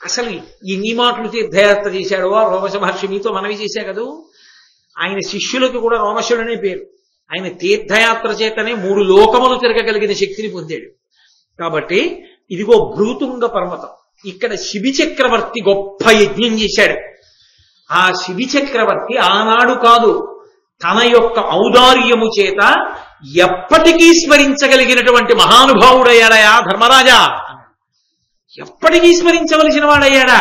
అసలు ఎన్ని మాటలు తీర్థయాత్ర చేశాడో ఆ రోమశ మహర్షి, మీతో మనవి చేశా కదూ. ఆయన శిష్యులకు కూడా రోమశుడనే పేరు. ఆయన తీర్థయాత్ర చేతనే 3 లోకములు తిరగగలిగిన శక్తిని పొందాడు. కాబట్టి ఇదిగో భృగుతుంగ పర్వతం. ఇక్కడ శిబి చక్రవర్తి గొప్ప యజ్ఞం చేశాడు. ఆ శిబి చక్రవర్తి ఆనాడు కాదు, తన యొక్క ఔదార్యము చేత ఎప్పటికీ స్మరించగలిగినటువంటి మహానుభావుడయ్యాడయా ధర్మరాజా. ఎప్పటికీ స్మరించవలసిన వాడయ్యాడా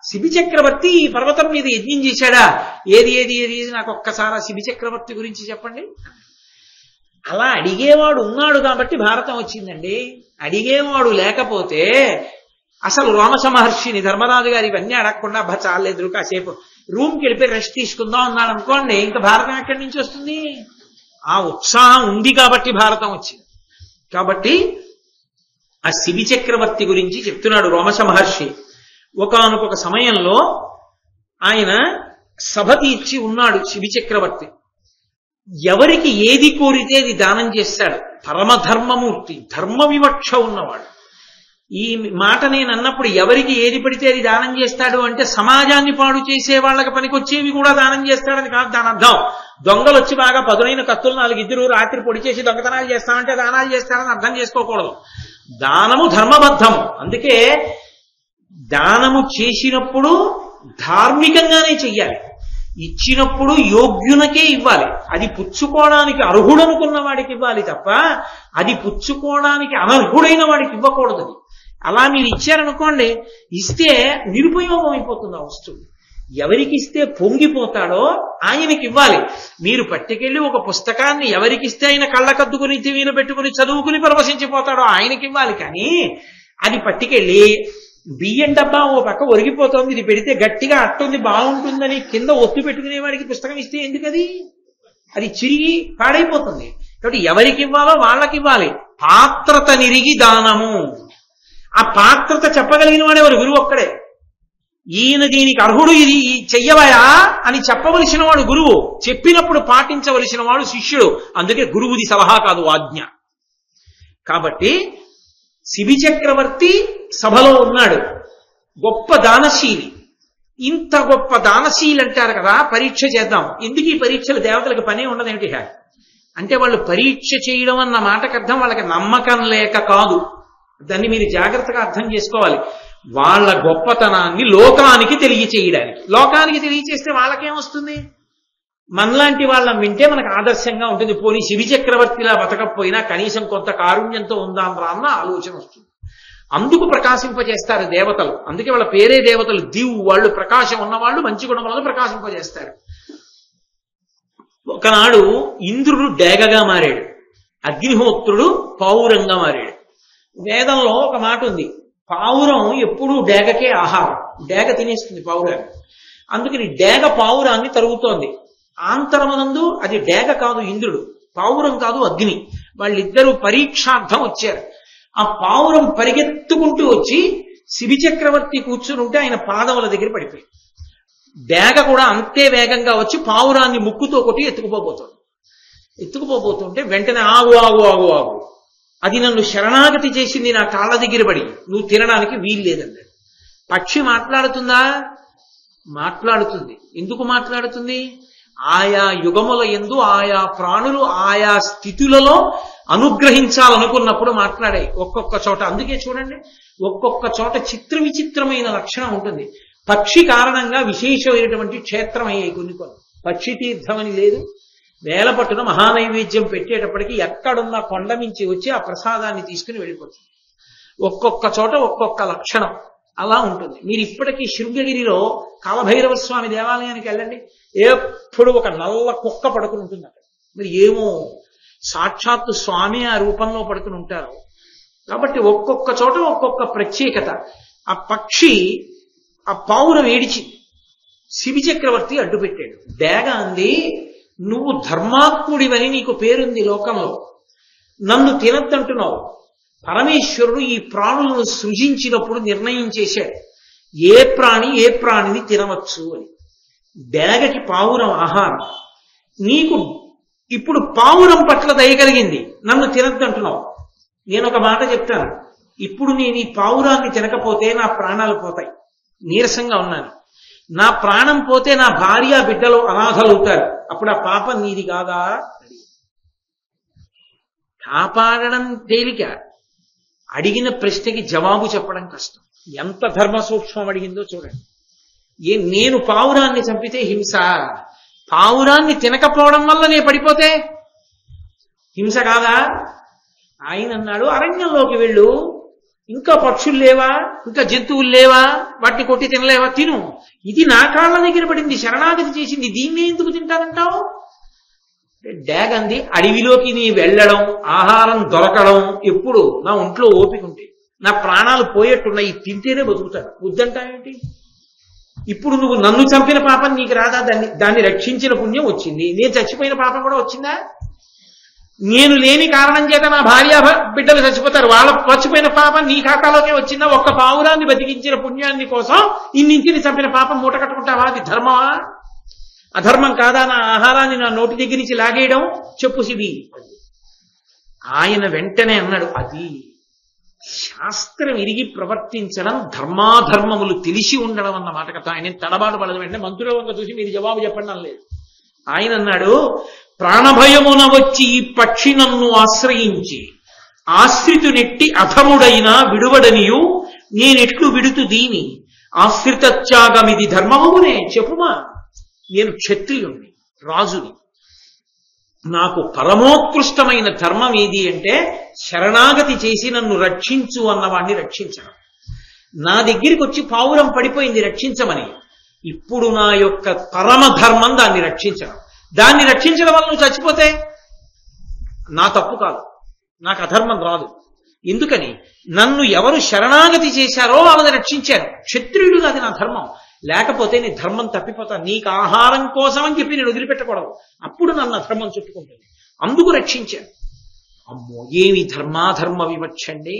శిబి చక్రవర్తి. ఈ పర్వతం మీద యజ్ఞం చేశాడా? ఏది ఏది ఏది నాకు ఒక్కసారి శిబి చక్రవర్తి గురించి చెప్పండి. అలా అడిగేవాడు ఉన్నాడు కాబట్టి భారతం వచ్చిందండి. అడిగేవాడు లేకపోతే అసలు రోమశ మహర్షిని ధర్మరాజు గారు ఇవన్నీ అడగకుండా చాలేదు కాసేపు రూమ్కి వెళ్ళిపోయి రెస్ట్ తీసుకుందాం అన్నాడు అనుకోండి, ఇంకా భారతం ఎక్కడి నుంచి వస్తుంది? ఆ ఉత్సాహం ఉంది కాబట్టి భారతం వచ్చింది. కాబట్టి ఆ శిబి చక్రవర్తి గురించి చెప్తున్నాడు రోమశ మహర్షి. ఒకానొక సమయంలో ఆయన సభ తీర్చి ఉన్నాడు శిబి చక్రవర్తి. ఎవరికి ఏది కోరితే అది దానం చేస్తాడు. పరమధర్మమూర్తి, ధర్మ వివక్ష ఉన్నవాడు. ఈ మాట నేను అన్నప్పుడు ఎవరికి ఏది పడితే అది దానం చేస్తాడు అంటే సమాజాన్ని పాడు చేసే వాళ్ళకి పనికొచ్చేవి కూడా దానం చేస్తాడని కాదు దాని అర్థం. దొంగలు వచ్చి బాగా పదునైన కత్తులు 4 ఇద్దరు రాత్రి పొడి చేసి దొంగతనాలు చేస్తామంటే దానాలు చేస్తాడని అర్థం చేసుకోకూడదు. దానము ధర్మబద్ధము. అందుకే దానము చేసినప్పుడు ధార్మికంగానే చెయ్యాలి. ఇచ్చినప్పుడు యోగ్యునకే ఇవ్వాలి. అది పుచ్చుకోవడానికి అర్హుడనుకున్న వాడికి ఇవ్వాలి తప్ప అది పుచ్చుకోవడానికి అనర్హుడైన వాడికి ఇవ్వకూడదు. అలా మీరు ఇచ్చారనుకోండి, ఇస్తే నిరుపయోగం అయిపోతుంది ఆ వస్తువు. ఎవరికి ఇస్తే పొంగిపోతాడో ఆయనకి ఇవ్వాలి. మీరు పట్టుకెళ్ళి ఒక పుస్తకాన్ని ఎవరికిస్తే ఆయన కళ్ళకద్దుకుని తీవిన పెట్టుకుని చదువుకుని పరవశించిపోతాడో ఆయనకి ఇవ్వాలి. కానీ అది పట్టుకెళ్ళి బియ్యం డబ్బా ఓ పక్క ఒరిగిపోతుంది, ఇది పెడితే గట్టిగా అట్టుంది బాగుంటుందని కింద ఒత్తు పెట్టుకునే వాడికి పుస్తకం ఇస్తే ఎందుకది? అది చిరిగి పాడైపోతుంది. కాబట్టి ఎవరికి ఇవ్వాలో వాళ్ళకి ఇవ్వాలి. పాత్రత నిరిగి దానము. ఆ పాత్రత చెప్పగలిగిన వాడెవరు? గురువు ఒక్కడే. ఈయన దీనికి అర్హుడు, ఇది చెయ్యవయా అని చెప్పవలసిన వాడు గురువు, చెప్పినప్పుడు పాటించవలసిన వాడు శిష్యుడు. అందుకే గురువుది సలహా కాదు, ఆజ్ఞ. కాబట్టి శిబి చక్రవర్తి సభలో ఉన్నాడు, గొప్ప దానశీలి. ఇంత గొప్ప దానశీలి అంటారు కదా, పరీక్ష చేద్దాం. ఎందుకు ఈ పరీక్షలు? దేవతలకు పనే ఉండదేమిటి అంటే వాళ్ళు పరీక్ష చేయడం అన్న మాటకు అర్థం వాళ్ళకి నమ్మకం లేక కాదు. దాన్ని మీరు జాగ్రత్తగా అర్థం చేసుకోవాలి. వాళ్ళ గొప్పతనాన్ని లోకానికి తెలియచేయడానికి. లోకానికి తెలియచేస్తే వాళ్ళకేమొస్తుంది? మనలాంటి వాళ్ళని వింటే మనకు ఆదర్శంగా ఉంటుంది. పోనీ శిబి చక్రవర్తిలా బతకపోయినా కనీసం కొంత కారుణ్యంతో ఉందాం రా అన్న ఆలోచన వస్తుంది. అందుకు ప్రకాశింపజేస్తారు దేవతలు. అందుకే వాళ్ళ పేరే దేవతలు. దివ్, వాళ్ళు ప్రకాశం ఉన్నవాళ్ళు, మంచి గుణములను ప్రకాశింపజేస్తారు. ఒకనాడు ఇంద్రుడు డేగగా మారాడు, అగ్నిహోత్రుడు పావురంగా మారాడు. వేదంలో ఒక మాట ఉంది, పావురం ఎప్పుడూ డేగకే ఆహారం, డేగ తినేస్తుంది పావురాన్ని. అందుకని డేగ పావురాన్ని తరుగుతోంది. ఆంతరమనందు అది డేగ కాదు ఇంద్రుడు, పావురం కాదు అగ్ని. వాళ్ళిద్దరూ పరీక్షార్థం వచ్చారు. ఆ పావురం పరిగెత్తుకుంటూ వచ్చి శిబి చక్రవర్తి కూర్చుని ఉంటే ఆయన పాదముల దగ్గర పడిపోయి, డేగ కూడా అంతే వేగంగా వచ్చి పావురాన్ని ముక్కుతో కొట్టి ఎత్తుకుపోబోతుంటే వెంటనే ఆగు ఆగు ఆగు ఆగు, అది నన్ను శరణాగతి చేసింది, నా కాళ్ళ దగ్గర పడి, నువ్వు తినడానికి వీల్లేదన్నాడు. పక్షి మాట్లాడుతుందా? మాట్లాడుతుంది. ఎందుకు మాట్లాడుతుంది? ఆయా యుగముల యందు ఆయా ప్రాణులు ఆయా స్థితులలో అనుగ్రహించాలనుకున్నప్పుడు మాట్లాడాయి ఒక్కొక్క చోట. అందుకే చూడండి, ఒక్కొక్క చోట చిత్ర విచిత్రమైన లక్షణం ఉంటుంది. పక్షి కారణంగా విశేషమైనటువంటి క్షేత్రం అయ్యాయి కొన్ని. పక్షి తీర్థం అని లేదు. వేల పట్టున మహానైవేద్యం పెట్టేటప్పటికి ఎక్కడున్న కొండ మించి వచ్చి ఆ ప్రసాదాన్ని తీసుకుని వెళ్ళిపోతుంది. ఒక్కొక్క చోట ఒక్కొక్క లక్షణం అలా ఉంటుంది. మీరు ఇప్పటికీ శృంగగిరిలో కాలభైరవ స్వామి దేవాలయానికి వెళ్ళండి, ఎప్పుడు ఒక నల్ల కుక్క పడుకుని ఉంటుంది అక్కడ. మరి ఏమో సాక్షాత్తు స్వామి ఆ రూపంలో పడుకుని ఉంటారు. కాబట్టి ఒక్కొక్క చోట ఒక్కొక్క ప్రత్యేకత. ఆ పక్షి ఆ పావురం ఏడిచింది, శిబి చక్రవర్తి అడ్డుపెట్టాడు. డేగ అంది, నువ్వు ధర్మాత్ముడివని నీకు పేరుంది లోకంలో, నన్ను తినద్దంటున్నావు. పరమేశ్వరుడు ఈ ప్రాణులను సృజించినప్పుడు నిర్ణయం చేశాడు, ఏ ప్రాణి ఏ ప్రాణిని తినవచ్చు అని. డేగకి పావురం ఆహారం. నీకు ఇప్పుడు పావురం పట్ల దయ కలిగింది, నన్ను తినద్దంటున్నావు. నేను ఒక మాట చెప్తాను, ఇప్పుడు నేను ఈ పావురాన్ని తినకపోతే నా ప్రాణాలు పోతాయి, నీరసంగా ఉన్నాను. నా ప్రాణం పోతే నా భార్య బిడ్డలు అనాథలవుతారు. అప్పుడు ఆ పాపం నీది కాదా? కాపాడడం తేలిక, అడిగిన ప్రశ్నకి జవాబు చెప్పడం కష్టం. ఎంత ధర్మ సూక్ష్మం అడిగిందో చూడండి. నేను పావురాన్ని చంపితే హింస, పావురాన్ని తినకపోవడం వల్ల నేను పడిపోతే హింస కాదా? ఆయన అన్నాడు, అరణ్యంలోకి వెళ్ళు, ఇంకా పక్షులు లేవా, ఇంకా జంతువులు లేవా, వాటిని కొట్టి తినలేవా, తిను. ఇది నా కాళ్ళ దగ్గర పడింది, శరణాగతి చేసింది, దీన్నే ఎందుకు తింటానంటావు? డ్యాగ్ అంది, అడవిలోకి నీ వెళ్ళడం, ఆహారం దొరకడం ఎప్పుడు నా ఒంట్లో ఓపిక ఉంటే, నా ప్రాణాలు పోయేట్టున్నాయి, తింటేనే బతుకుతాడు, వద్దంటావేంటి? ఇప్పుడు నువ్వు నన్ను చంపిన పాపం నీకు రాదా? దాన్ని రక్షించిన పుణ్యం వచ్చింది. నేను చచ్చిపోయిన పాపం కూడా వచ్చిందా? నేను లేని కారణం చేత నా భార్య బిడ్డలు చచ్చిపోతారు, వాళ్ళ చచ్చిపోయిన పాపం నీ ఖాతాలోకే వచ్చిందా? ఒక్క పావురాన్ని బతికించిన పుణ్యాన్ని కోసం ఇన్నింటిని చంపిన పాపం మూట కట్టుకుంటావా? అది ధర్మమా? అధర్మం కాదా నా ఆహారాన్ని నా నోటి దగ్గర నుంచి లాగేయడం? చెప్పు సిది. ఆయన వెంటనే అన్నాడు, అది శాస్త్రం ఇరిగి ప్రవర్తించడం, ధర్మాధర్మములు తెలిసి ఉండడం అన్న మాట కదా. ఆయన తడబాటు పడదు. వెంటనే మంత్రుల వంక చూసి మీరు జవాబు చెప్పండి అనలేదు. ఆయన అన్నాడు, ప్రాణభయమున వచ్చి ఈ పక్షి నన్ను ఆశ్రయించి ఆశ్రితునెట్టి అధముడైనా విడువడనియు నేనెట్లు విడుతు దీని ఆశ్రిత త్యాగమిది ధర్మమునే చెప్పుమా. నేను క్షత్రియుణ్ణి, రాజుని. నాకు పరమోత్కృష్టమైన ధర్మం ఏది అంటే శరణాగతి చేసి నన్ను రక్షించు అన్నవాడిని రక్షించడం. నా దగ్గరికి వచ్చి పావురం పడిపోయింది రక్షించమని, ఇప్పుడు నా యొక్క పరమ ధర్మం దాన్ని రక్షించడం. దాన్ని రక్షించడం వల్ల నువ్వు చచ్చిపోతే నా తప్పు కాదు, నాకు అధర్మం రాదు. ఎందుకని? నన్ను ఎవరు శరణాగతి చేశారో వాళ్ళని రక్షించారు. క్షత్రియుడు అది నా ధర్మం. లేకపోతే నీ ధర్మం తప్పిపోతా. నీకు ఆహారం కోసం అని చెప్పి నేను వదిలిపెట్టకూడదు, అప్పుడు నన్ను అధర్మం చుట్టుకుంటుంది. అందుకు రక్షించాను. అమ్మో, ఏమి ధర్మాధర్మ వివక్షండి!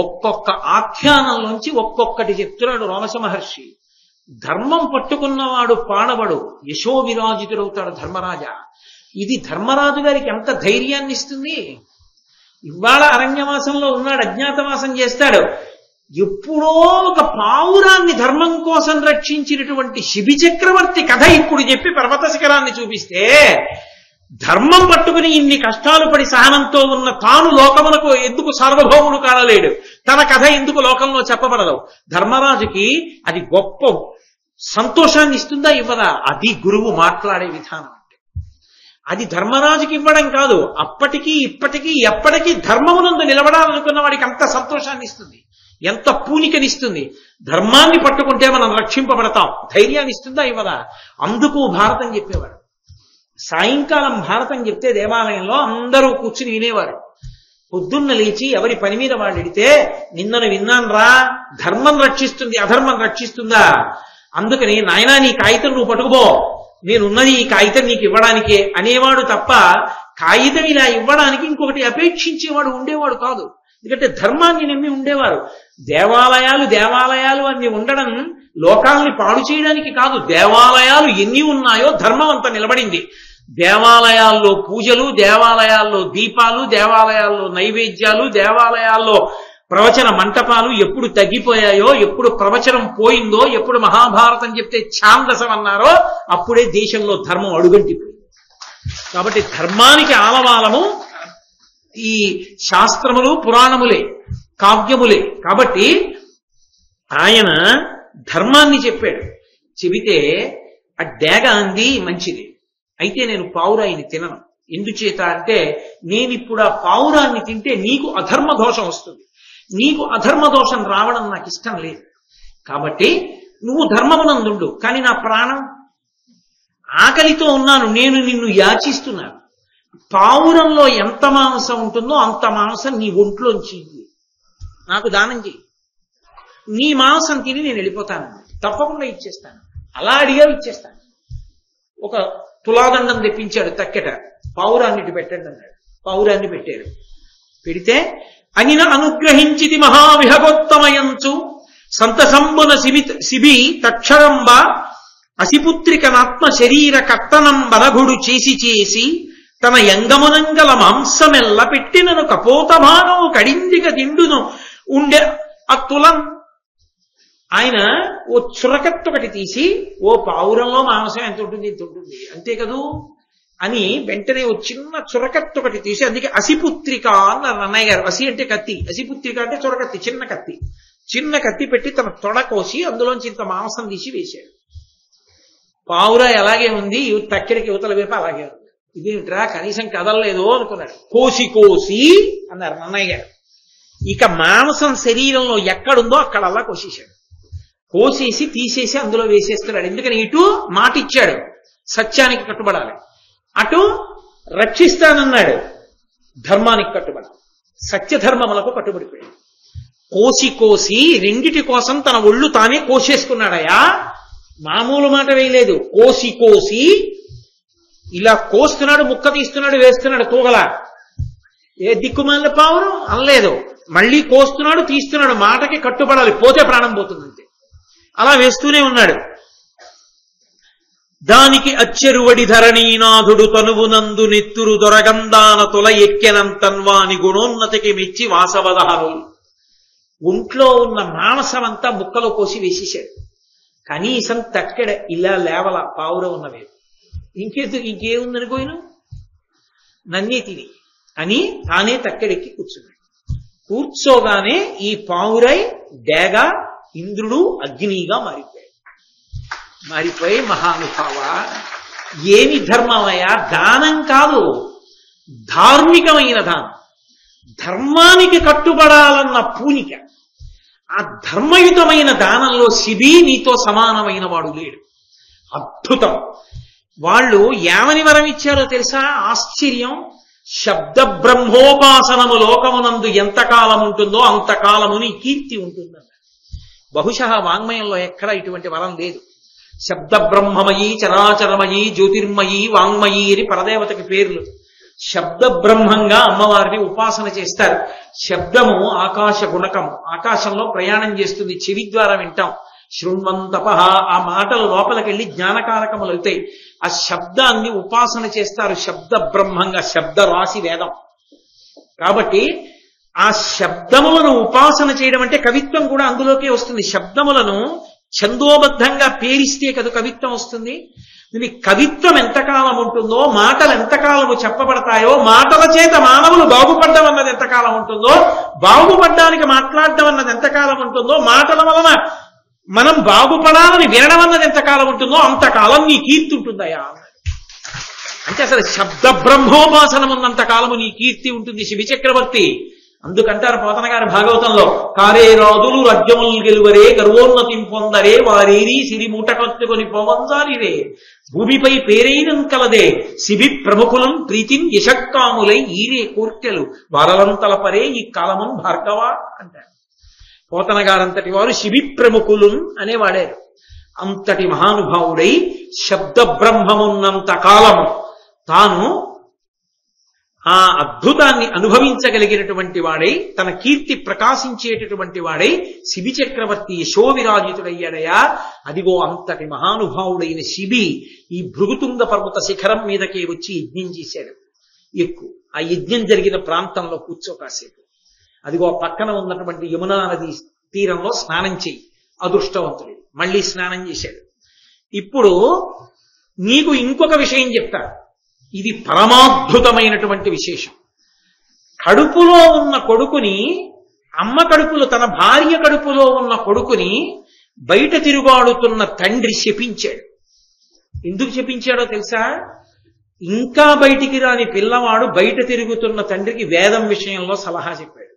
ఒక్కొక్క ఆఖ్యానంలోంచి ఒక్కొక్కటి చెప్తున్నాడు రామస మహర్షి. ధర్మం పట్టుకున్నవాడు పాడబడు, యశో విరాజితుడవుతాడు ధర్మరాజా. ఇది ధర్మరాజు గారికి ఎంత ధైర్యాన్ని ఇస్తుంది. ఇవాళ అరణ్యవాసంలో ఉన్నాడు, అజ్ఞాతవాసం చేస్తాడు. ఎప్పుడో ఒక పావురాన్ని ధర్మం కోసం రక్షించినటువంటి శిబి చక్రవర్తి కథ ఇప్పుడు చెప్పి పర్వత శిఖరాన్ని చూపిస్తే, ధర్మం పట్టుకుని ఇన్ని కష్టాలు పడి సహనంతో ఉన్న తాను లోకములకు ఎందుకు సార్వభౌముడు కానలేడు? తన కథ ఎందుకు లోకంలో చెప్పబడదు? ధర్మరాజుకి అది గొప్ప సంతోషాన్ని ఇస్తుందా, ఇవ్వదా? అది గురువు మాట్లాడే విధానం అంటే. అది ధర్మరాజుకి ఇవ్వడం కాదు, అప్పటికీ ఇప్పటికీ ఎప్పటికీ ధర్మమునందు నిలబడాలనుకున్న వాడికి అంత సంతోషాన్ని ఇస్తుంది, ఎంత పూనికనిస్తుంది. ధర్మాన్ని పట్టుకుంటే మనం రక్షింపబడతాం, ధైర్యాన్ని ఇస్తుందా, ఇవ్వదా? అందుకు భారతం చెప్పేవాడు. సాయంకాలం భారతం చెప్తే దేవాలయంలో అందరూ కూర్చుని వినేవారు. పొద్దున్న లేచి ఎవరి పని మీద వాళ్ళు ఎడితే, నిన్నను విన్నాను రా, ధర్మం రక్షిస్తుంది, అధర్మం రక్షిస్తుందా? అందుకని నాయనా నీ కాగితం నువ్వు పట్టుకుపో, నేనున్నది ఈ కాగితం నీకు ఇవ్వడానికే అనేవాడు తప్ప, కాగితం ఇలా ఇవ్వడానికి ఇంకొకటి అపేక్షించేవాడు ఉండేవాడు కాదు. ఎందుకంటే ధర్మాన్ని నమ్మి ఉండేవారు. దేవాలయాలు దేవాలయాలు అన్ని ఉండడం లోకాలని పాడు చేయడానికి కాదు. దేవాలయాలు ఎన్ని ఉన్నాయో ధర్మం అంతా నిలబడింది. దేవాలయాల్లో పూజలు, దేవాలయాల్లో దీపాలు, దేవాలయాల్లో నైవేద్యాలు, దేవాలయాల్లో ప్రవచన మంటపాలు ఎప్పుడు తగ్గిపోయాయో, ఎప్పుడు ప్రవచనం పోయిందో, ఎప్పుడు మహాభారతం చెప్తే ఛాందసం అన్నారో అప్పుడే దేశంలో ధర్మం అడుగంటిపోయింది. కాబట్టి ధర్మానికి ఆలవాలము ఈ శాస్త్రములు, పురాణములే, కావ్యములే. కాబట్టి ఆయన ధర్మాన్ని చెప్పాడు. చెబితే ఆ డేగ అంది, మంచిది, అయితే నేను పావురాయిని తినను. ఎందుచేత అంటే, నేనిప్పుడు ఆ పావురాన్ని తింటే నీకు అధర్మ దోషం వస్తుంది, నీకు అధర్మ దోషం రావడం నాకు ఇష్టం లేదు. కాబట్టి నువ్వు ధర్మమునందుండు, కానీ నా ప్రాణం ఆకలితో ఉన్నాను, నేను నిన్ను యాచిస్తున్నాను. పావురంలో ఎంత మాంసం ఉంటుందో అంత మాంసం నీ ఒంట్లోంచి నాకు దానం చేయి, నీ మాంసం తిని నేను వెళ్ళిపోతాను, తప్పకుండా ఇచ్చేస్తాను. అలా అడిగా ఇచ్చేస్తాను. ఒక తులాదండం తెప్పించాడు తక్కెట, పావురాన్నిటి పెట్టండి అన్నాడు. పావురాన్ని పెట్టాడు. పెడితే అనిన అనుగ్రహించిది మహావిహగోత్తమయంచు సంతసంబున శిబి తక్షరంబ అసిపుత్రికనాత్మ శరీర కర్తనం బలగుడు చేసి తన యంగమునంగల మాంసమెల్ల పెట్టినను కపోతమానవు కడిందిక తిండును ఉండే అత్తులం. ఆయన ఓ చురకత్తొకటి తీసి, ఓ పావురంలో మాంసం ఎంత ఉంటుంది, ఇంత ఉంటుంది అంతే కదూ అని వెంటనే ఓ చిన్న చురకత్తొకటి తీసి, అందుకే అసిపుత్రిక అన్నారు అన్నయ్య గారు. అసి అంటే కత్తి, అసిపుత్రిక అంటే చురకత్తి, చిన్న కత్తి పెట్టి తన తొడ కోసి అందులోంచి ఇంత మాంసం తీసి వేశాడు. పావుర ఎలాగే ఉంది, తక్కిడికి యువతల వైపు అలాగే ఉంది. ఇదేమిట్రా కనీసం కదలలేదు అనుకున్నాడు. కోసి అన్నారు అన్నయ్య గారు. ఇక మాంసం శరీరంలో ఎక్కడుందో అక్కడల్లా కోసేశాడు. కోసేసి తీసేసి అందులో వేసేస్తున్నాడు. ఎందుకని ఇటు మాట ఇచ్చాడు, సత్యానికి కట్టుబడాలి, అటు రక్షిస్తానన్నాడు, ధర్మానికి కట్టుబడాలి, సత్యధర్మములకు కట్టుబడిపోయాడు. కోసి రెండిటి కోసం తన ఒళ్ళు తానే కోసేసుకున్నాడయా. మామూలు మాట వేయలేదు, కోసి ఇలా కోస్తున్నాడు, ముక్క తీస్తున్నాడు, వేస్తున్నాడు తూగలా. ఏ దిక్కుమాల పావురం అనలేదు, మళ్ళీ కోస్తున్నాడు, తీస్తున్నాడు, మాటకి కట్టుబడాలి, పోతే ప్రాణం పోతుందంతే. అలా వేస్తూనే ఉన్నాడు. దానికి అచ్చెరువడి ధరణీనాథుడు తనువునందు నెత్తురు దొరగందాన తొల ఎక్కెనంతన్వాని గుణోన్నతికి మెచ్చి వాసవదహరు. ఒంట్లో ఉన్న మాంసమంతా ముక్కలో కోసి వేసేశాడు. కనీసం తక్కెడ ఇలా లేవల పావురం ఉన్నవే, ఇంకేముందనుకోయిను నన్నే తిని అని తానే తక్కెడెక్కి కూర్చున్నాడు. కూర్చోగానే ఈ పావురై డేగ ఇంద్రుడు అగ్నిగా మారిపోయి మహానుభావ ఏమి ధర్మమయ్యా, దానం కాదు, ధార్మికమైన దానం, ధర్మానికి కట్టుబడాలన్న పూనిక. ఆ ధర్మయుతమైన దానంలో శిబి నీతో సమానమైన వాడు లేడు. అద్భుతం. వాళ్ళు ఏమని వరం ఇచ్చారో తెలుసా? ఆశ్చర్యం. శబ్ద బ్రహ్మోపాసనము లోకమునందు ఎంతకాలం ఉంటుందో అంతకాలము నీ కీర్తి ఉంటుందన్న. బహుశా వాంగ్మయంలో ఎక్కడా ఇటువంటి వరం లేదు. శబ్ద బ్రహ్మమయీ చరాచరమయీ జ్యోతిర్మయీ వాంగ్మయీ అని పరదేవతకి పేర్లు. శబ్ద బ్రహ్మంగా అమ్మవారిని ఉపాసన చేస్తారు. శబ్దము ఆకాశ గుణకం, ఆకాశంలో ప్రయాణం చేస్తుంది, చెవి ద్వారా వింటాం. శృణ్వంతప, ఆ మాటలు లోపలికెళ్ళి జ్ఞానకారకములు అవుతాయి. ఆ శబ్దాన్ని ఉపాసన చేస్తారు శబ్ద బ్రహ్మంగా. శబ్ద రాశి వేదం కాబట్టి ఆ శబ్దములను ఉపాసన చేయడం అంటే కవిత్వం కూడా అందులోకే వస్తుంది. శబ్దములను ఛందోబద్ధంగా పేరిస్తే కదా కవిత్వం వస్తుంది. ఇది కవిత్వం ఎంతకాలం ఉంటుందో, మాటలు ఎంతకాలము చెప్పబడతాయో, మాటల చేత మానవులు బాగుపడ్డం అన్నది ఎంతకాలం ఉంటుందో, బాగుపడ్డానికి మాట్లాడడం అన్నది ఎంతకాలం ఉంటుందో, మాటల వలన మనం బాగుపడాలని వినడం అన్నది ఎంతకాలం ఉంటుందో అంతకాలం నీ కీర్తి ఉంటుందయా అన్నాడు. అంటే అసలు శబ్ద బ్రహ్మోపాసనం ఉన్నంత కాలము నీ కీర్తి ఉంటుంది శిబి చక్రవర్తి. అందుకంటారు పోతన గారి భాగవతంలో, కారే రాజులు రాజ్యములు గెలువరే గర్వోన్నతిం పొందరే వారేరి సిరి మూట కత్తుకొని పోవంజాలిరే భూమిపై పేరైనం కలదే శిబి ప్రముఖులం ప్రీతిం యశక్కాములై ఈరే కోర్కెలు వారలంతలపరే ఈ కాలమం భార్గవ అంటారు. పోతన గారంతటి వారు శిబి ప్రముఖులం అనే వాడారు. అంతటి మహానుభావుడై శబ్ద బ్రహ్మమున్నంత కాలము తాను ఆ అద్భుతాన్ని అనుభవించగలిగినటువంటి వాడై, తన కీర్తి ప్రకాశించేటటువంటి వాడై శిబి చక్రవర్తి యశోవిరాజితుడయ్యాడయా. అదిగో అంతటి మహానుభావుడైన శిబి ఈ భృగుతుంగ పర్వత శిఖరం మీదకే వచ్చి యజ్ఞం చేశాడు. ఆ యజ్ఞం జరిగిన ప్రాంతంలో కూర్చో కాసేపు. అదిగో పక్కన ఉన్నటువంటి యమునా నది తీరంలో స్నానం చేయి, అదృష్టవంతుడు. మళ్ళీ స్నానం చేశాడు. ఇప్పుడు నీకు ఇంకొక విషయం చెప్తా, ఇది పరమాద్భుతమైనటువంటి విశేషం. కడుపులో ఉన్న కొడుకుని, అమ్మ కడుపులో తన భార్య కడుపులో ఉన్న కొడుకుని బయట తిరుగాడుతున్న తండ్రి శపించాడు. ఎందుకు శపించాడో తెలుసా? ఇంకా బయటికి రాని పిల్లవాడు బయట తిరుగుతున్న తండ్రికి వేదం విషయంలో సలహా చెప్పాడు.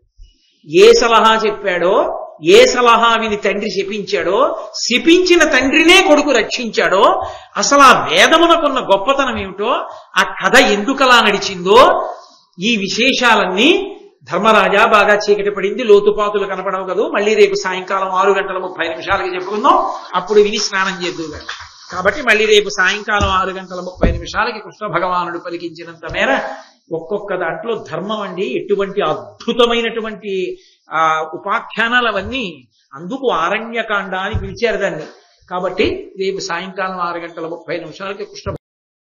ఏ సలహా చెప్పాడో, ఏ సలహా విని తండ్రి శపించాడో, శపించిన తండ్రినే కొడుకు రక్షించాడో, అసలు ఆ వేదమునకున్న గొప్పతనం ఏమిటో, ఆ కథ ఎందుకలా నడిచిందో, ఈ విశేషాలన్నీ ధర్మరాజా బాగా చీకటి పడింది, లోతుపాతులు కనపడవు కదా, మళ్ళీ రేపు సాయంకాలం 6:30 చెప్పుకుందాం, అప్పుడు విని స్నానం చేద్దుగా. కాబట్టి మళ్ళీ రేపు సాయంకాలం 6:30 కృష్ణ భగవానుడు పలికించినంత మేర ఒక్కొక్క దాంట్లో ధర్మం అండి ఎటువంటి అద్భుతమైనటువంటి ఉపాఖ్యానాలు అవన్నీ. అందుకు ఆరణ్యకాండ అని పిలిచారు దాన్ని. కాబట్టి రేపు సాయంకాలం 6:30 కృష్ణ